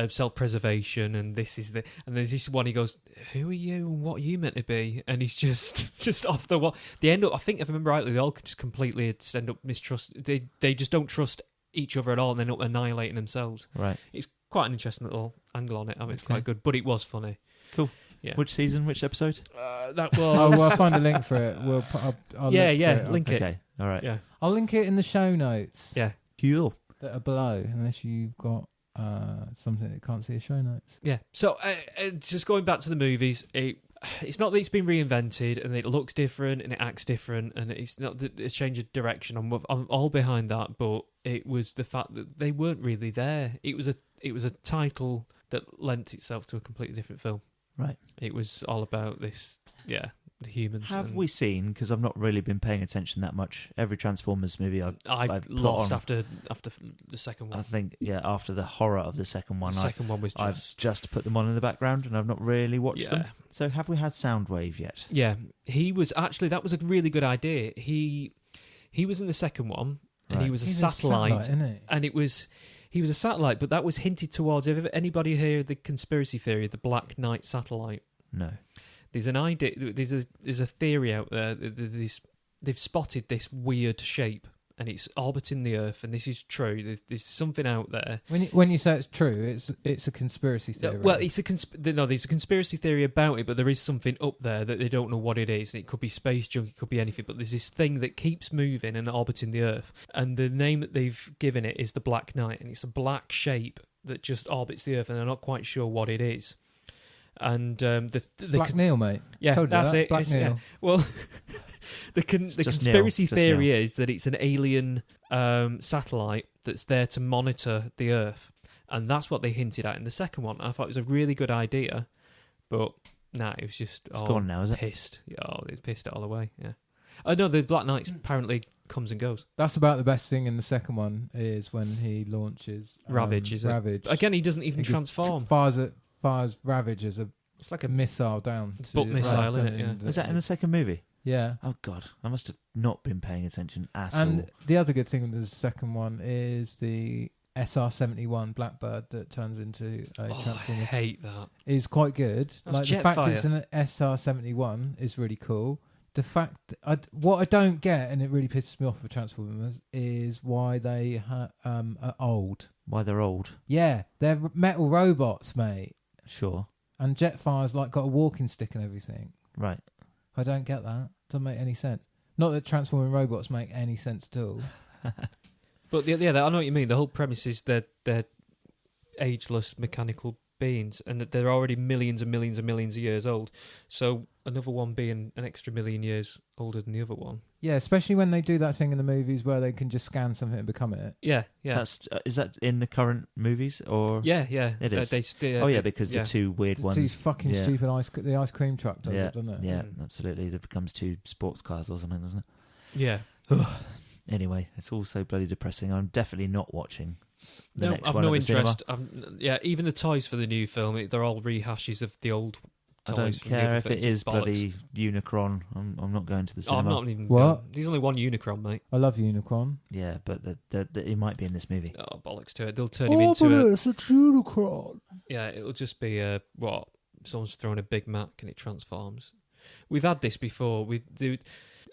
Speaker 3: self-preservation, and this is and there's this one. He goes, "Who are you? And what are you meant to be?" And he's just off the wall. They end up, I think, if I remember rightly, they all just completely end up mistrust. They just don't trust each other at all, and they end up annihilating themselves.
Speaker 1: Right.
Speaker 3: It's quite an interesting little angle on it. I mean, it's
Speaker 1: Okay.
Speaker 3: quite good, but it was funny.
Speaker 1: Cool.
Speaker 3: Yeah.
Speaker 1: Which season? Which episode?
Speaker 3: That was.
Speaker 4: Oh, well, I'll find a link for it. I'll
Speaker 3: link it.
Speaker 1: Okay. All right.
Speaker 3: Yeah.
Speaker 4: I'll link it in the show notes
Speaker 3: Yeah.
Speaker 1: Cool.
Speaker 4: that are below, unless you've got something that can't see the show notes.
Speaker 3: Yeah. So just going back to the movies, it's not that it's been reinvented and it looks different and it acts different and it's not a change of direction. I'm all behind that, but it was the fact that they weren't really there. It was a title that lent itself to a completely different film.
Speaker 1: Right.
Speaker 3: It was all about this, the humans.
Speaker 1: Have we seen? Because I've not really been paying attention that much. Every Transformers movie
Speaker 3: I
Speaker 1: I've put
Speaker 3: lost
Speaker 1: on.
Speaker 3: after the second one.
Speaker 1: I think, after the horror of the second one,
Speaker 3: The second one was
Speaker 1: I've just put them on in the background and I've not really watched them. So have we had Soundwave yet?
Speaker 3: Yeah, he was actually, that was a really good idea. He was in the second one, and
Speaker 1: Right.
Speaker 3: he was a
Speaker 4: He's
Speaker 3: satellite,
Speaker 4: isn't he?
Speaker 3: and he was a satellite, but that was hinted towards. Have anybody heard the conspiracy theory of the Black Knight satellite?
Speaker 1: No.
Speaker 3: There's an idea. There's a theory out there. They've spotted this weird shape, and it's orbiting the Earth. And this is true. There's something out there.
Speaker 4: When you say it's true, it's a conspiracy theory.
Speaker 3: Well, it's there's a conspiracy theory about it, but there is something up there that they don't know what it is. It could be space junk, it could be anything, but there's this thing that keeps moving and orbiting the Earth, and the name that they've given it is the Black Knight, and it's a black shape that just orbits the Earth, and they're not quite sure what it is. And
Speaker 4: Black Neil, mate.
Speaker 3: yeah,
Speaker 4: Told you
Speaker 3: that's
Speaker 4: that.
Speaker 3: it.
Speaker 4: Black
Speaker 3: It's- yeah.
Speaker 4: Neil.
Speaker 3: Well, the
Speaker 1: Just
Speaker 3: conspiracy
Speaker 1: Neil, just
Speaker 3: theory
Speaker 1: Neil.
Speaker 3: is that it's an alien satellite that's there to monitor the Earth, and that's what they hinted at in the second one. I thought it was a really good idea, but it was just
Speaker 1: It's gone now, is it?
Speaker 3: pissed. Oh, they pissed it all away. Yeah. Oh no, the Black Knight apparently comes and goes.
Speaker 4: That's about the best thing in the second one is when he launches
Speaker 3: Ravage, is it?
Speaker 4: Ravage.
Speaker 3: Again, he doesn't even
Speaker 4: He just
Speaker 3: transform.
Speaker 4: fires Ravage as a
Speaker 3: It's like a
Speaker 4: missile down.
Speaker 3: It's
Speaker 4: to
Speaker 3: butt missile,
Speaker 4: Earth,
Speaker 3: innit?
Speaker 4: and
Speaker 3: Yeah.
Speaker 1: Was that in the second movie?
Speaker 4: Yeah.
Speaker 1: Oh, God. I must have not been paying attention at all.
Speaker 4: And the other good thing with the second one is the SR-71 Blackbird that turns into a
Speaker 3: I
Speaker 4: Transformer.
Speaker 3: hate that.
Speaker 4: Is quite good.
Speaker 3: That's
Speaker 4: Like the fact
Speaker 3: Jetfire.
Speaker 4: it's an SR-71 is really cool. The fact what I don't get, and it really pisses me off with Transformers, is why they are old.
Speaker 1: Why they're old?
Speaker 4: Yeah, they're metal robots, mate.
Speaker 1: Sure.
Speaker 4: And Jetfire's like got a walking stick and everything.
Speaker 1: Right.
Speaker 4: I don't get that. Doesn't make any sense. Not that transforming robots make any sense at all.
Speaker 3: But I know what you mean. The whole premise is that they're ageless mechanical beings, and that they're already millions and millions and millions of years old. So another one being an extra million years older than the other one.
Speaker 4: Yeah, especially when they do that thing in the movies where they can just scan something and become it.
Speaker 3: Yeah.
Speaker 1: That's is that in the current movies or?
Speaker 3: Yeah.
Speaker 1: It is. Because
Speaker 3: yeah.
Speaker 1: the two weird ones.
Speaker 4: These fucking stupid the ice cream truck does it, doesn't it?
Speaker 1: Yeah, absolutely. It becomes two sports cars or something, doesn't it?
Speaker 3: Yeah.
Speaker 1: Anyway, it's all so bloody depressing. I'm definitely not watching the next
Speaker 3: I've
Speaker 1: one
Speaker 3: no
Speaker 1: at the
Speaker 3: interest. Even the toys for the new film, they're all rehashes of the old toys.
Speaker 1: I don't
Speaker 3: from the
Speaker 1: care
Speaker 3: other
Speaker 1: if it
Speaker 3: films.
Speaker 1: is
Speaker 3: Bollocks.
Speaker 1: bloody Unicron. I'm not going to the
Speaker 3: Oh,
Speaker 1: cinema.
Speaker 3: I'm not even.
Speaker 4: What?
Speaker 3: There's only one Unicron, mate.
Speaker 4: I love Unicron.
Speaker 1: Yeah, but he might be in this movie.
Speaker 3: Oh, bollocks to it. They'll turn him into
Speaker 4: it's a Unicron.
Speaker 3: Yeah, it'll just be someone's throwing a Big Mac and it transforms. We've had this before.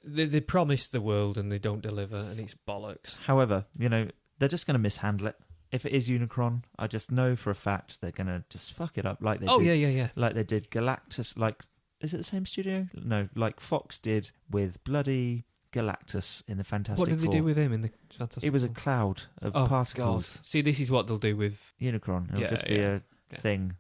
Speaker 3: They promise the world and they don't deliver, and it's bollocks.
Speaker 1: However, they're just going to mishandle it. If it is Unicron, I just know for a fact they're going to just fuck it up like they did.
Speaker 3: Yeah.
Speaker 1: Like they did Galactus. Like, is it the same studio? No, like Fox did with bloody Galactus in the Fantastic Four.
Speaker 3: What did they do with him in the Fantastic
Speaker 1: It was a
Speaker 3: Four?
Speaker 1: cloud of
Speaker 3: God.
Speaker 1: particles.
Speaker 3: See, this is what they'll do with...
Speaker 1: Unicron. It'll just be a thing.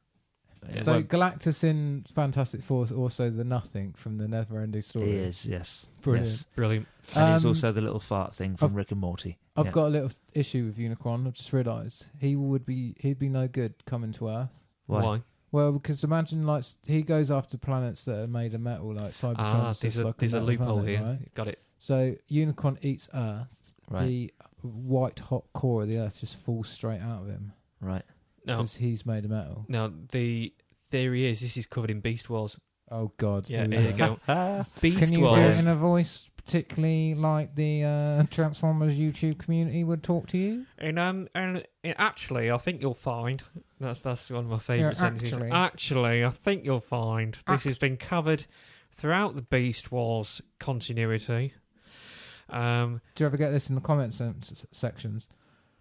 Speaker 3: Yeah.
Speaker 4: So
Speaker 3: Well-
Speaker 4: Galactus in Fantastic Four is also the nothing from the Never-Ending Story.
Speaker 1: He is, yes.
Speaker 4: Brilliant.
Speaker 1: Yes.
Speaker 3: Brilliant.
Speaker 1: And he's also the little fart thing from
Speaker 4: I've-
Speaker 1: Rick and Morty.
Speaker 4: I've got a little issue with Unicron. I've just realised he'd be no good coming to Earth.
Speaker 3: Why?
Speaker 4: Well, because imagine like he goes after planets that are made of metal, like Cybertron's just like
Speaker 3: there's a
Speaker 4: metal
Speaker 3: loophole
Speaker 4: planet,
Speaker 3: here.
Speaker 4: right?
Speaker 3: Got it.
Speaker 4: So Unicron eats Earth.
Speaker 1: Right.
Speaker 4: The white hot core of the Earth just falls straight out of him
Speaker 1: Right.
Speaker 3: Now,
Speaker 4: because he's made of metal.
Speaker 3: the theory is this is covered in Beast Wars.
Speaker 4: Oh God!
Speaker 3: Yeah,
Speaker 4: here we
Speaker 3: here you go. Beast
Speaker 2: Can you
Speaker 3: Wars.
Speaker 2: do it in a voice particularly like the Transformers YouTube community would talk to you?
Speaker 3: And actually, I think you'll find that's one of my favourite
Speaker 2: Yeah,
Speaker 3: sentences. Actually, I think you'll find this has been covered throughout the Beast Wars continuity.
Speaker 4: Do you ever get this in the comments sections?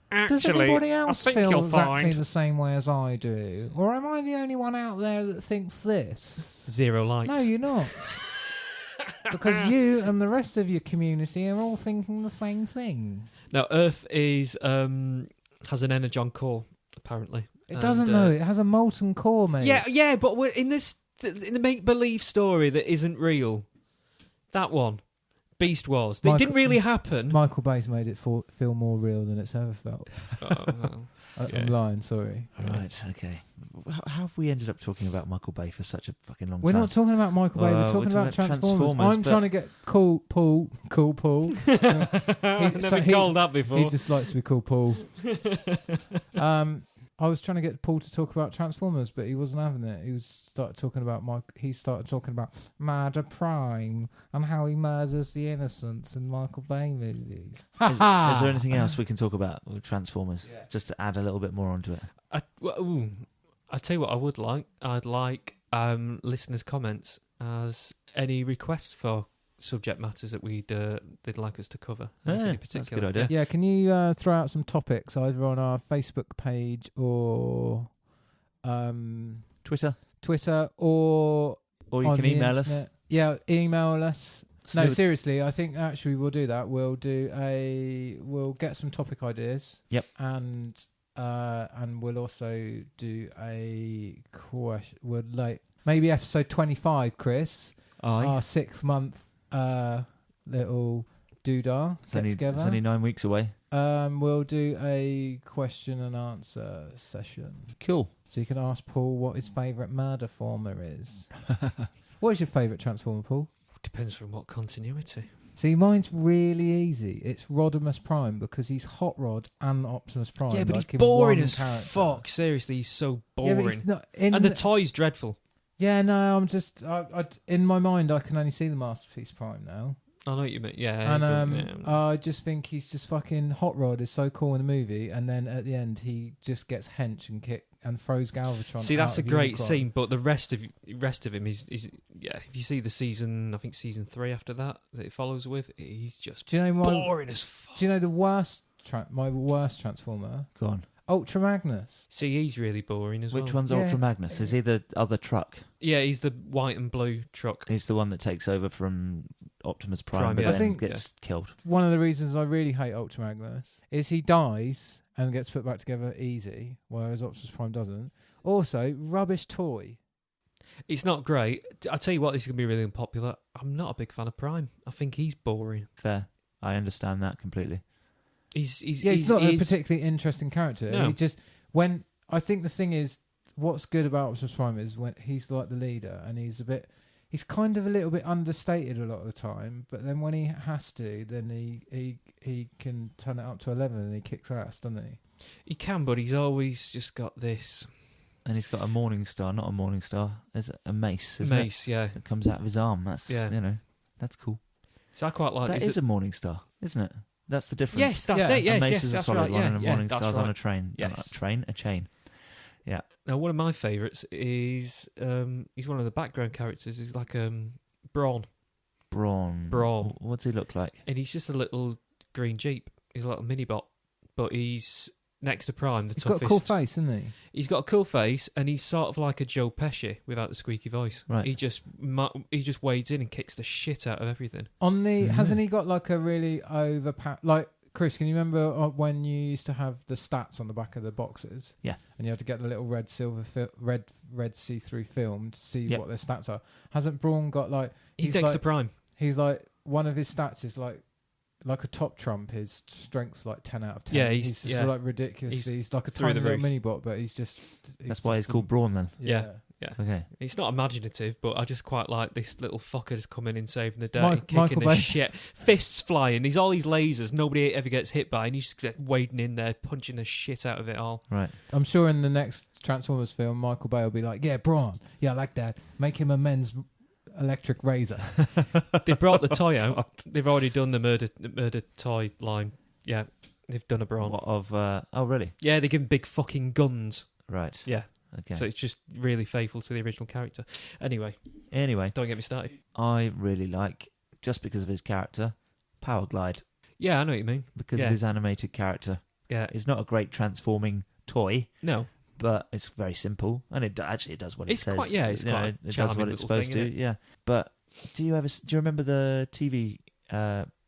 Speaker 2: Does
Speaker 3: Actually,
Speaker 2: anybody else
Speaker 3: I think
Speaker 2: feel
Speaker 3: you'll
Speaker 2: exactly
Speaker 3: find
Speaker 2: the same way as I do? Or am I the only one out there that thinks this?
Speaker 3: 0 likes.
Speaker 2: No, you're not. Because you and the rest of your community are all thinking the same thing.
Speaker 3: Now, Earth is has an energon core apparently.
Speaker 4: It doesn't know. It has a molten core, mate.
Speaker 3: Yeah, but we're in this in the make believe story that isn't real. That one, Beast Wars. It didn't really happen.
Speaker 4: Michael Bay's made it feel more real than it's ever felt.
Speaker 3: Yeah.
Speaker 4: I'm lying. Sorry.
Speaker 1: Right, okay. How have we ended up talking about Michael Bay for such a fucking long
Speaker 4: We're
Speaker 1: time?
Speaker 4: not talking about Michael Bay. We're talking about Transformers. I'm trying to get cool Paul.
Speaker 3: I've never called that before.
Speaker 4: He just likes to be called Paul. I was trying to get Paul to talk about Transformers, but he wasn't having it. He started talking about Murder Prime and how he murders the innocents in Michael Bay movies.
Speaker 1: Is there anything else we can talk about with Transformers? Yeah. Just to add a little bit more onto it.
Speaker 3: I tell you what I would like. I'd like listeners' comments as any requests for subject matters that they'd like us to cover. Anything
Speaker 1: That's a good idea.
Speaker 4: Yeah, can you throw out some topics either on our Facebook page or
Speaker 1: Twitter,
Speaker 4: or
Speaker 1: you
Speaker 4: on
Speaker 1: can
Speaker 4: the
Speaker 1: email
Speaker 4: internet?
Speaker 1: us.
Speaker 4: Yeah, email us. No, seriously, I think actually we'll do that. We'll get some topic ideas.
Speaker 1: Yep.
Speaker 4: And we'll also do a question. Maybe episode 25, Chris. Our 6 month little doodah together.
Speaker 1: It's only 9 weeks away.
Speaker 4: We'll do a question and answer session.
Speaker 1: Cool.
Speaker 4: So you can ask Paul what his favourite murder former is. What is your favourite Transformer, Paul?
Speaker 3: Depends from what continuity.
Speaker 4: See, mine's really easy. It's Rodimus Prime because he's Hot Rod and Optimus Prime.
Speaker 3: Yeah, but
Speaker 4: like
Speaker 3: he's
Speaker 4: in
Speaker 3: boring
Speaker 4: one
Speaker 3: as
Speaker 4: character.
Speaker 3: fuck. Seriously, he's so
Speaker 4: Yeah,
Speaker 3: boring.
Speaker 4: but he's not in
Speaker 3: and the toy's dreadful.
Speaker 4: Yeah, no, I'm just... in my mind, I can only see the Masterpiece Prime now.
Speaker 3: I know what you mean. Yeah.
Speaker 4: And I just think he's just fucking Hot Rod is so cool in the movie, and then at the end he just gets hench and kick and throws Galvatron.
Speaker 3: See, that's
Speaker 4: out
Speaker 3: a
Speaker 4: of
Speaker 3: great
Speaker 4: Unicron.
Speaker 3: scene, but the rest of him is yeah. If you see the season, I think season 3 after that it follows with, he's just
Speaker 4: Do you know
Speaker 3: boring as fuck.
Speaker 4: Do you know the worst? My worst Transformer,
Speaker 1: Go on.
Speaker 4: Ultra Magnus.
Speaker 3: See, he's really boring as well.
Speaker 1: Which one's
Speaker 4: Yeah.
Speaker 1: Ultra Magnus? Is he the other truck?
Speaker 3: Yeah, he's the white and blue truck.
Speaker 1: He's the one that takes over from Optimus Prime,
Speaker 3: Prime,
Speaker 1: but
Speaker 3: yeah.
Speaker 1: then
Speaker 4: I think-
Speaker 1: gets killed.
Speaker 4: One of the reasons I really hate Ultra Magnus is he dies and gets put back together easy, whereas Optimus Prime doesn't. Also, rubbish toy.
Speaker 3: It's not great. I tell you what, this is gonna be really unpopular. I'm not a big fan of Prime. I think he's boring.
Speaker 1: Fair. I understand that completely.
Speaker 3: He's
Speaker 4: not a particularly interesting character.
Speaker 3: No.
Speaker 4: He just I think the thing is, what's good about Optimus Prime is when he's like the leader, and he's kind of a little bit understated a lot of the time. But then when he has to, then he can turn it up to 11 and he kicks ass, doesn't he?
Speaker 3: He can, but he's always just got this
Speaker 1: And he's got a morning star, not a morning star. There's a mace, isn't it?
Speaker 3: mace. Yeah,
Speaker 1: That comes out of his arm. That's, that's cool.
Speaker 3: so I quite like.
Speaker 1: That is a morning star, isn't it? That's the difference.
Speaker 3: Yes, that's
Speaker 4: Yeah.
Speaker 3: it. Yes,
Speaker 1: a mace
Speaker 3: yes,
Speaker 1: is a
Speaker 3: that's
Speaker 1: solid
Speaker 3: right.
Speaker 1: one,
Speaker 3: Yeah,
Speaker 1: and a
Speaker 3: yeah,
Speaker 1: morning
Speaker 3: that's
Speaker 1: star's
Speaker 3: right.
Speaker 1: on a train.
Speaker 3: Yes.
Speaker 1: A chain. Yeah.
Speaker 3: Now, one of my favourites is he's one of the background characters. He's like Brawn,
Speaker 1: Brawn.
Speaker 3: Brawn.
Speaker 1: What's he look like?
Speaker 3: and he's just a little green Jeep. He's a little mini bot, but he's next to Prime, the
Speaker 4: He's
Speaker 3: toughest.
Speaker 4: got a cool face, isn't he?
Speaker 3: He's got a cool face, and he's sort of like a Joe Pesci without the squeaky voice.
Speaker 1: Right.
Speaker 3: He just wades in and kicks the shit out of everything.
Speaker 4: On the
Speaker 1: Mhm.
Speaker 4: hasn't he got like a really like Chris? Can you remember when you used to have the stats on the back of the boxes?
Speaker 1: Yeah.
Speaker 4: And you had to get the little red red see-through film to see
Speaker 1: Yep.
Speaker 4: what their stats are. Hasn't Braun got like
Speaker 3: He's
Speaker 4: He's
Speaker 3: next
Speaker 4: like-
Speaker 3: to Prime.
Speaker 4: he's like one of his stats is like a top trump. His strength's like 10 out of 10.
Speaker 3: Yeah,
Speaker 4: he's just like ridiculous. He's like a
Speaker 3: through
Speaker 4: tiny
Speaker 3: the
Speaker 4: little
Speaker 3: roof.
Speaker 4: mini bot, but he's
Speaker 1: That's why he's
Speaker 4: just
Speaker 1: called Brawn then.
Speaker 3: Yeah.
Speaker 1: Okay.
Speaker 3: It's not imaginative, but I just quite like this little fucker just coming in, saving the day,
Speaker 4: Michael
Speaker 3: kicking the
Speaker 4: Bay.
Speaker 3: shit, fists flying. There's all these lasers nobody ever gets hit by, and he's just wading in there, punching the shit out of it all.
Speaker 1: Right.
Speaker 4: I'm sure in the next Transformers film, Michael Bay will be like, "Yeah, Braun. Yeah, I like that. Make him a men's electric razor."
Speaker 3: They brought the toy out. They've already done the murder toy line. Yeah, they've done a Brawn.
Speaker 1: What of? Oh, really?
Speaker 3: Yeah, they give him big fucking guns.
Speaker 1: Right.
Speaker 3: Yeah,
Speaker 1: Okay.
Speaker 3: so it's just really faithful to the original character. Anyway,
Speaker 1: Anyway,
Speaker 3: don't get me started.
Speaker 1: I really like, just because of his character, Power Glide,
Speaker 3: Yeah, I know what you mean.
Speaker 1: because
Speaker 3: Yeah.
Speaker 1: of his animated character.
Speaker 3: Yeah,
Speaker 1: It's not a great transforming toy,
Speaker 3: no,
Speaker 1: but it's very simple, and it does what it
Speaker 3: It's
Speaker 1: says.
Speaker 3: quite- yeah, it's
Speaker 1: You know,
Speaker 3: quite a
Speaker 1: it does
Speaker 3: charming
Speaker 1: what it's
Speaker 3: little
Speaker 1: supposed
Speaker 3: thing,
Speaker 1: to.
Speaker 3: isn't
Speaker 1: Yeah. But do you remember the TV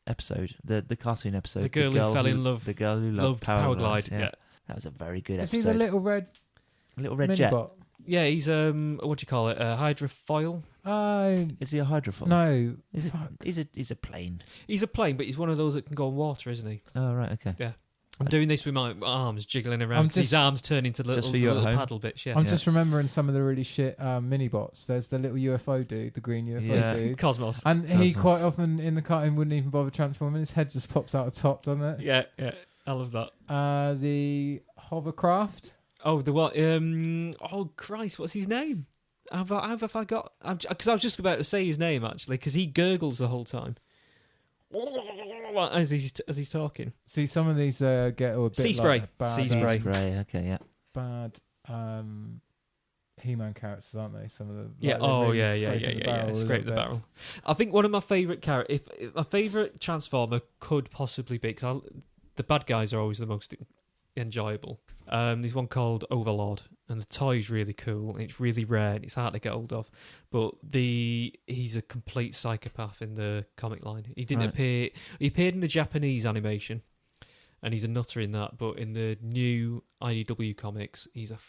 Speaker 1: episode, the cartoon episode,
Speaker 3: The girl who fell in love-
Speaker 1: the girl who
Speaker 3: loved Power Glide. Yeah.
Speaker 1: That was a very good
Speaker 4: Is he
Speaker 1: episode.
Speaker 4: the little red
Speaker 1: Little red
Speaker 4: mini
Speaker 1: jet.
Speaker 4: bot?
Speaker 3: Yeah, he's what do you call it? A hydrofoil.
Speaker 4: Oh
Speaker 1: Is he a hydrofoil?
Speaker 4: no!
Speaker 1: Is it,
Speaker 4: Fuck.
Speaker 1: he's a plane.
Speaker 3: He's a plane, but he's one of those that can go on water, isn't he?
Speaker 1: Oh right, okay.
Speaker 3: Yeah. I'm doing this with my arms jiggling around.
Speaker 4: I'm
Speaker 3: 'Cause his
Speaker 4: just-
Speaker 3: arms turn into little,
Speaker 1: for you at
Speaker 3: little
Speaker 1: home?
Speaker 3: paddle bits. Yeah.
Speaker 4: I'm
Speaker 1: Yeah.
Speaker 4: just remembering some of the really shit mini bots. There's the little UFO dude, the green UFO
Speaker 1: Yeah.
Speaker 4: dude.
Speaker 3: Cosmos.
Speaker 4: And he
Speaker 1: Cosmos.
Speaker 4: quite often in the cartoon wouldn't even bother transforming. His head just pops out the top, doesn't it?
Speaker 3: Yeah, yeah. I love that.
Speaker 4: The hovercraft.
Speaker 3: Oh, the what? Oh Christ, what's his name? How have I got? Because I was just about to say his name actually, because he gurgles the whole time as he's talking.
Speaker 4: See, some of these get a bit
Speaker 3: Sea spray.
Speaker 4: like bad,
Speaker 3: Sea spray.
Speaker 1: Okay, yeah.
Speaker 4: bad He-Man characters, aren't they? Some of the
Speaker 3: Yeah.
Speaker 4: like, they're
Speaker 3: Oh
Speaker 4: really
Speaker 3: yeah.
Speaker 4: scraping the barrel a
Speaker 3: Scrape
Speaker 4: little
Speaker 3: the
Speaker 4: bit.
Speaker 3: barrel. I think one of my favourite characters, if my favourite Transformer could possibly be, because the bad guys are always the most enjoyable. There's one called Overlord, and the toy's really cool, and it's really rare, and it's hard to get hold of. But he's a complete psychopath in the comic line. He didn't
Speaker 1: Right.
Speaker 3: appear. He appeared in the Japanese animation, and he's a nutter in that. But in the new IDW comics, he's a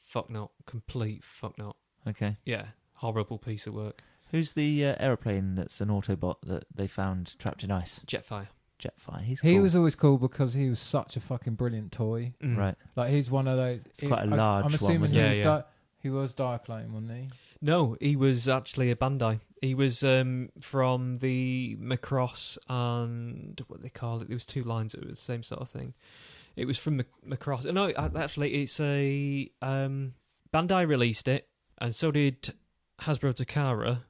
Speaker 3: fucknut, complete fucknut.
Speaker 1: Okay.
Speaker 3: Yeah, horrible piece of work.
Speaker 1: Who's the aeroplane that's an Autobot that they found trapped in ice?
Speaker 3: Jetfire.
Speaker 1: Jetfire. He's
Speaker 4: He
Speaker 1: cool.
Speaker 4: was always cool because he was such a fucking brilliant toy.
Speaker 3: Mm.
Speaker 1: Right.
Speaker 4: Like he's one of those.
Speaker 1: It's quite a large
Speaker 4: I'm
Speaker 1: one,
Speaker 4: assuming
Speaker 1: wasn't
Speaker 4: he
Speaker 3: it?
Speaker 4: was
Speaker 3: Yeah,
Speaker 4: he was Diaclone, wasn't he?
Speaker 3: No, he was actually a Bandai. He was from the Macross and what they call it. There was two lines. It was the same sort of thing. It was from Macross. No, actually, it's a Bandai released it, and so did Hasbro Takara.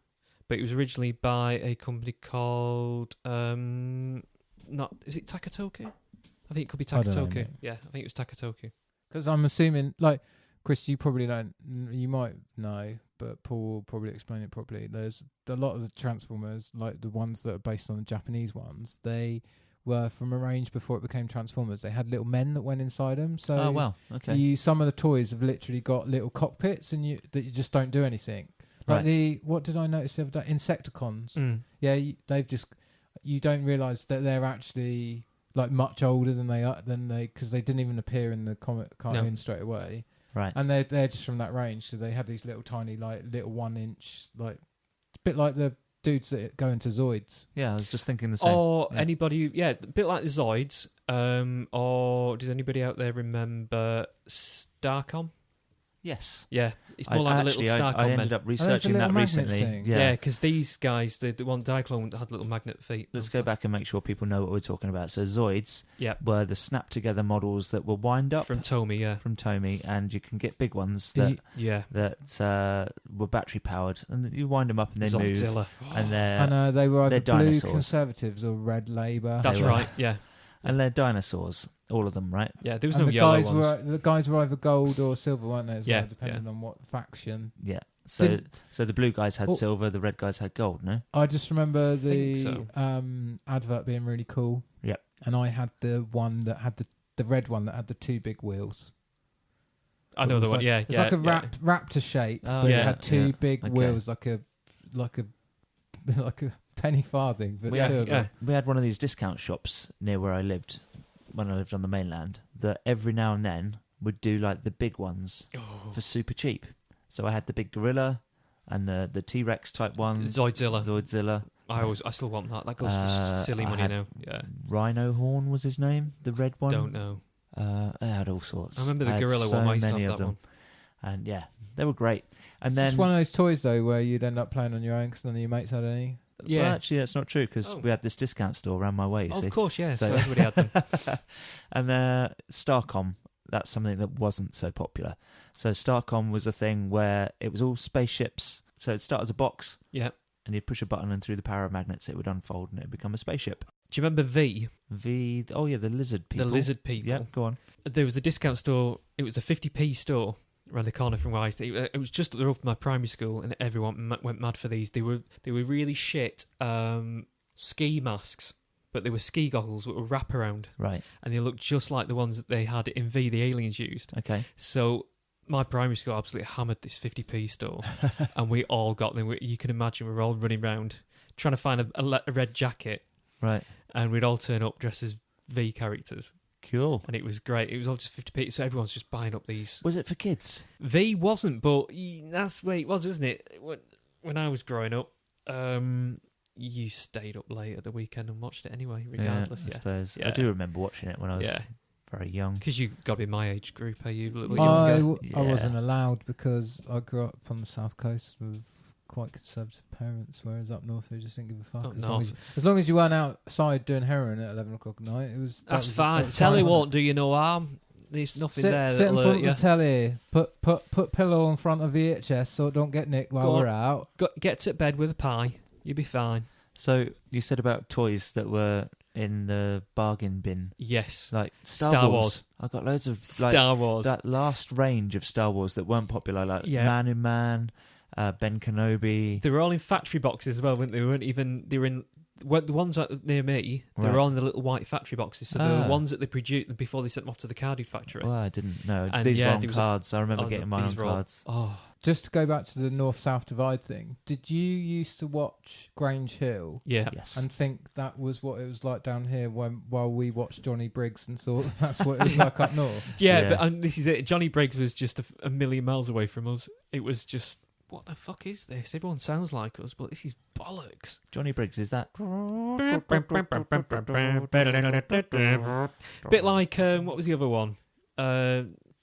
Speaker 3: but it was originally by a company called is it Takatoku? I think it could be
Speaker 4: I don't know,
Speaker 3: Takatoku.
Speaker 4: mate.
Speaker 3: Yeah, I think it was Takatoku.
Speaker 4: Because I'm assuming, like, Chris, you probably don't, you might know, but Paul will probably explain it properly. There's a lot of the Transformers, like the ones that are based on the Japanese ones, they were from a range before it became Transformers. They had little men that went inside them. So
Speaker 1: Oh, wow. Okay.
Speaker 4: some of the toys have literally got little cockpits and that you just don't do anything. Like
Speaker 1: Right.
Speaker 4: what did I notice the other day? Insecticons.
Speaker 3: Mm.
Speaker 4: Yeah, you don't realise that they're actually like much older than they because they didn't even appear in the cartoon straight away.
Speaker 1: Right.
Speaker 4: And they're just from that range, so they had these little tiny, like little 1 inch, like a bit like the dudes that go into Zoids.
Speaker 1: Yeah, I was just thinking the same.
Speaker 3: Or
Speaker 1: Yeah.
Speaker 3: anybody, a bit like the Zoids. Or does anybody out there remember Starcom?
Speaker 1: Yes.
Speaker 3: Yeah, it's more like a little Starcom
Speaker 1: I
Speaker 3: men.
Speaker 1: ended up researching
Speaker 4: little
Speaker 1: that
Speaker 4: magnet
Speaker 1: recently.
Speaker 4: thing?
Speaker 3: Yeah, because these guys, the one Diaclone had little magnet feet.
Speaker 1: Let's go back and make sure people know what we're talking about. So Zoids
Speaker 3: Yeah,
Speaker 1: were the snap-together models that were wind up
Speaker 3: from Tomy. Yeah,
Speaker 1: from Tomy, and you can get big ones that
Speaker 3: yeah.
Speaker 1: were battery-powered, and you wind them up and they move,
Speaker 3: Zoidzilla.
Speaker 1: and they're
Speaker 4: And they were either
Speaker 1: they're
Speaker 4: blue
Speaker 1: dinosaurs.
Speaker 4: Conservatives or red Labour.
Speaker 3: That's
Speaker 1: were.
Speaker 3: right. Yeah,
Speaker 1: and they're dinosaurs, all of them, right?
Speaker 3: yeah. There was
Speaker 4: And
Speaker 3: no
Speaker 4: the
Speaker 3: yellow
Speaker 4: guys
Speaker 3: ones.
Speaker 4: the guys were either gold or silver, weren't they? As
Speaker 3: Yeah,
Speaker 4: well, depending on what faction.
Speaker 1: Yeah. So
Speaker 4: Didn't-
Speaker 1: so the blue guys had
Speaker 4: Oh.
Speaker 1: silver, the red guys had gold, no?
Speaker 4: I just remember
Speaker 3: think
Speaker 4: the
Speaker 3: so.
Speaker 4: advert being really cool.
Speaker 1: Yep.
Speaker 4: And I had the one that had the red one that had the 2 big wheels.
Speaker 3: I
Speaker 4: It
Speaker 3: know
Speaker 4: was
Speaker 3: the one.
Speaker 4: like-
Speaker 3: Yeah,
Speaker 4: It's
Speaker 3: yeah,
Speaker 4: like a
Speaker 3: yeah.
Speaker 4: raptor shape,
Speaker 1: Oh,
Speaker 4: but
Speaker 3: yeah,
Speaker 4: it had 2
Speaker 1: yeah.
Speaker 4: big
Speaker 1: Okay.
Speaker 4: wheels, like a like a penny farthing, but
Speaker 1: We
Speaker 4: 2
Speaker 1: had-
Speaker 4: of them.
Speaker 1: We had one of these discount shops near where I lived when I lived on the mainland that every now and then would do like the big ones
Speaker 3: Oh.
Speaker 1: for super cheap. So I had the big gorilla and the T-Rex type one,
Speaker 3: Zoidzilla.
Speaker 1: Zoidzilla.
Speaker 3: I still want that. That goes for silly
Speaker 1: I
Speaker 3: money
Speaker 1: had
Speaker 3: now. Yeah,
Speaker 1: Rhino Horn was his name, the red one.
Speaker 3: don't know.
Speaker 1: I had all sorts.
Speaker 3: I remember the
Speaker 1: had
Speaker 3: gorilla
Speaker 1: so
Speaker 3: one. I used to
Speaker 1: many
Speaker 3: have
Speaker 1: of
Speaker 3: that
Speaker 1: them.
Speaker 3: one.
Speaker 1: And yeah, they were great. And
Speaker 4: It's
Speaker 1: then
Speaker 4: just one of those toys though where you'd end up playing on your own because none of your mates had any.
Speaker 3: Yeah.
Speaker 1: well, actually, that's not true because
Speaker 3: Oh.
Speaker 1: we had this discount store around my way. You
Speaker 3: Oh,
Speaker 1: see.
Speaker 3: of course, yeah. So
Speaker 1: So-
Speaker 3: everybody had them.
Speaker 1: And Starcom, that's something that wasn't so popular. So Starcom was a thing where it was all spaceships. So it'd start as a box,
Speaker 3: Yeah.
Speaker 1: and you'd push a button, and through the power of magnets, it would unfold, and it would become a spaceship.
Speaker 3: Do you remember V,
Speaker 1: The lizard people.
Speaker 3: the lizard people?
Speaker 1: Yeah, go on.
Speaker 3: There was a discount store. It was a 50p store around the corner from where I used to. It was just up the road from my primary school, and everyone went mad for these. They were really shit ski masks, but they were ski goggles that were wraparound,
Speaker 1: Right.
Speaker 3: and they looked just like the ones that they had in V, the aliens used.
Speaker 1: Okay.
Speaker 3: So my primary school absolutely hammered this 50p store, and we all got them. You can imagine we were all running around trying to find a red jacket,
Speaker 1: Right.
Speaker 3: and we'd all turn up dressed as V characters,
Speaker 1: Cool.
Speaker 3: and it was great. It was all just 50p, so everyone's just buying up these.
Speaker 1: Was it for kids?
Speaker 3: V wasn't, but that's the way it was, isn't it? When I was growing up, you stayed up late at the weekend and watched it anyway, regardless.
Speaker 1: I
Speaker 3: Yeah,
Speaker 1: suppose.
Speaker 3: Yeah.
Speaker 1: I do remember watching it when I was
Speaker 3: yeah,
Speaker 1: very young.
Speaker 3: because you got to be my age group. Are you a little
Speaker 4: I
Speaker 3: younger?
Speaker 1: Yeah.
Speaker 4: wasn't allowed because I grew up on the south coast with quite conservative parents, whereas up north they just didn't give a fuck.
Speaker 3: Up
Speaker 4: As long
Speaker 3: north.
Speaker 4: as long as you weren't outside doing heroin at 11 o'clock at night, it was. that
Speaker 3: That's
Speaker 4: was-
Speaker 3: fine.
Speaker 4: that was
Speaker 3: Telly
Speaker 4: fine.
Speaker 3: won't do you no harm. There's nothing there
Speaker 4: Sit in
Speaker 3: that'll
Speaker 4: front
Speaker 3: hurt
Speaker 4: of
Speaker 3: you.
Speaker 4: the telly. Put pillow in front of VHS so it don't get nicked while
Speaker 3: Go
Speaker 4: we're
Speaker 3: on.
Speaker 4: out.
Speaker 3: Get to bed with a pie. You'll be fine.
Speaker 1: So you said about toys that were in the bargain bin,
Speaker 3: Yes.
Speaker 1: like
Speaker 3: Star Wars.
Speaker 1: I got loads of like
Speaker 3: Star Wars.
Speaker 1: that last range of Star Wars that weren't popular, like
Speaker 3: Yeah.
Speaker 1: Man in Man, Ben Kenobi.
Speaker 3: They were all in factory boxes as well, weren't they? They weren't even. They were in. The ones near me, they
Speaker 1: Right.
Speaker 3: were all in the little white factory boxes. So they were
Speaker 1: Ah.
Speaker 3: the ones that they produced before they sent them off to the carded factory.
Speaker 1: Well, I didn't know.
Speaker 3: And
Speaker 1: These
Speaker 3: yeah,
Speaker 1: were on
Speaker 3: there was
Speaker 1: cards. I remember getting mine on
Speaker 3: these were all-
Speaker 1: cards.
Speaker 3: Oh,
Speaker 4: Just to go back to the north-south divide thing, did you used to watch Grange Hill
Speaker 3: yeah.
Speaker 1: Yes.
Speaker 4: and think that was what it was like down here while we watched Johnny Briggs and thought that's what it was like up north?
Speaker 3: Yeah,
Speaker 1: Yeah.
Speaker 3: but and this is it. Johnny Briggs was just a million miles away from us. It was just, what the fuck is this? Everyone sounds like us, but this is bollocks.
Speaker 1: Johnny Briggs, is that?
Speaker 3: Bit like, what was the other one?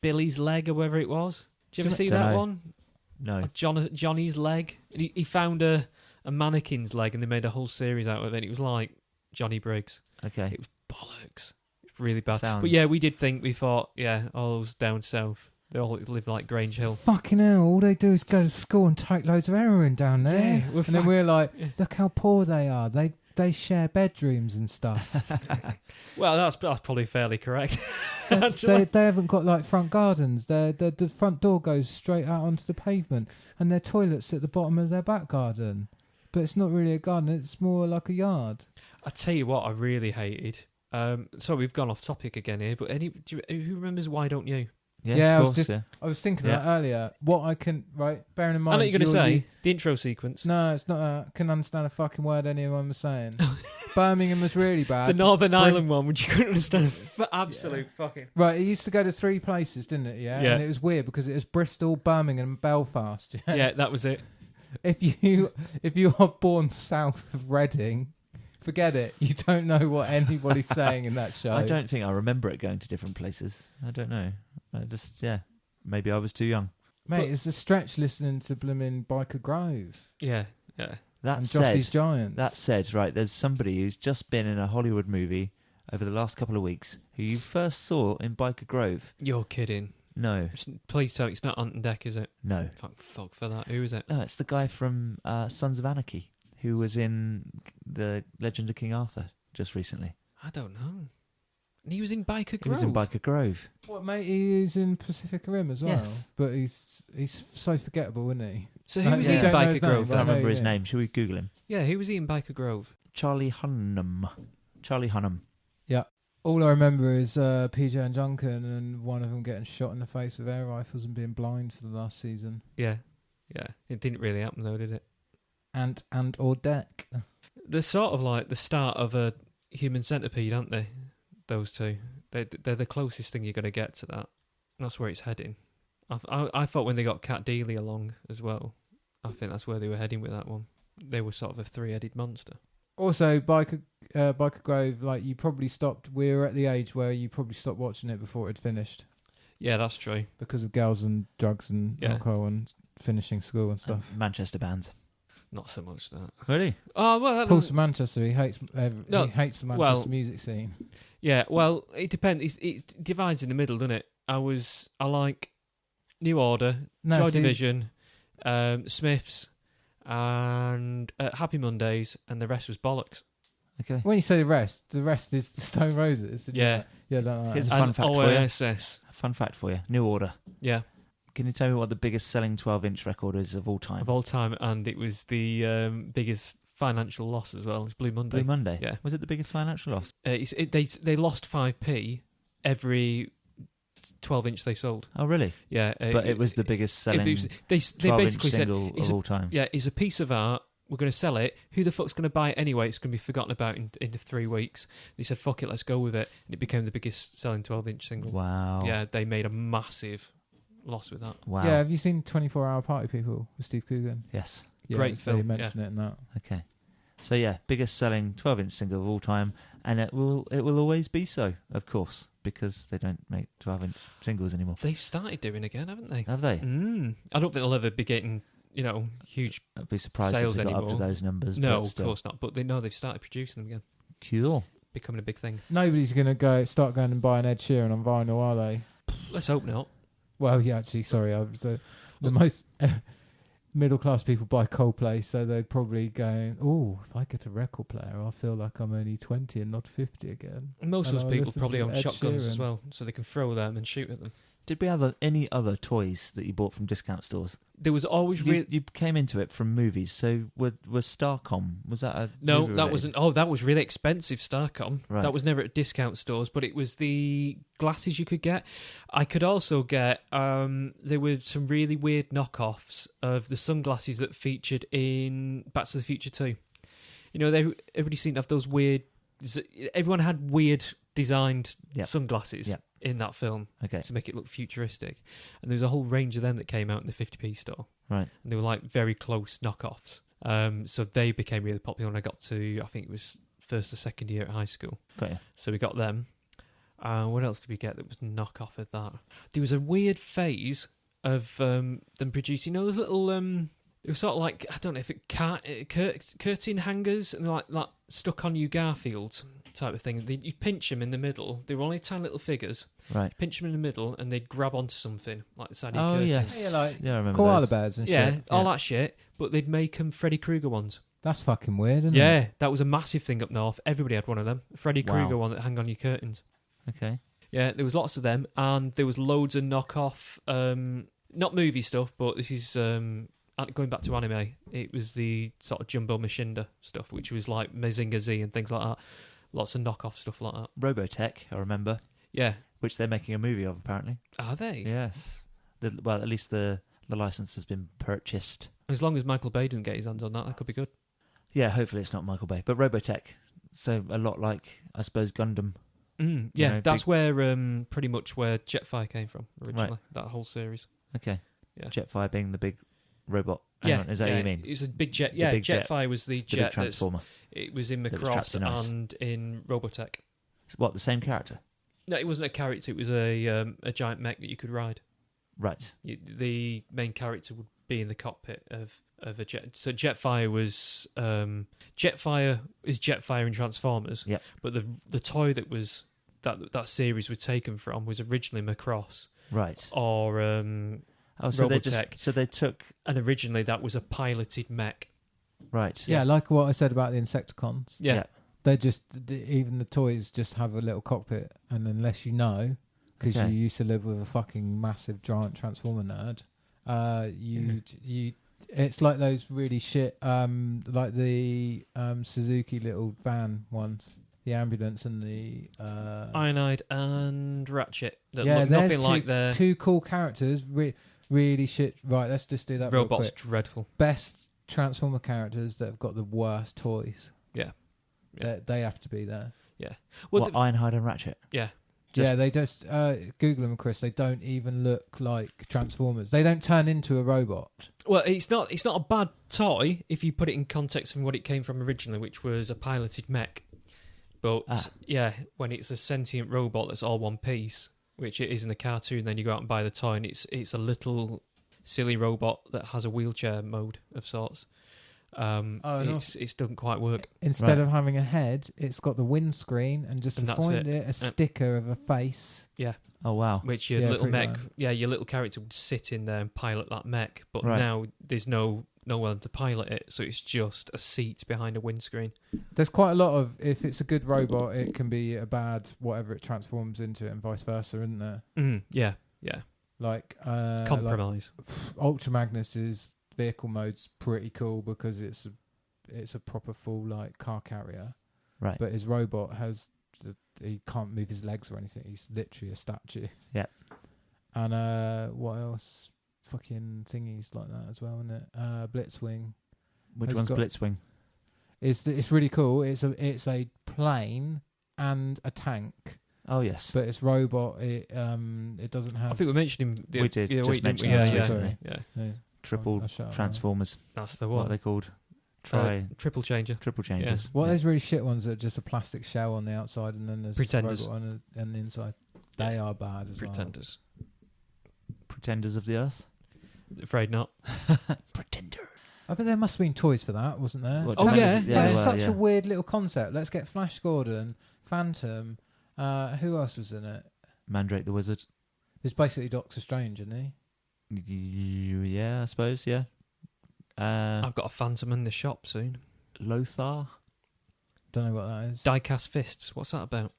Speaker 3: Billy's Leg or whatever it was. Did you ever see that
Speaker 1: Dunno.
Speaker 3: one?
Speaker 1: No.
Speaker 3: Johnny's Leg. And he found a mannequin's leg and they made a whole series out of it. It was like Johnny Briggs.
Speaker 1: Okay.
Speaker 3: It was bollocks. It's really bad.
Speaker 1: Sounds-
Speaker 3: But yeah, we did think, we thought, yeah, all was down south. They all live like Grange Hill.
Speaker 2: Fucking hell, all they do is go to school and take loads of heroin down there.
Speaker 3: Yeah,
Speaker 2: and then we're like, look how poor they are. They share bedrooms and stuff.
Speaker 3: Well, that's probably fairly correct.
Speaker 2: they haven't got like front gardens. The front door goes straight out onto the pavement, and their toilet's at the bottom of their back garden. But it's not really a garden, it's more like a yard.
Speaker 3: I tell you what I really hated. So we've gone off topic again here, but who remembers Why Don't You?
Speaker 1: Yeah, of course,
Speaker 2: I was thinking that earlier. What I can, bearing in mind...
Speaker 3: I know you're going to say, the intro sequence.
Speaker 2: No, it's not that. I couldn't understand a fucking word anyone was saying. Birmingham was really bad.
Speaker 3: The Northern Ireland one, which you couldn't understand absolute fucking...
Speaker 2: Right, it used to go to 3 places, didn't it? Yeah? And it was weird because it was Bristol, Birmingham and Belfast.
Speaker 3: Yeah, that was it.
Speaker 2: If you are born south of Reading... Forget it. You don't know what anybody's saying in that show.
Speaker 1: I don't think I remember it going to different places. I don't know. Maybe I was too young.
Speaker 2: Mate, it's a stretch listening to blooming Biker Grove.
Speaker 3: Yeah.
Speaker 1: That
Speaker 2: and
Speaker 1: said,
Speaker 2: Jossie's Giants.
Speaker 1: That said, right, there's somebody who's just been in a Hollywood movie over the last couple of weeks who you first saw in Biker Grove.
Speaker 3: You're kidding.
Speaker 1: No.
Speaker 3: Please tell me it's not Ant Deck, is it?
Speaker 1: No.
Speaker 3: Fuck for that. Who is it?
Speaker 1: No, it's the guy from Sons of Anarchy who was in The Legend of King Arthur just recently.
Speaker 3: I don't know. And he was in Biker Grove?
Speaker 1: He was in Biker Grove.
Speaker 2: What, mate? He is in Pacific Rim as well.
Speaker 1: Yes.
Speaker 2: But he's so forgettable, isn't he?
Speaker 3: So who was he in
Speaker 2: don't know
Speaker 3: Biker
Speaker 2: his
Speaker 3: Grove?
Speaker 2: name,
Speaker 1: I
Speaker 2: but
Speaker 1: can't
Speaker 2: know
Speaker 1: remember
Speaker 2: who
Speaker 1: his
Speaker 2: he is.
Speaker 1: name. Shall we Google him?
Speaker 3: Yeah, who was he in Biker Grove?
Speaker 1: Charlie Hunnam.
Speaker 2: Yeah. All I remember is PJ and Junkin and one of them getting shot in the face with air rifles and being blind for the last season.
Speaker 3: Yeah. It didn't really happen though, did it?
Speaker 2: And or Deck.
Speaker 3: They're sort of like the start of a human centipede, aren't they? Those two. They're the closest thing you're going to get to that. That's where it's heading. I thought when they got Cat Dealey along as well, I think that's where they were heading with that one. They were sort of a 3-headed monster.
Speaker 2: Also, Biker Grove, like you probably stopped. We were at the age where you probably stopped watching it before it had finished
Speaker 3: Yeah, that's true.
Speaker 2: because of girls and drugs and alcohol and finishing school and stuff.
Speaker 1: Manchester bands.
Speaker 3: Not so much that.
Speaker 1: Really?
Speaker 3: Oh well, that
Speaker 2: Paul's
Speaker 3: was,
Speaker 2: from Manchester. He hates
Speaker 3: No,
Speaker 2: he hates the Manchester
Speaker 3: well-
Speaker 2: music scene.
Speaker 3: yeah. Well, it depends. It divides in the middle, doesn't it? I like New Order,
Speaker 2: No,
Speaker 3: Joy
Speaker 2: see-
Speaker 3: Division, Smiths, and Happy Mondays, and the rest was bollocks.
Speaker 1: Okay.
Speaker 2: When you say the rest is the Stone Roses. isn't
Speaker 3: Yeah.
Speaker 2: it? Yeah, don't like
Speaker 1: Here's
Speaker 2: that.
Speaker 1: a fun
Speaker 3: And
Speaker 1: fact for you.
Speaker 3: OSS.
Speaker 1: Fun fact for you. New Order.
Speaker 3: Yeah,
Speaker 1: Can you tell me what the biggest selling 12-inch record is of all time?
Speaker 3: of all time, and it was the biggest financial loss as well. It's Blue Monday.
Speaker 1: Blue Monday.
Speaker 3: Yeah.
Speaker 1: Was it the biggest financial loss?
Speaker 3: They lost 5p every 12-inch they sold.
Speaker 1: Oh, really?
Speaker 3: Yeah,
Speaker 1: But it was the biggest selling
Speaker 3: they
Speaker 1: 12-inch
Speaker 3: basically said
Speaker 1: single
Speaker 3: it's
Speaker 1: of all time.
Speaker 3: yeah, it's a piece of art. We're going to sell it. Who the fuck's going to buy it anyway? It's going to be forgotten about in 3 weeks. They said, fuck it, let's go with it. And it became the biggest selling 12-inch single.
Speaker 1: Wow.
Speaker 3: Yeah, they made a massive loss with that.
Speaker 1: Wow.
Speaker 2: Yeah, have you seen 24-Hour Party People with Steve Coogan?
Speaker 1: Yes.
Speaker 2: Yeah,
Speaker 3: Great
Speaker 2: They
Speaker 3: film,
Speaker 2: mention it in that.
Speaker 1: Okay. So yeah, biggest selling 12-inch single of all time, and it will always be so, of course, because they don't make 12-inch singles anymore.
Speaker 3: They've started doing again, haven't they?
Speaker 1: Have they?
Speaker 3: I don't think they'll ever be getting, huge.
Speaker 1: I'd be surprised if
Speaker 3: Sales
Speaker 1: they got up to
Speaker 3: anymore.
Speaker 1: those numbers.
Speaker 3: No,
Speaker 1: but
Speaker 3: of
Speaker 1: still.
Speaker 3: course not. But they've started producing them again,
Speaker 1: Cool.
Speaker 3: becoming a big thing.
Speaker 2: Nobody's going to start going and buying Ed Sheeran on vinyl, are they?
Speaker 3: Let's hope not.
Speaker 2: Well, yeah, actually, sorry. The most middle-class people buy Coldplay, so they're probably going, oh, if I get a record player, I'll feel like I'm only 20 and not 50 again.
Speaker 3: Most of
Speaker 2: And
Speaker 3: those
Speaker 2: I'll
Speaker 3: people
Speaker 2: listen
Speaker 3: probably
Speaker 2: to
Speaker 3: own
Speaker 2: Ed
Speaker 3: shotguns as
Speaker 2: Sheeran.
Speaker 3: well, so they can throw them and shoot at them.
Speaker 1: Did we have any other toys that you bought from discount stores?
Speaker 3: There was always
Speaker 1: You came into it from movies, so was Starcom, was that a
Speaker 3: No,
Speaker 1: movie
Speaker 3: that
Speaker 1: related?
Speaker 3: wasn't. Oh, that was really expensive, Starcom.
Speaker 1: Right.
Speaker 3: That was never at discount stores, but it was the glasses you could get. I could also get, there were some really weird knockoffs of the sunglasses that featured in Back to the Future 2. Everybody seemed to have those weird, everyone had weird designed
Speaker 1: Yep.
Speaker 3: sunglasses
Speaker 1: Yep.
Speaker 3: in that film
Speaker 1: Okay,
Speaker 3: to make it look futuristic. And there was a whole range of them that came out in the 50p store.
Speaker 1: right.
Speaker 3: And they were like very close knockoffs. So they became really popular when I got to, I think it was first or second year at high school.
Speaker 1: Got you.
Speaker 3: So we got them. What else did we get that was knockoff of that? There was a weird phase of them producing, those little It was sort of like, I don't know if curtain hangers and like stuck on you Garfield type of thing. You pinch them in the middle. They were only tiny little figures.
Speaker 1: Right.
Speaker 3: Pinch them in the middle and they'd grab onto something like the side of your
Speaker 1: Oh,
Speaker 3: curtain.
Speaker 1: yes.
Speaker 2: Yeah,
Speaker 1: I remember
Speaker 2: koala
Speaker 1: those.
Speaker 2: bears and
Speaker 3: Yeah,
Speaker 2: shit.
Speaker 3: all that shit. But they'd make them Freddy Krueger ones.
Speaker 2: That's fucking weird, isn't it?
Speaker 3: Yeah, that was a massive thing up north. Everybody had one of them. Freddy
Speaker 1: Wow.
Speaker 3: Krueger one that hang on your curtains.
Speaker 1: Okay.
Speaker 3: Yeah, there was lots of them, and there was loads of knockoff, not movie stuff, but this is going back to anime. It was the sort of Jumbo Machinda stuff, which was like Mazinger Z and things like that. Lots of knockoff stuff like that.
Speaker 1: Robotech, I remember,
Speaker 3: Yeah.
Speaker 1: which they're making a movie of, apparently.
Speaker 3: Are they?
Speaker 1: Yes. Well, at least the license has been purchased.
Speaker 3: As long as Michael Bay doesn't get his hands on that could be good.
Speaker 1: Yeah, hopefully it's not Michael Bay. But Robotech, so a lot like, I suppose, Gundam.
Speaker 3: Yeah,
Speaker 1: know,
Speaker 3: that's where pretty much where Jetfire came from originally.
Speaker 1: Right.
Speaker 3: That whole series.
Speaker 1: Okay.
Speaker 3: Yeah.
Speaker 1: Jetfire being the big robot. Hang on, is that what you mean?
Speaker 3: It's a big jet.
Speaker 1: The
Speaker 3: Yeah,
Speaker 1: big jet.
Speaker 3: Jetfire was the
Speaker 1: The big
Speaker 3: jet.
Speaker 1: transformer.
Speaker 3: It was in
Speaker 1: that was
Speaker 3: Macross
Speaker 1: trapped in ice.
Speaker 3: and in Robotech.
Speaker 1: What, the same character?
Speaker 3: No, it wasn't a character. It was a giant mech that you could ride.
Speaker 1: Right.
Speaker 3: The main character would be in the cockpit of a jet. So Jetfire was Jetfire is Jetfire in Transformers.
Speaker 1: Yep.
Speaker 3: But the toy that was that series was taken from was originally Macross
Speaker 1: Right.
Speaker 3: or
Speaker 1: So
Speaker 3: Robotech.
Speaker 1: they took...
Speaker 3: And originally that was a piloted mech.
Speaker 1: Right.
Speaker 2: Yeah, like what I said about the Insecticons.
Speaker 3: Yeah.
Speaker 2: They just, even the toys just have a little cockpit, and unless you know, because
Speaker 1: Okay.
Speaker 2: you used to live with a fucking massive giant Transformer nerd, it's like those really shit, like the Suzuki little van ones, the ambulance and the
Speaker 3: Ironhide and Ratchet that
Speaker 2: yeah,
Speaker 3: look
Speaker 2: there's
Speaker 3: nothing like their
Speaker 2: two cool characters. Really shit. Right, let's just do that. real
Speaker 3: robots.
Speaker 2: quick.
Speaker 3: Dreadful.
Speaker 2: Best Transformer characters that have got the worst toys.
Speaker 3: Yeah.
Speaker 2: They have to be there.
Speaker 3: Well,
Speaker 1: What, Ironhide and Ratchet?
Speaker 3: yeah.
Speaker 2: Yeah, they just Google them, Chris. They don't even look like Transformers. They don't turn into a robot.
Speaker 3: Well, it's not a bad toy if you put it in context from what it came from originally, which was a piloted mech. But yeah, when it's a sentient robot that's all one piece, which it is in the cartoon, then you go out and buy the toy, and it's a little silly robot that has a wheelchair mode of sorts. It doesn't quite work.
Speaker 2: Instead of having a head, it's got the windscreen and just
Speaker 3: And that's
Speaker 2: behind
Speaker 3: it.
Speaker 2: it a sticker of a face.
Speaker 1: Oh, wow.
Speaker 3: Which your
Speaker 2: Yeah,
Speaker 3: little
Speaker 2: pretty
Speaker 3: mech,
Speaker 2: much.
Speaker 3: your little character would sit in there and pilot that mech. But
Speaker 1: Right.
Speaker 3: now there's no one to pilot it, so it's just a seat behind a windscreen.
Speaker 2: There's quite a lot of, if it's a good robot, it can be a bad whatever it transforms into, and vice versa, isn't there?
Speaker 3: Yeah.
Speaker 2: Like
Speaker 3: Compromise.
Speaker 2: Ultra Magnus's vehicle mode's pretty cool because it's a proper full like car carrier,
Speaker 1: Right.
Speaker 2: but his robot he can't move his legs or anything. He's literally a statue.
Speaker 1: Yeah.
Speaker 2: And what else? Fucking thingies like that as well, isn't it? Blitzwing.
Speaker 1: Which
Speaker 2: has
Speaker 1: one's
Speaker 2: got-
Speaker 1: Blitzwing?
Speaker 2: It's really cool. It's a plane and a tank,
Speaker 1: Oh, yes.
Speaker 2: but it's robot. It doesn't have.
Speaker 3: I think we mentioned him.
Speaker 1: We did
Speaker 3: Yeah,
Speaker 1: just
Speaker 3: didn't
Speaker 1: mention
Speaker 3: we?
Speaker 1: this
Speaker 3: Yeah,
Speaker 1: recently.
Speaker 3: yeah.
Speaker 2: No,
Speaker 1: Triple
Speaker 2: I'll shut up now.
Speaker 1: Transformers.
Speaker 3: That's the
Speaker 1: What are
Speaker 3: one.
Speaker 1: they called?
Speaker 3: Triple changer.
Speaker 1: Triple changes.
Speaker 2: Well,
Speaker 1: Yeah.
Speaker 2: those really shit ones that are just a plastic shell on the outside, and then there's
Speaker 3: Pretenders.
Speaker 2: a robot on the inside. They are bad as well.
Speaker 3: Pretenders.
Speaker 1: Pretenders of the Earth?
Speaker 3: Afraid not.
Speaker 1: Pretender.
Speaker 2: I bet there must have been toys for that, wasn't there?
Speaker 1: Well,
Speaker 3: Oh,
Speaker 1: depends-
Speaker 3: yeah.
Speaker 2: That's
Speaker 1: well,
Speaker 2: such
Speaker 1: yeah.
Speaker 2: a weird little concept. Let's get Flash Gordon, Phantom. Who else was in it?
Speaker 1: Mandrake the Wizard.
Speaker 2: It's basically Doctor Strange, isn't he?
Speaker 1: Yeah, I suppose, yeah.
Speaker 3: I've got a Phantom in the shop soon.
Speaker 1: Lothar?
Speaker 2: Don't know what that is.
Speaker 3: Diecast fists. What's that about?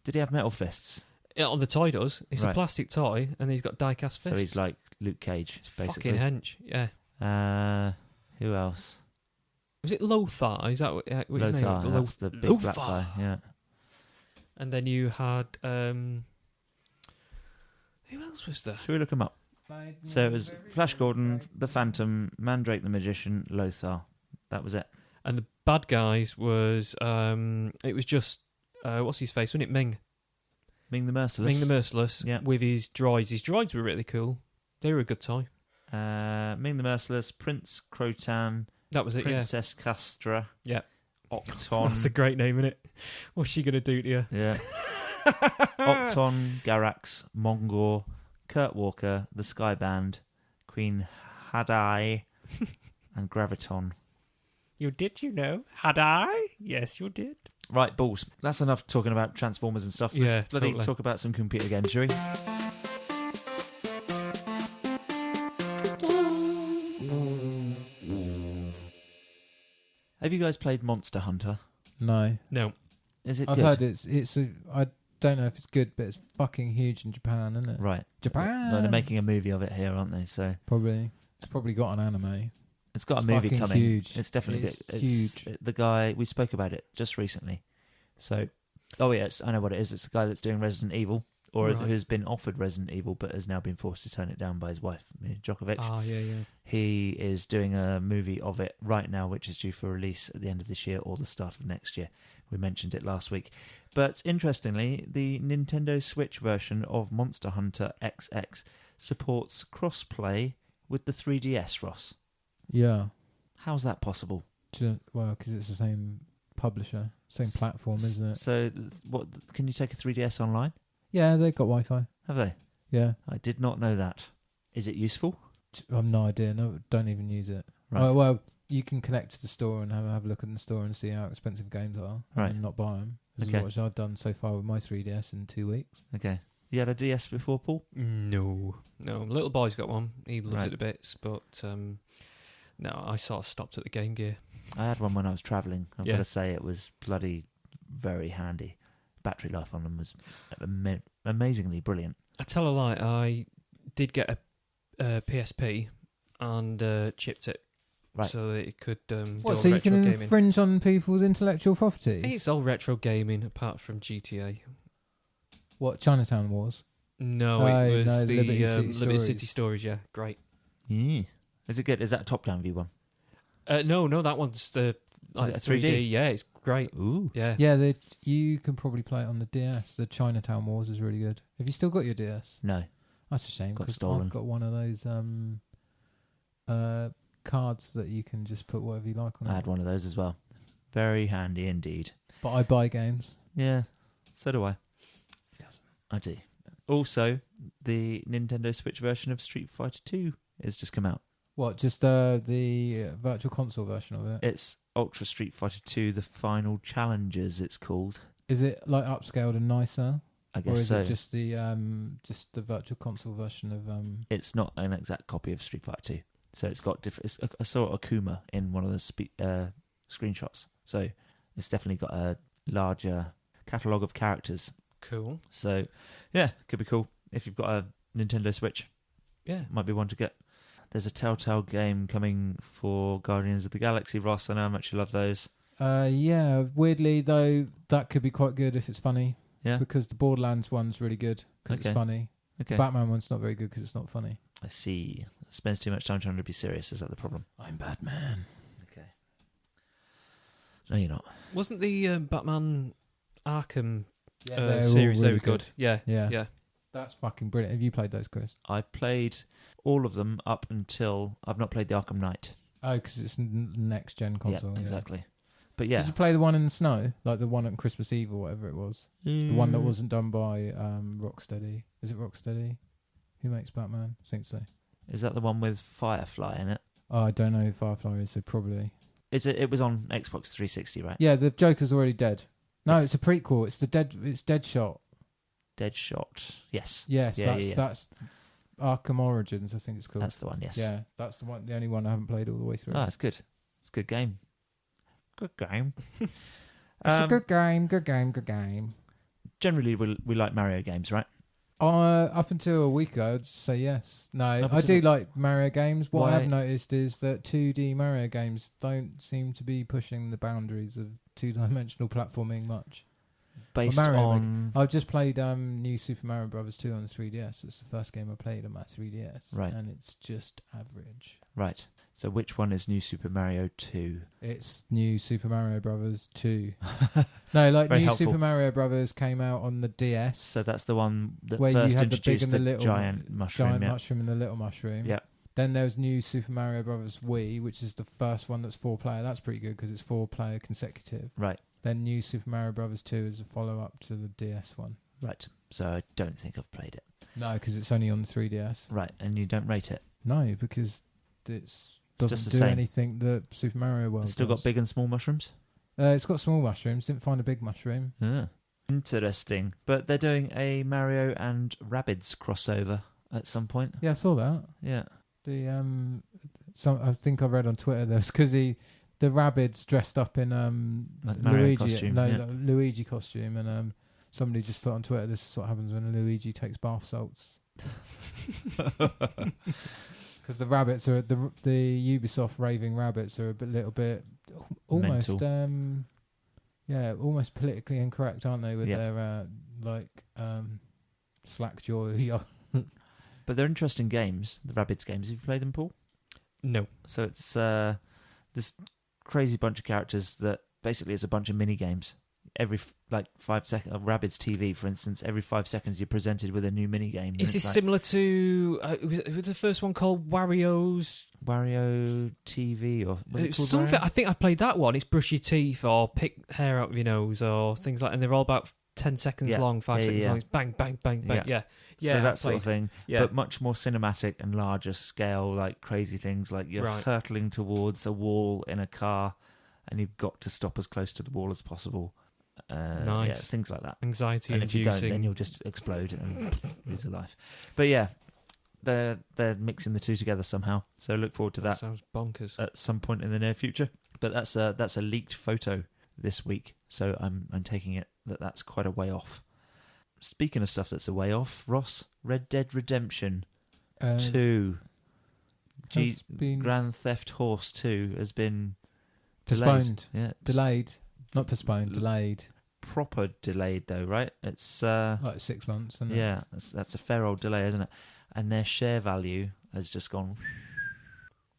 Speaker 1: Did he have metal fists?
Speaker 3: Yeah, on the toy does. It's a
Speaker 1: Right.
Speaker 3: plastic toy, and he's got diecast fists.
Speaker 1: So he's like Luke Cage,
Speaker 3: It's
Speaker 1: basically.
Speaker 3: fucking hench. Yeah.
Speaker 1: Who else?
Speaker 3: Was it Lothar? Is that what his name?
Speaker 1: Lothar, that's the big black
Speaker 3: Lothar.
Speaker 1: guy, yeah.
Speaker 3: And then you had who else was there?
Speaker 1: Should we look him up? So it was Flash Gordon, the Phantom, Mandrake the Magician, Lothar. That was it.
Speaker 3: And the bad guys was it was just what's his face? Wasn't it Ming?
Speaker 1: Ming the Merciless.
Speaker 3: Ming the Merciless.
Speaker 1: Yeah.
Speaker 3: With his droids. His droids were really cool. They were a good toy.
Speaker 1: Ming the Merciless, Prince Crotan,
Speaker 3: That was it.
Speaker 1: Princess Castra.
Speaker 3: Yeah.
Speaker 1: Octon.
Speaker 3: That's a great name, isn't it? What's she gonna do to you?
Speaker 1: Yeah. Octon, Garax, Mongor, Kurt Walker, the Sky Band, Queen Hadai, and Graviton.
Speaker 3: You did, Had I? Yes, you did.
Speaker 1: Right, balls. That's enough talking about Transformers and stuff. Let's
Speaker 3: Yeah,
Speaker 1: bloody
Speaker 3: totally.
Speaker 1: talk about some computer games, shall we? Have you guys played Monster Hunter?
Speaker 4: No.
Speaker 3: No.
Speaker 1: Is it
Speaker 4: I've
Speaker 1: good?
Speaker 4: heard I don't know if it's good, but it's fucking huge in Japan, isn't it?
Speaker 1: Right.
Speaker 4: Japan.
Speaker 1: No, they're making a movie of it here, aren't they? So
Speaker 4: Probably. It's probably got an anime.
Speaker 1: it's got
Speaker 4: It's
Speaker 1: a movie
Speaker 4: fucking
Speaker 1: coming.
Speaker 4: huge.
Speaker 1: It's definitely
Speaker 4: It's huge.
Speaker 1: The guy we spoke about it just recently. So, oh yes, I know what it is. It's the guy that's doing Resident Evil, or
Speaker 3: Right.
Speaker 1: who's been offered Resident Evil, but has now been forced to turn it down by his wife, Mia Djokovic.
Speaker 3: Ah, yeah.
Speaker 1: He is doing a movie of it right now, which is due for release at the end of this year or the start of next year. We mentioned it last week. But interestingly, the Nintendo Switch version of Monster Hunter XX supports cross-play with the 3DS, Ross.
Speaker 4: Yeah.
Speaker 1: How's that possible?
Speaker 4: Well, because it's the same publisher, same platform, isn't it?
Speaker 1: So, what can you take a 3DS online?
Speaker 4: Yeah, they've got Wi-Fi.
Speaker 1: Have they?
Speaker 4: Yeah.
Speaker 1: I did not know that. Is it useful?
Speaker 4: I've no idea. No, don't even use it.
Speaker 1: Right.
Speaker 4: Well, you can connect to the store and have a look at the store and see how expensive games are,
Speaker 1: Right.
Speaker 4: and not buy them. This
Speaker 1: Okay.
Speaker 4: is what I've done so far with my 3DS in 2 weeks.
Speaker 1: Okay. You had a DS before, Paul?
Speaker 3: No. Little boy's got one. He loves
Speaker 1: Right.
Speaker 3: it a bit, but no, I sort of stopped at the Game Gear.
Speaker 1: I had one when I was travelling. I've
Speaker 3: Yeah.
Speaker 1: got to say it was bloody very handy. Battery life on them was amazingly brilliant.
Speaker 3: I tell a lie. I did get a PSP and chipped it
Speaker 1: Right.
Speaker 3: so that it could do
Speaker 4: What?
Speaker 3: all
Speaker 4: So you
Speaker 3: retro
Speaker 4: can
Speaker 3: gaming.
Speaker 4: infringe on people's intellectual properties?
Speaker 3: It's all retro gaming apart from GTA.
Speaker 4: What Chinatown Wars?
Speaker 3: No,
Speaker 4: Oh,
Speaker 3: it was
Speaker 4: no,
Speaker 3: the
Speaker 4: Liberty City
Speaker 3: Liberty
Speaker 4: Stories.
Speaker 3: City Stories. Yeah, great.
Speaker 1: Yeah. Is it good? Is that a top-down view one?
Speaker 3: No, that one's the like
Speaker 1: it a 3D?
Speaker 3: 3D. Yeah, it's great.
Speaker 1: Ooh.
Speaker 3: Yeah.
Speaker 4: Yeah, you can probably play it on the DS. The Chinatown Wars is really good. Have you still got your DS?
Speaker 1: No.
Speaker 4: That's a shame
Speaker 1: Got
Speaker 4: because
Speaker 1: stolen.
Speaker 4: I've got one of those cards that you can just put whatever you like on
Speaker 1: I
Speaker 4: it.
Speaker 1: had one of those as well. Very handy indeed.
Speaker 4: But I buy games.
Speaker 1: Yeah. So do I.
Speaker 4: Doesn't.
Speaker 1: I do. Also, the Nintendo Switch version of Street Fighter 2 has just come out.
Speaker 4: What? Just the virtual console version of it?
Speaker 1: It's Ultra Street Fighter 2, the Final Challengers, it's called.
Speaker 4: Is it like upscaled and nicer,
Speaker 1: I
Speaker 4: or
Speaker 1: guess
Speaker 4: is
Speaker 1: so.
Speaker 4: it just the virtual console version of
Speaker 1: It's not an exact copy of Street Fighter 2. So it's got different. I saw Akuma in one of the screenshots. So it's definitely got a larger catalogue of characters.
Speaker 3: Cool.
Speaker 1: So yeah, could be cool if you've got a Nintendo Switch.
Speaker 3: Yeah.
Speaker 1: Might be one to get. There's a Telltale game coming for Guardians of the Galaxy, Ross. I know how much you love those.
Speaker 4: Yeah, weirdly though, that could be quite good if it's funny.
Speaker 1: Yeah.
Speaker 4: Because the Borderlands one's really good because
Speaker 1: Okay.
Speaker 4: it's funny.
Speaker 1: Okay.
Speaker 4: The Batman one's not very good because it's not funny.
Speaker 1: I see. Spends too much time trying to be serious. Is that the problem?
Speaker 4: I'm Batman.
Speaker 1: Okay. No, you're not.
Speaker 3: Wasn't the Batman Arkham
Speaker 4: they're all
Speaker 3: series
Speaker 4: really
Speaker 3: very good? Yeah.
Speaker 4: Yeah.
Speaker 3: Yeah.
Speaker 4: That's fucking brilliant. Have you played those, Chris?
Speaker 1: I've played all of them up until I've not played the Arkham Knight.
Speaker 4: Oh, because it's next gen console.
Speaker 1: Yeah, exactly. But yeah,
Speaker 4: Did you play the one in the snow, like the one on Christmas Eve or whatever it was? The one that wasn't done by Rocksteady. Is it Rocksteady? Who makes Batman? I think so.
Speaker 1: Is that the one with Firefly in it?
Speaker 4: Oh, I don't know who Firefly is, so probably.
Speaker 1: It was on Xbox 360, right?
Speaker 4: Yeah, the Joker's already dead. No, it's a prequel. It's Deadshot.
Speaker 1: Deadshot. Yes.
Speaker 4: Yes,
Speaker 1: Yeah,
Speaker 4: that's Arkham Origins, I think it's called.
Speaker 1: That's the one. Yes.
Speaker 4: Yeah, that's the one. The only one I haven't played all the way through.
Speaker 1: Oh, it's good. It's a good game. Good game.
Speaker 4: It's a good game. Good game. Good game.
Speaker 1: Generally, we like Mario games, right?
Speaker 4: Up until a week ago, I'd say yes. No,
Speaker 1: Up
Speaker 4: I
Speaker 1: until-
Speaker 4: do like Mario games. What I
Speaker 1: Why-
Speaker 4: have noticed is that 2D Mario games don't seem to be pushing the boundaries of two-dimensional platforming much.
Speaker 1: Based
Speaker 4: Mario
Speaker 1: on
Speaker 4: I've just played New Super Mario Bros. 2 on the 3DS. It's the first game I played on my 3DS.
Speaker 1: Right.
Speaker 4: And it's just average.
Speaker 1: right. So which one is New Super Mario 2?
Speaker 4: It's New Super Mario Bros. 2. No, like
Speaker 1: Very
Speaker 4: New
Speaker 1: helpful.
Speaker 4: Super Mario Bros. Came out on the DS.
Speaker 1: So that's the one that
Speaker 4: where you
Speaker 1: first
Speaker 4: had the big
Speaker 1: introduced
Speaker 4: and
Speaker 1: the,
Speaker 4: the little
Speaker 1: giant mushroom.
Speaker 4: giant
Speaker 1: yeah.
Speaker 4: mushroom and the little mushroom.
Speaker 1: Yeah.
Speaker 4: Then there was New Super Mario Bros. Wii, which is the first one that's 4-player. That's pretty good because it's 4-player consecutive.
Speaker 1: Right.
Speaker 4: Then New Super Mario Bros. 2 is a follow-up to the DS one.
Speaker 1: Right. So I don't think I've played it.
Speaker 4: No, because it's only on the 3DS.
Speaker 1: Right. And you don't rate it.
Speaker 4: No, because it's
Speaker 1: just
Speaker 4: doesn't
Speaker 1: the
Speaker 4: do
Speaker 1: same.
Speaker 4: anything that Super Mario World
Speaker 1: It's still
Speaker 4: does.
Speaker 1: got big and small mushrooms.
Speaker 4: It's got small mushrooms. Didn't find a big mushroom.
Speaker 1: Interesting. But they're doing a Mario and Rabbids crossover at some point.
Speaker 4: Yeah, I saw that.
Speaker 1: Yeah.
Speaker 4: I think I read on Twitter there's because the Rabbids dressed up in
Speaker 1: Like Mario
Speaker 4: Luigi
Speaker 1: costume,
Speaker 4: the Luigi costume, and somebody just put on Twitter, this is what happens when Luigi takes bath salts. Because the rabbits are the Ubisoft raving rabbits are little bit almost almost politically incorrect, aren't they, with their slack jaw.
Speaker 1: But they're interesting games, the Rabbids games. Have you played them, Paul?
Speaker 3: No.
Speaker 1: So it's this crazy bunch of characters that basically is a bunch of mini games. Every 5 seconds, Rabbids TV, for instance, every 5 seconds you're presented with a new mini game.
Speaker 3: Is this similar to was the first one called Wario TV or was it called something?
Speaker 1: Wario?
Speaker 3: I think I played that one. It's brush your teeth or pick hair out of your nose or things like, and they're all about 10 seconds long, 5 seconds long. It's bang, bang, bang, bang. Yeah.
Speaker 1: So that sort of thing,
Speaker 3: yeah.
Speaker 1: but much more cinematic and larger scale, like crazy things like you're hurtling towards a wall in a car and you've got to stop as close to the wall as possible.
Speaker 3: Nice.
Speaker 1: Yeah, things like that.
Speaker 3: Anxiety
Speaker 1: and
Speaker 3: inducing.
Speaker 1: if you don't, then you'll just explode and lose a life. But yeah, they're mixing the two together somehow. So look forward to that.
Speaker 3: Sounds bonkers.
Speaker 1: At some point in the near future. But that's a leaked photo this week. So I'm taking it that's quite a way off. Speaking of stuff that's a way off, Ross, Red Dead Redemption 2, Grand Theft Horse 2 has been
Speaker 4: postponed.
Speaker 1: Yeah,
Speaker 4: delayed. Not postponed, delayed.
Speaker 1: Proper delayed though, right? It's
Speaker 4: like 6 months, isn't it?
Speaker 1: Yeah, that's a fair old delay, isn't it? And their share value has just gone.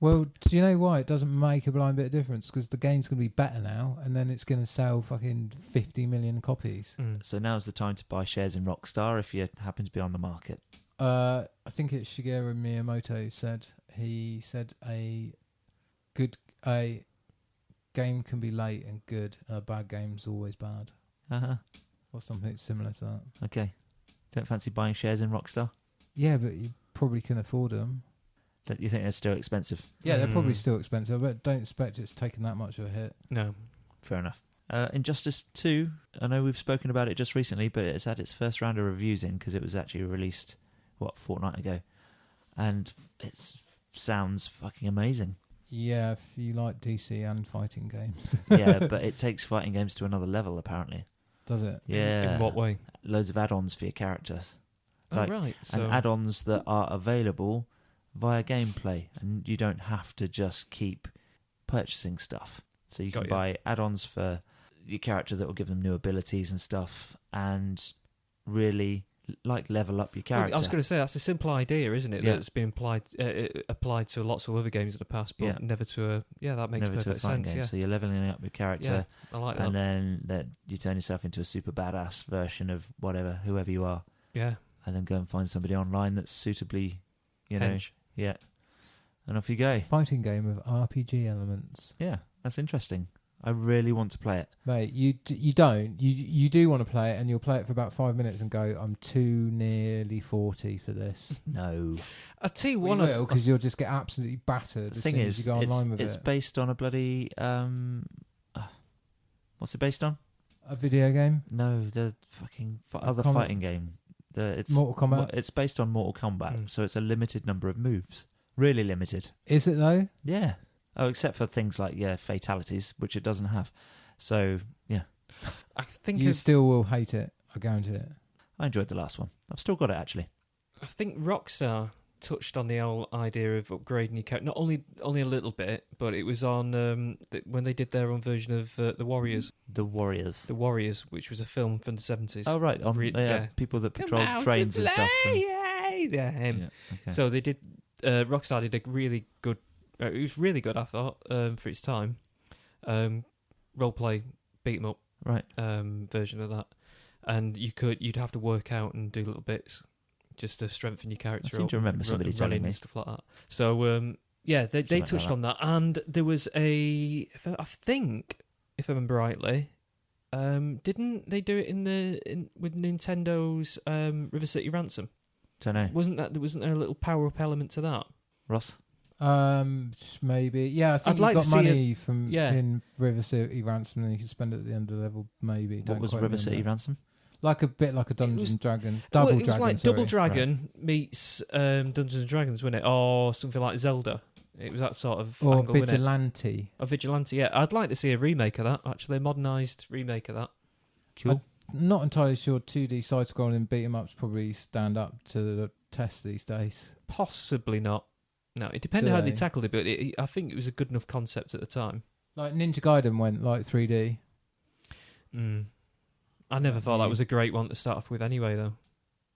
Speaker 4: Well, do you know why it doesn't make a blind bit of difference? Because the game's going to be better now, and then it's going to sell fucking 50 million copies.
Speaker 1: So now's the time to buy shares in Rockstar if you happen to be on the market.
Speaker 4: I think it's Shigeru Miyamoto said. He said a game can be late and good, and a bad game's always bad. Or something similar to that.
Speaker 1: Okay. Don't fancy buying shares in Rockstar?
Speaker 4: Yeah, but you probably can afford them.
Speaker 1: You think they're still expensive?
Speaker 4: Yeah, they're probably still expensive, but don't expect it's taken that much of a hit.
Speaker 3: No.
Speaker 1: Fair enough. Injustice 2, I know we've spoken about it just recently, but it's had its first round of reviews in because it was actually released, a fortnight ago. And it sounds fucking amazing.
Speaker 4: Yeah, if you like DC and fighting games.
Speaker 1: Yeah, but it takes fighting games to another level, apparently.
Speaker 4: Does it?
Speaker 1: Yeah.
Speaker 3: In what way?
Speaker 1: Loads of add-ons for your characters.
Speaker 3: Right. So
Speaker 1: and add-ons that are available via gameplay, and you don't have to just keep purchasing stuff. So you can buy add-ons for your character that will give them new abilities and stuff, and really level up your character.
Speaker 3: I was going to say that's a simple idea, isn't it?
Speaker 1: Yeah.
Speaker 3: That's been applied to lots of other games in the past, but never to a that makes perfect sense.
Speaker 1: Game.
Speaker 3: Yeah.
Speaker 1: So you're leveling up your character,
Speaker 3: I like that.
Speaker 1: and then you turn yourself into a super badass version of whoever you are.
Speaker 3: Yeah,
Speaker 1: and then go and find somebody online that's suitably,
Speaker 3: Hench.
Speaker 1: Yeah, and off you go.
Speaker 4: Fighting game with RPG elements.
Speaker 1: Yeah, that's interesting. I really want to play it.
Speaker 4: Mate, you do want to play it, and you'll play it for about 5 minutes and go, I'm too nearly 40 for this.
Speaker 1: No.
Speaker 3: I'll tell you
Speaker 4: Well,
Speaker 3: one,
Speaker 4: because you'll just get absolutely battered as soon as you go online with it.
Speaker 1: It's based on a bloody what's it based on?
Speaker 4: A video game?
Speaker 1: No, the fucking other fighting game. It's
Speaker 4: Mortal Kombat?
Speaker 1: It's based on Mortal Kombat, so it's a limited number of moves. Really limited.
Speaker 4: Is it though?
Speaker 1: Yeah. Oh, except for things like fatalities, which it doesn't have. So yeah.
Speaker 3: I think
Speaker 4: you still will hate it. I guarantee it.
Speaker 1: I enjoyed the last one. I've still got it actually.
Speaker 3: I think Rockstar touched on the whole idea of upgrading your character, not only a little bit, but it was on when they did their own version of The Warriors.
Speaker 1: The Warriors.
Speaker 3: The Warriors, which was a film from the 70s.
Speaker 1: Oh, right. People that patrol trains and stuff.
Speaker 3: Okay. So they did. Rockstar did a really good. It was really good, I thought, for its time. Roleplay, beat 'em up,
Speaker 1: right?
Speaker 3: Version of that, and you'd have to work out and do little bits just to strengthen your character.
Speaker 1: I seem to remember somebody telling me
Speaker 3: stuff like that. So they touched on that, and there was I think, if I remember rightly, didn't they do it with Nintendo's River City Ransom?
Speaker 1: Don't know.
Speaker 3: Wasn't there a little power up element to that?
Speaker 1: Ross?
Speaker 2: Maybe. Yeah, I think
Speaker 3: I'd like
Speaker 2: got
Speaker 3: to see
Speaker 2: money from
Speaker 3: yeah.
Speaker 2: in River City Ransom, and you can spend it at the end of the level. Maybe.
Speaker 1: What
Speaker 2: Don't
Speaker 1: was
Speaker 2: quote me
Speaker 1: River
Speaker 2: on
Speaker 1: City
Speaker 2: that.
Speaker 1: Ransom?
Speaker 2: Like a bit like a Dungeons
Speaker 3: was-
Speaker 2: and Dragons.
Speaker 3: Well,
Speaker 2: Double
Speaker 3: it was
Speaker 2: Dragon.
Speaker 3: like
Speaker 2: sorry.
Speaker 3: Double Dragon meets Dungeons and Dragons, wasn't it? Or something like Zelda. It was that sort of
Speaker 2: Or
Speaker 3: angle, wasn't it?
Speaker 2: Vigilante.
Speaker 3: A Vigilante, yeah. I'd like to see a remake of that, actually, a modernised remake of that.
Speaker 1: Cool.
Speaker 2: Not entirely sure 2D side-scrolling beat-em-ups probably stand up to the test these days.
Speaker 3: Possibly not. No, it depended
Speaker 2: Do
Speaker 3: how they
Speaker 2: they?
Speaker 3: tackled it, but I think it was a good enough concept at the time.
Speaker 2: Like Ninja Gaiden went like 3D.
Speaker 3: I never
Speaker 2: Yeah,
Speaker 3: thought that
Speaker 2: you-
Speaker 3: was a great one to start off with anyway, though.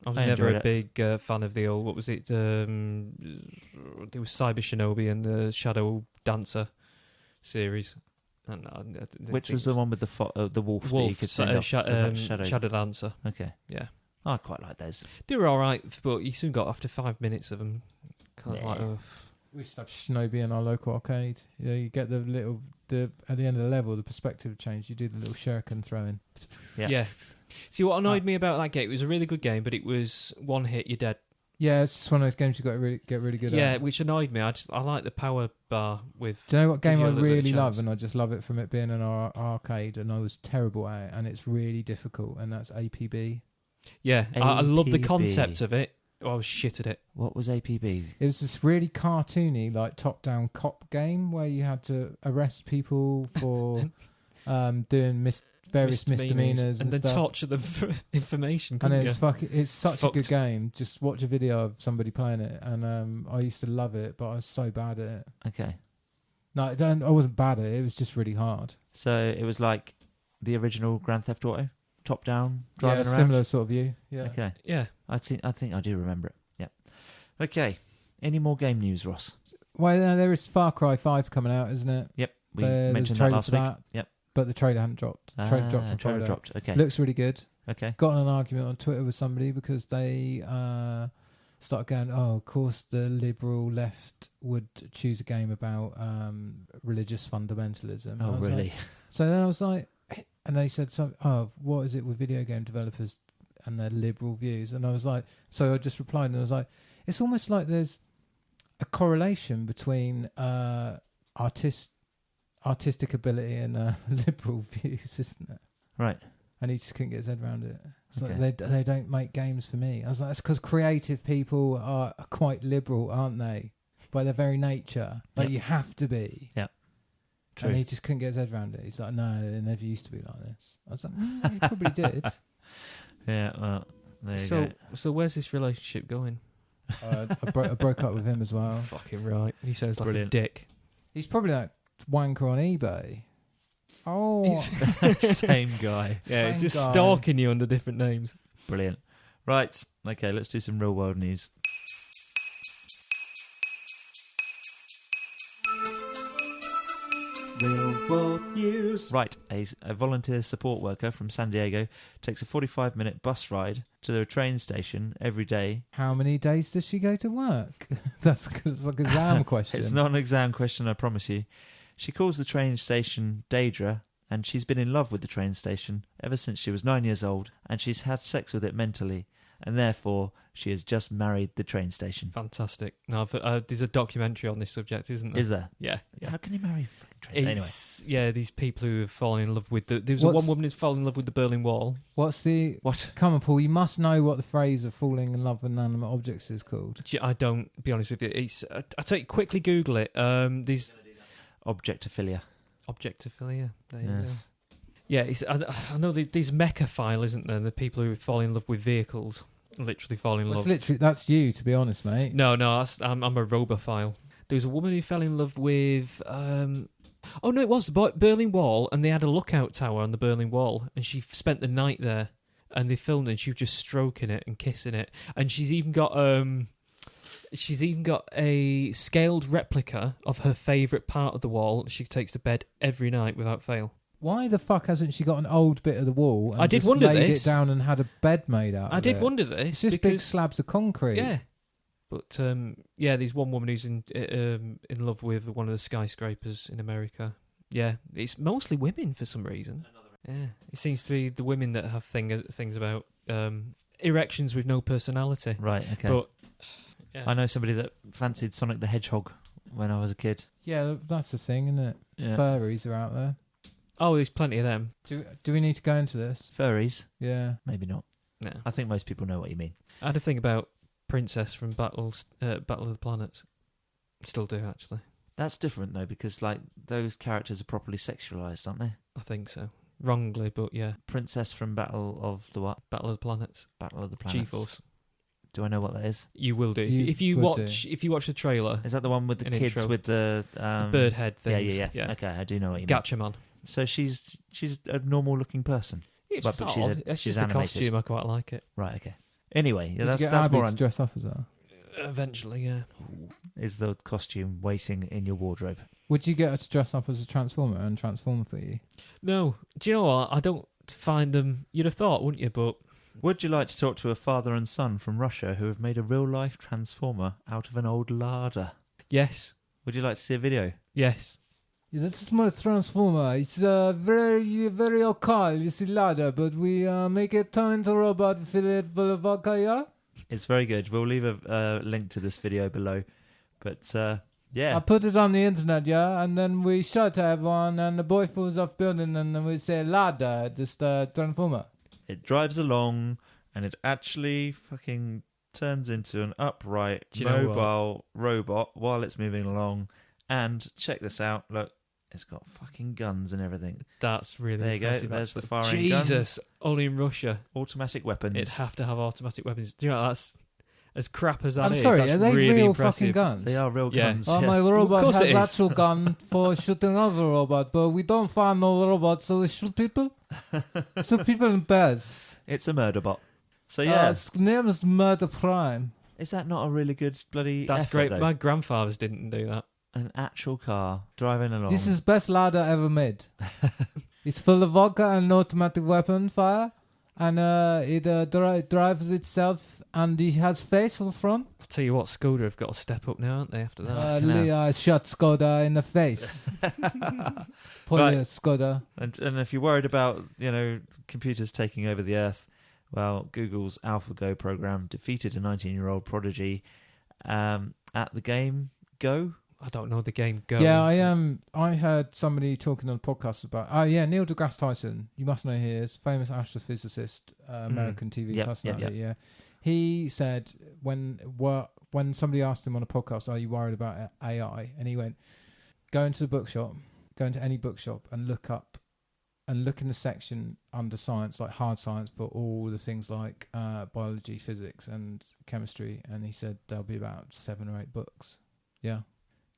Speaker 3: I was
Speaker 1: I
Speaker 3: never
Speaker 1: enjoyed
Speaker 3: a big fan of the old, what was it? There was Cyber Shinobi and the Shadow Dancer series. And
Speaker 1: Which was the one with the wolf that you could send off? Was that
Speaker 3: Shadow Dancer.
Speaker 1: Okay.
Speaker 3: Yeah.
Speaker 1: I quite like those.
Speaker 3: They were alright, but you soon got after 5 minutes of them. Kind of
Speaker 1: Nah.
Speaker 3: like,
Speaker 2: We used to have Shinobi in our local arcade. You get at the end of the level, the perspective change. You do the little shuriken throwing.
Speaker 3: yeah. See, what annoyed me about that game, it was a really good game, but it was one hit, you're dead.
Speaker 2: Yeah, it's just one of those games you got to get really good
Speaker 3: Yeah,
Speaker 2: at.
Speaker 3: which annoyed me. I like the power bar with.
Speaker 2: Do you know what game
Speaker 3: Give you
Speaker 2: I
Speaker 3: a little bit of
Speaker 2: really
Speaker 3: chance.
Speaker 2: love, and I just love it from it being an arcade, and I was terrible at it, and it's really difficult, and that's APB.
Speaker 3: Yeah, I love the
Speaker 1: APB.
Speaker 3: concept of it. I was shit at it.
Speaker 1: What was APB?
Speaker 2: It was this really cartoony, like top-down cop game where you had to arrest people for doing various misdemeanors
Speaker 3: and then
Speaker 2: stuff.
Speaker 3: torture them for information.
Speaker 2: And
Speaker 3: couldn't
Speaker 2: it's
Speaker 3: you?
Speaker 2: it's such a good
Speaker 3: Fucked.
Speaker 2: game. Just watch a video of somebody playing it, and I used to love it, but I was so bad at it.
Speaker 1: Okay.
Speaker 2: No, I wasn't bad at it. It was just really hard.
Speaker 1: So it was like the original Grand Theft Auto, top down, driving around.
Speaker 2: Similar sort of view. Yeah.
Speaker 1: Okay.
Speaker 3: Yeah.
Speaker 1: I think I do remember it. Yeah. Okay. Any more game news, Ross?
Speaker 2: Well, there is Far Cry 5 coming out, isn't it?
Speaker 1: Yep. We
Speaker 2: There's a
Speaker 1: mentioned that
Speaker 2: trailer
Speaker 1: last
Speaker 2: for
Speaker 1: week.
Speaker 2: that.
Speaker 1: Yep.
Speaker 2: But the trailer hadn't dropped. Trailer dropped on
Speaker 1: Trailer
Speaker 2: Friday.
Speaker 1: dropped. Okay.
Speaker 2: Looks really good.
Speaker 1: Okay.
Speaker 2: Got in an argument on Twitter with somebody because they started going, oh, of course the liberal left would choose a game about religious fundamentalism.
Speaker 1: Oh,
Speaker 2: I was
Speaker 1: really?
Speaker 2: like- so then I was like, and they said, what is it with video game developers and their liberal views? And I was like, so I just replied and I was like, it's almost like there's a correlation between artistic ability and liberal views, isn't it?
Speaker 1: Right.
Speaker 2: And he just couldn't get his head around it. It's
Speaker 1: Okay.
Speaker 2: like they don't make games for me. I was like, that's because creative people are quite liberal, aren't they? By their very nature. Like,
Speaker 1: Yep.
Speaker 2: you have to be.
Speaker 1: True.
Speaker 2: And he just couldn't get his head around it. He's like, no, it never used to be like this. I was like, he probably did.
Speaker 1: Yeah. Well, there you
Speaker 3: So,
Speaker 1: go.
Speaker 3: so where's this relationship going?
Speaker 2: I broke up with him as well.
Speaker 3: Fucking right. He sounds like
Speaker 1: Brilliant.
Speaker 3: a dick.
Speaker 2: He's probably like wanker on eBay. Oh,
Speaker 1: Same guy.
Speaker 3: Yeah,
Speaker 2: Same
Speaker 3: just
Speaker 2: guy.
Speaker 3: stalking you under different names.
Speaker 1: Brilliant. Right. Okay. Let's do some real world news. Real world news. Right. A volunteer support worker from San Diego takes a 45-minute bus ride to the train station every day.
Speaker 2: how many days does she go to work? That's like an exam question.
Speaker 1: It's not an exam question, I promise you. She calls the train station Daedra, and she's been in love with the train station ever since she was 9 years old, and she's had sex with it mentally, and therefore she has just married the train station.
Speaker 3: Fantastic. No, there's a documentary on this subject, isn't there?
Speaker 1: Is there?
Speaker 3: Yeah.
Speaker 1: How can you marry a fucking train? Anyway.
Speaker 3: Yeah, these people who have fallen in love with there was
Speaker 2: What's-
Speaker 3: one woman who's fallen in love with the Berlin Wall.
Speaker 2: What's the...
Speaker 1: What?
Speaker 2: Come on, Paul, you must know what the phrase of falling in love with inanimate objects is called.
Speaker 3: I don't, be honest with you. I tell you, quickly Google it. These
Speaker 1: Objectophilia.
Speaker 3: objectophilia. There you go.
Speaker 1: Yes.
Speaker 3: Yeah, I know these mechaphile, isn't there? The people who fall in love with vehicles, literally fall in love.
Speaker 2: That's you, to be honest, mate.
Speaker 3: No, I'm a robophile. There was a woman who fell in love with. Oh no, it was the Berlin Wall, and they had a lookout tower on the Berlin Wall, and she spent the night there, and they filmed it, and she was just stroking it and kissing it, and she's even got a scaled replica of her favourite part of the wall. She takes to bed every night without fail.
Speaker 2: Why the fuck hasn't she got an old bit of the wall and
Speaker 3: I did
Speaker 2: just
Speaker 3: wonder
Speaker 2: laid
Speaker 3: this.
Speaker 2: it down and had a bed made out
Speaker 3: I
Speaker 2: of
Speaker 3: did
Speaker 2: it?
Speaker 3: wonder this.
Speaker 2: It's just big
Speaker 3: because,
Speaker 2: slabs of concrete.
Speaker 3: yeah. But there's one woman who's in love with one of the skyscrapers in America. Yeah, it's mostly women for some reason. Yeah, it seems to be the women that have things about erections with no personality.
Speaker 1: Right, okay.
Speaker 3: But yeah.
Speaker 1: I know somebody that fancied Sonic the Hedgehog when I was a kid.
Speaker 4: Yeah, that's the thing, isn't it?
Speaker 1: Yeah.
Speaker 4: Furries are out there.
Speaker 3: Oh, there's plenty of them.
Speaker 4: Do we need to go into this?
Speaker 1: Furries?
Speaker 4: Yeah.
Speaker 1: Maybe not.
Speaker 3: No.
Speaker 1: I think most people know what you mean.
Speaker 3: I had a thing about Princess from Battle of the Planets. Still do, actually.
Speaker 1: That's different, though, because like those characters are properly sexualised, aren't they?
Speaker 3: I think so. Wrongly, but yeah.
Speaker 1: Princess from Battle of the what?
Speaker 3: Battle of the Planets.
Speaker 1: Battle of the Planets.
Speaker 3: G-Force.
Speaker 1: Do I know what that is?
Speaker 3: You will do.
Speaker 4: You
Speaker 3: If you
Speaker 4: would
Speaker 3: watch the trailer,
Speaker 1: Is that the one with the
Speaker 3: An
Speaker 1: kids
Speaker 3: intro.
Speaker 1: with the
Speaker 3: bird head things.
Speaker 1: Yeah. Okay, I do know what you mean.
Speaker 3: Gatchaman.
Speaker 1: So she's a normal looking person.
Speaker 3: It's
Speaker 1: But she's
Speaker 3: odd. It's
Speaker 1: she's
Speaker 3: just a
Speaker 1: animated.
Speaker 3: costume. I quite like it.
Speaker 1: Right. Okay. Anyway,
Speaker 4: Did
Speaker 1: that's
Speaker 4: you get
Speaker 1: that's
Speaker 4: Abby
Speaker 1: more.
Speaker 4: to dress up as that?
Speaker 3: Eventually, yeah.
Speaker 1: Is the costume waiting in your wardrobe?
Speaker 4: Would you get her to dress up as a Transformer and transform for you?
Speaker 3: No. Do you know what? I don't find them... You'd have thought, wouldn't you? But
Speaker 1: Would you like to talk to a father and son from Russia who have made a real life transformer out of an old larder?
Speaker 3: yes.
Speaker 1: Would you like to see a video?
Speaker 3: Yes.
Speaker 4: Yeah, this is my Transformer. It's very, very occult. It's a ladder, but we make it turn into a robot, fill it full of vodka, yeah?
Speaker 1: It's very good. We'll leave a link to this video below. But yeah,
Speaker 4: I put it on the internet, yeah? And then we show it to everyone, and the boy falls off building, and then we say, ladder, just Transformer.
Speaker 1: it drives along and it actually fucking turns into an upright
Speaker 3: Do you know
Speaker 1: mobile robot while it's moving along. And check this out. Look, it's got fucking guns and everything.
Speaker 3: That's really
Speaker 1: There you go.
Speaker 3: impressive.
Speaker 1: There's the
Speaker 3: actually.
Speaker 1: firing guns.
Speaker 3: Jesus. Only in Russia.
Speaker 1: Automatic weapons.
Speaker 3: It'd have to have automatic weapons. Do you know, that's... As crap as that
Speaker 4: I'm
Speaker 3: is,
Speaker 4: sorry,
Speaker 3: that's
Speaker 4: are they
Speaker 3: really
Speaker 4: real
Speaker 3: impressive.
Speaker 4: fucking guns?
Speaker 1: They are real
Speaker 3: Yeah.
Speaker 1: guns.
Speaker 4: Oh,
Speaker 1: yeah.
Speaker 4: my robot
Speaker 3: course
Speaker 4: has
Speaker 3: it is.
Speaker 4: actual gun for shooting other robot, but we don't find no robot, so we shoot people? Shoot people in beds.
Speaker 1: It's a murder bot. So yeah,
Speaker 4: Its name is Murder Prime.
Speaker 1: is that not a really good bloody
Speaker 3: That's
Speaker 1: effort,
Speaker 3: great.
Speaker 1: though?
Speaker 3: My grandfathers didn't do that.
Speaker 1: An actual car driving along.
Speaker 4: This is best ladder ever made. It's full of vodka and automatic weapon fire, and it drives itself, and it has face on the front.
Speaker 3: I'll tell you what, Skoda have got to step up now, aren't they, after that?
Speaker 1: Fucking hell.
Speaker 4: Leah shot Skoda in the face. Poor
Speaker 1: Right.
Speaker 4: Skoda.
Speaker 1: And if you're worried about, computers taking over the Earth, well, Google's AlphaGo program defeated a 19-year-old prodigy at the game Go.
Speaker 3: I don't know the game Go.
Speaker 4: Yeah, I heard somebody talking on a podcast about. Oh yeah, Neil deGrasse Tyson. You must know who he is, famous astrophysicist, American TV
Speaker 1: Yep,
Speaker 4: personality.
Speaker 1: yep.
Speaker 4: Yeah, he said when somebody asked him on a podcast, "Are you worried about AI?" and he went, "Go into the bookshop, go into any bookshop, and look in the section under science, like hard science, for all the things like biology, physics, and chemistry." And he said there'll be about 7 or 8 books. Yeah.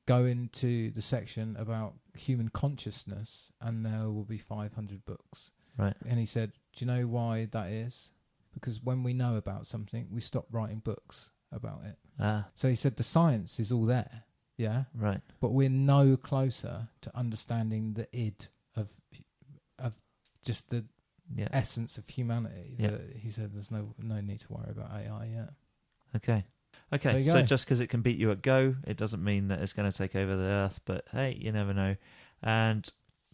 Speaker 4: Go into the section about human consciousness, and there will be 500 books.
Speaker 1: Right.
Speaker 4: And he said, do you know why that is? Because when we know about something, we stop writing books about it.
Speaker 1: Ah,
Speaker 4: So he said the science is all there, yeah,
Speaker 1: right.
Speaker 4: but we're no closer to understanding the id of just the
Speaker 1: Yeah.
Speaker 4: essence of humanity.
Speaker 1: Yeah.
Speaker 4: That he said there's no need to worry about AI yet.
Speaker 1: Okay.
Speaker 4: There
Speaker 1: Okay,
Speaker 4: you
Speaker 1: so
Speaker 4: go.
Speaker 1: just because it can beat you at Go, it doesn't mean that it's going to take over the Earth, but hey, you never know. And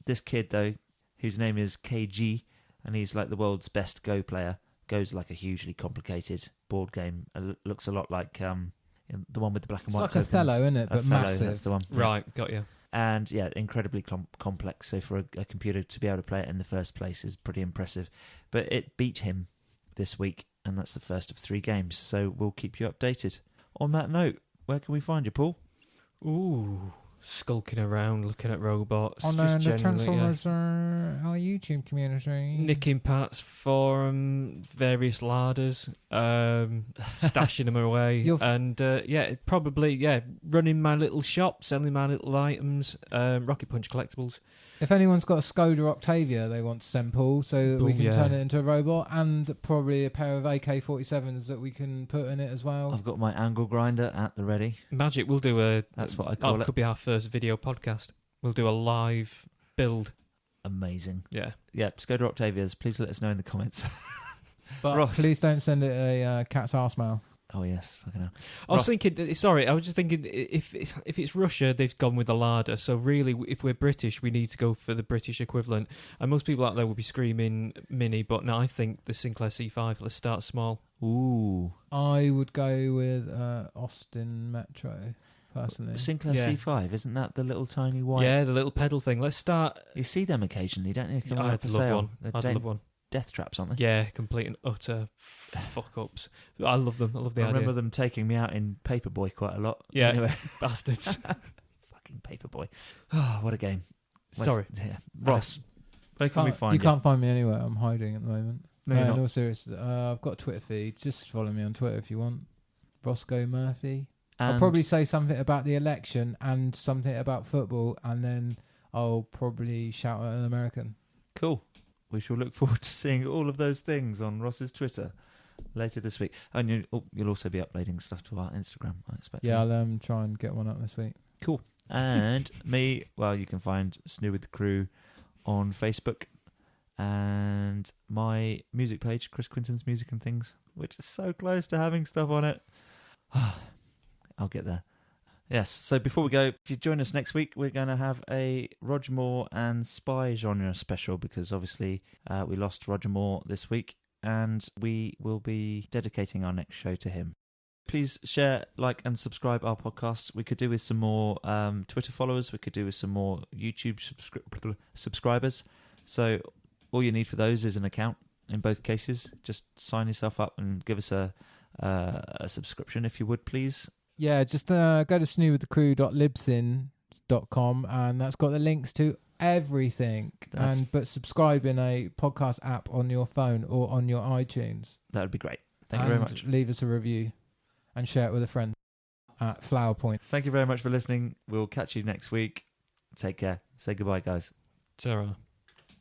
Speaker 1: this kid, though, whose name is KG, and he's like the world's best Go player, Go's like a hugely complicated board game. It looks a lot like the one with the black and
Speaker 4: It's
Speaker 1: white
Speaker 4: like
Speaker 1: tokens.
Speaker 4: Othello, isn't it? But
Speaker 1: Othello,
Speaker 4: massive.
Speaker 1: that's the one. Yeah.
Speaker 3: Right, got you.
Speaker 1: And yeah, incredibly complex. So for a computer to be able to play it in the first place is pretty impressive. But it beat him this week, and that's the first of 3 games. So we'll keep you updated. On that note, where can we find you, Paul?
Speaker 3: Ooh, skulking around, looking at robots.
Speaker 4: On
Speaker 3: just
Speaker 4: the
Speaker 3: generally,
Speaker 4: Transformers our YouTube community.
Speaker 3: Nicking parts for various larders, stashing them away,
Speaker 4: You're
Speaker 3: and probably running my little shop, selling my little items, Rocket Punch collectibles.
Speaker 4: If anyone's got a Skoda Octavia they want to send Paul so that we
Speaker 3: Ooh,
Speaker 4: can
Speaker 3: yeah.
Speaker 4: turn it into a robot, and probably a pair of AK-47s that we can put in it as well.
Speaker 1: I've got my angle grinder at the ready.
Speaker 3: Magic, we'll do a.
Speaker 1: That's what I call it.
Speaker 3: Could be our first video podcast. We'll do a live build.
Speaker 1: Amazing.
Speaker 3: Yeah.
Speaker 1: Yeah, Skoda Octavias, please let us know in the comments.
Speaker 4: But
Speaker 1: Ross.
Speaker 4: please don't send it a cat's arse mouth.
Speaker 1: Oh, yes, fucking hell.
Speaker 3: I was
Speaker 1: Ross.
Speaker 3: thinking. Sorry, I was just thinking. If it's Russia, they've gone with the larder. So really, if we're British, we need to go for the British equivalent. And most people out there will be screaming Mini, but no, I think the Sinclair C5. Let's start small.
Speaker 1: Ooh.
Speaker 4: I would go with Austin Metro. personally.
Speaker 1: Sinclair
Speaker 3: Yeah.
Speaker 1: C5, isn't that the little tiny white?
Speaker 3: Yeah, the little pedal thing. Let's start.
Speaker 1: You see them occasionally, don't you? Come
Speaker 3: I'd
Speaker 1: up for
Speaker 3: love
Speaker 1: sale.
Speaker 3: one.
Speaker 1: They're
Speaker 3: I'd love one.
Speaker 1: death traps, aren't they?
Speaker 3: Yeah, complete and utter fuck ups. I love them. I love the
Speaker 1: I remember
Speaker 3: idea.
Speaker 1: them taking me out in Paperboy quite a lot.
Speaker 3: Yeah.
Speaker 1: Anyway,
Speaker 3: Bastards.
Speaker 1: fucking Paperboy. Oh, what a game.
Speaker 3: Sorry.
Speaker 1: Yeah. Ross, where can we find
Speaker 4: you? Can't find me anywhere. I'm hiding at the moment.
Speaker 1: No, you're
Speaker 4: In
Speaker 1: not.
Speaker 4: all seriousness, I've got a Twitter feed. Just follow me on Twitter if you want. Roscoe Murphy. I'll
Speaker 1: And
Speaker 4: probably say something about the election and something about football, and then I'll probably shout at an American.
Speaker 1: cool. We shall look forward to seeing all of those things on Ross's Twitter later this week. And you'll also be uploading stuff to our Instagram, I expect.
Speaker 4: Yeah, I'll try and get one up this week.
Speaker 1: Cool. And me, well, you can find Snoo with the Crew on Facebook and my music page, Chris Quinton's Music and Things, which is so close to having stuff on it. I'll get there. Yes, so before we go, if you join us next week, we're going to have a Roger Moore and spy genre special because obviously we lost Roger Moore this week and we will be dedicating our next show to him. Please share, like, and subscribe our podcasts. We could do with some more Twitter followers. We could do with some more YouTube subscribers. So all you need for those is an account in both cases. Just sign yourself up and give us a subscription if you would, please.
Speaker 4: Yeah, just go to snoothethecrew.libsyn.com and that's got the links to everything. But subscribe in a podcast app on your phone or on your iTunes.
Speaker 1: That would be great. Thank you very much.
Speaker 4: Leave us a review and share it with a friend at Flower Point.
Speaker 1: Thank you very much for listening. We'll catch you next week. Take care. Say goodbye, guys.
Speaker 3: Ta-ra.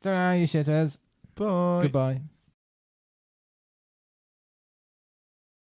Speaker 4: Ta-ra, you shitters.
Speaker 1: Bye.
Speaker 4: Goodbye.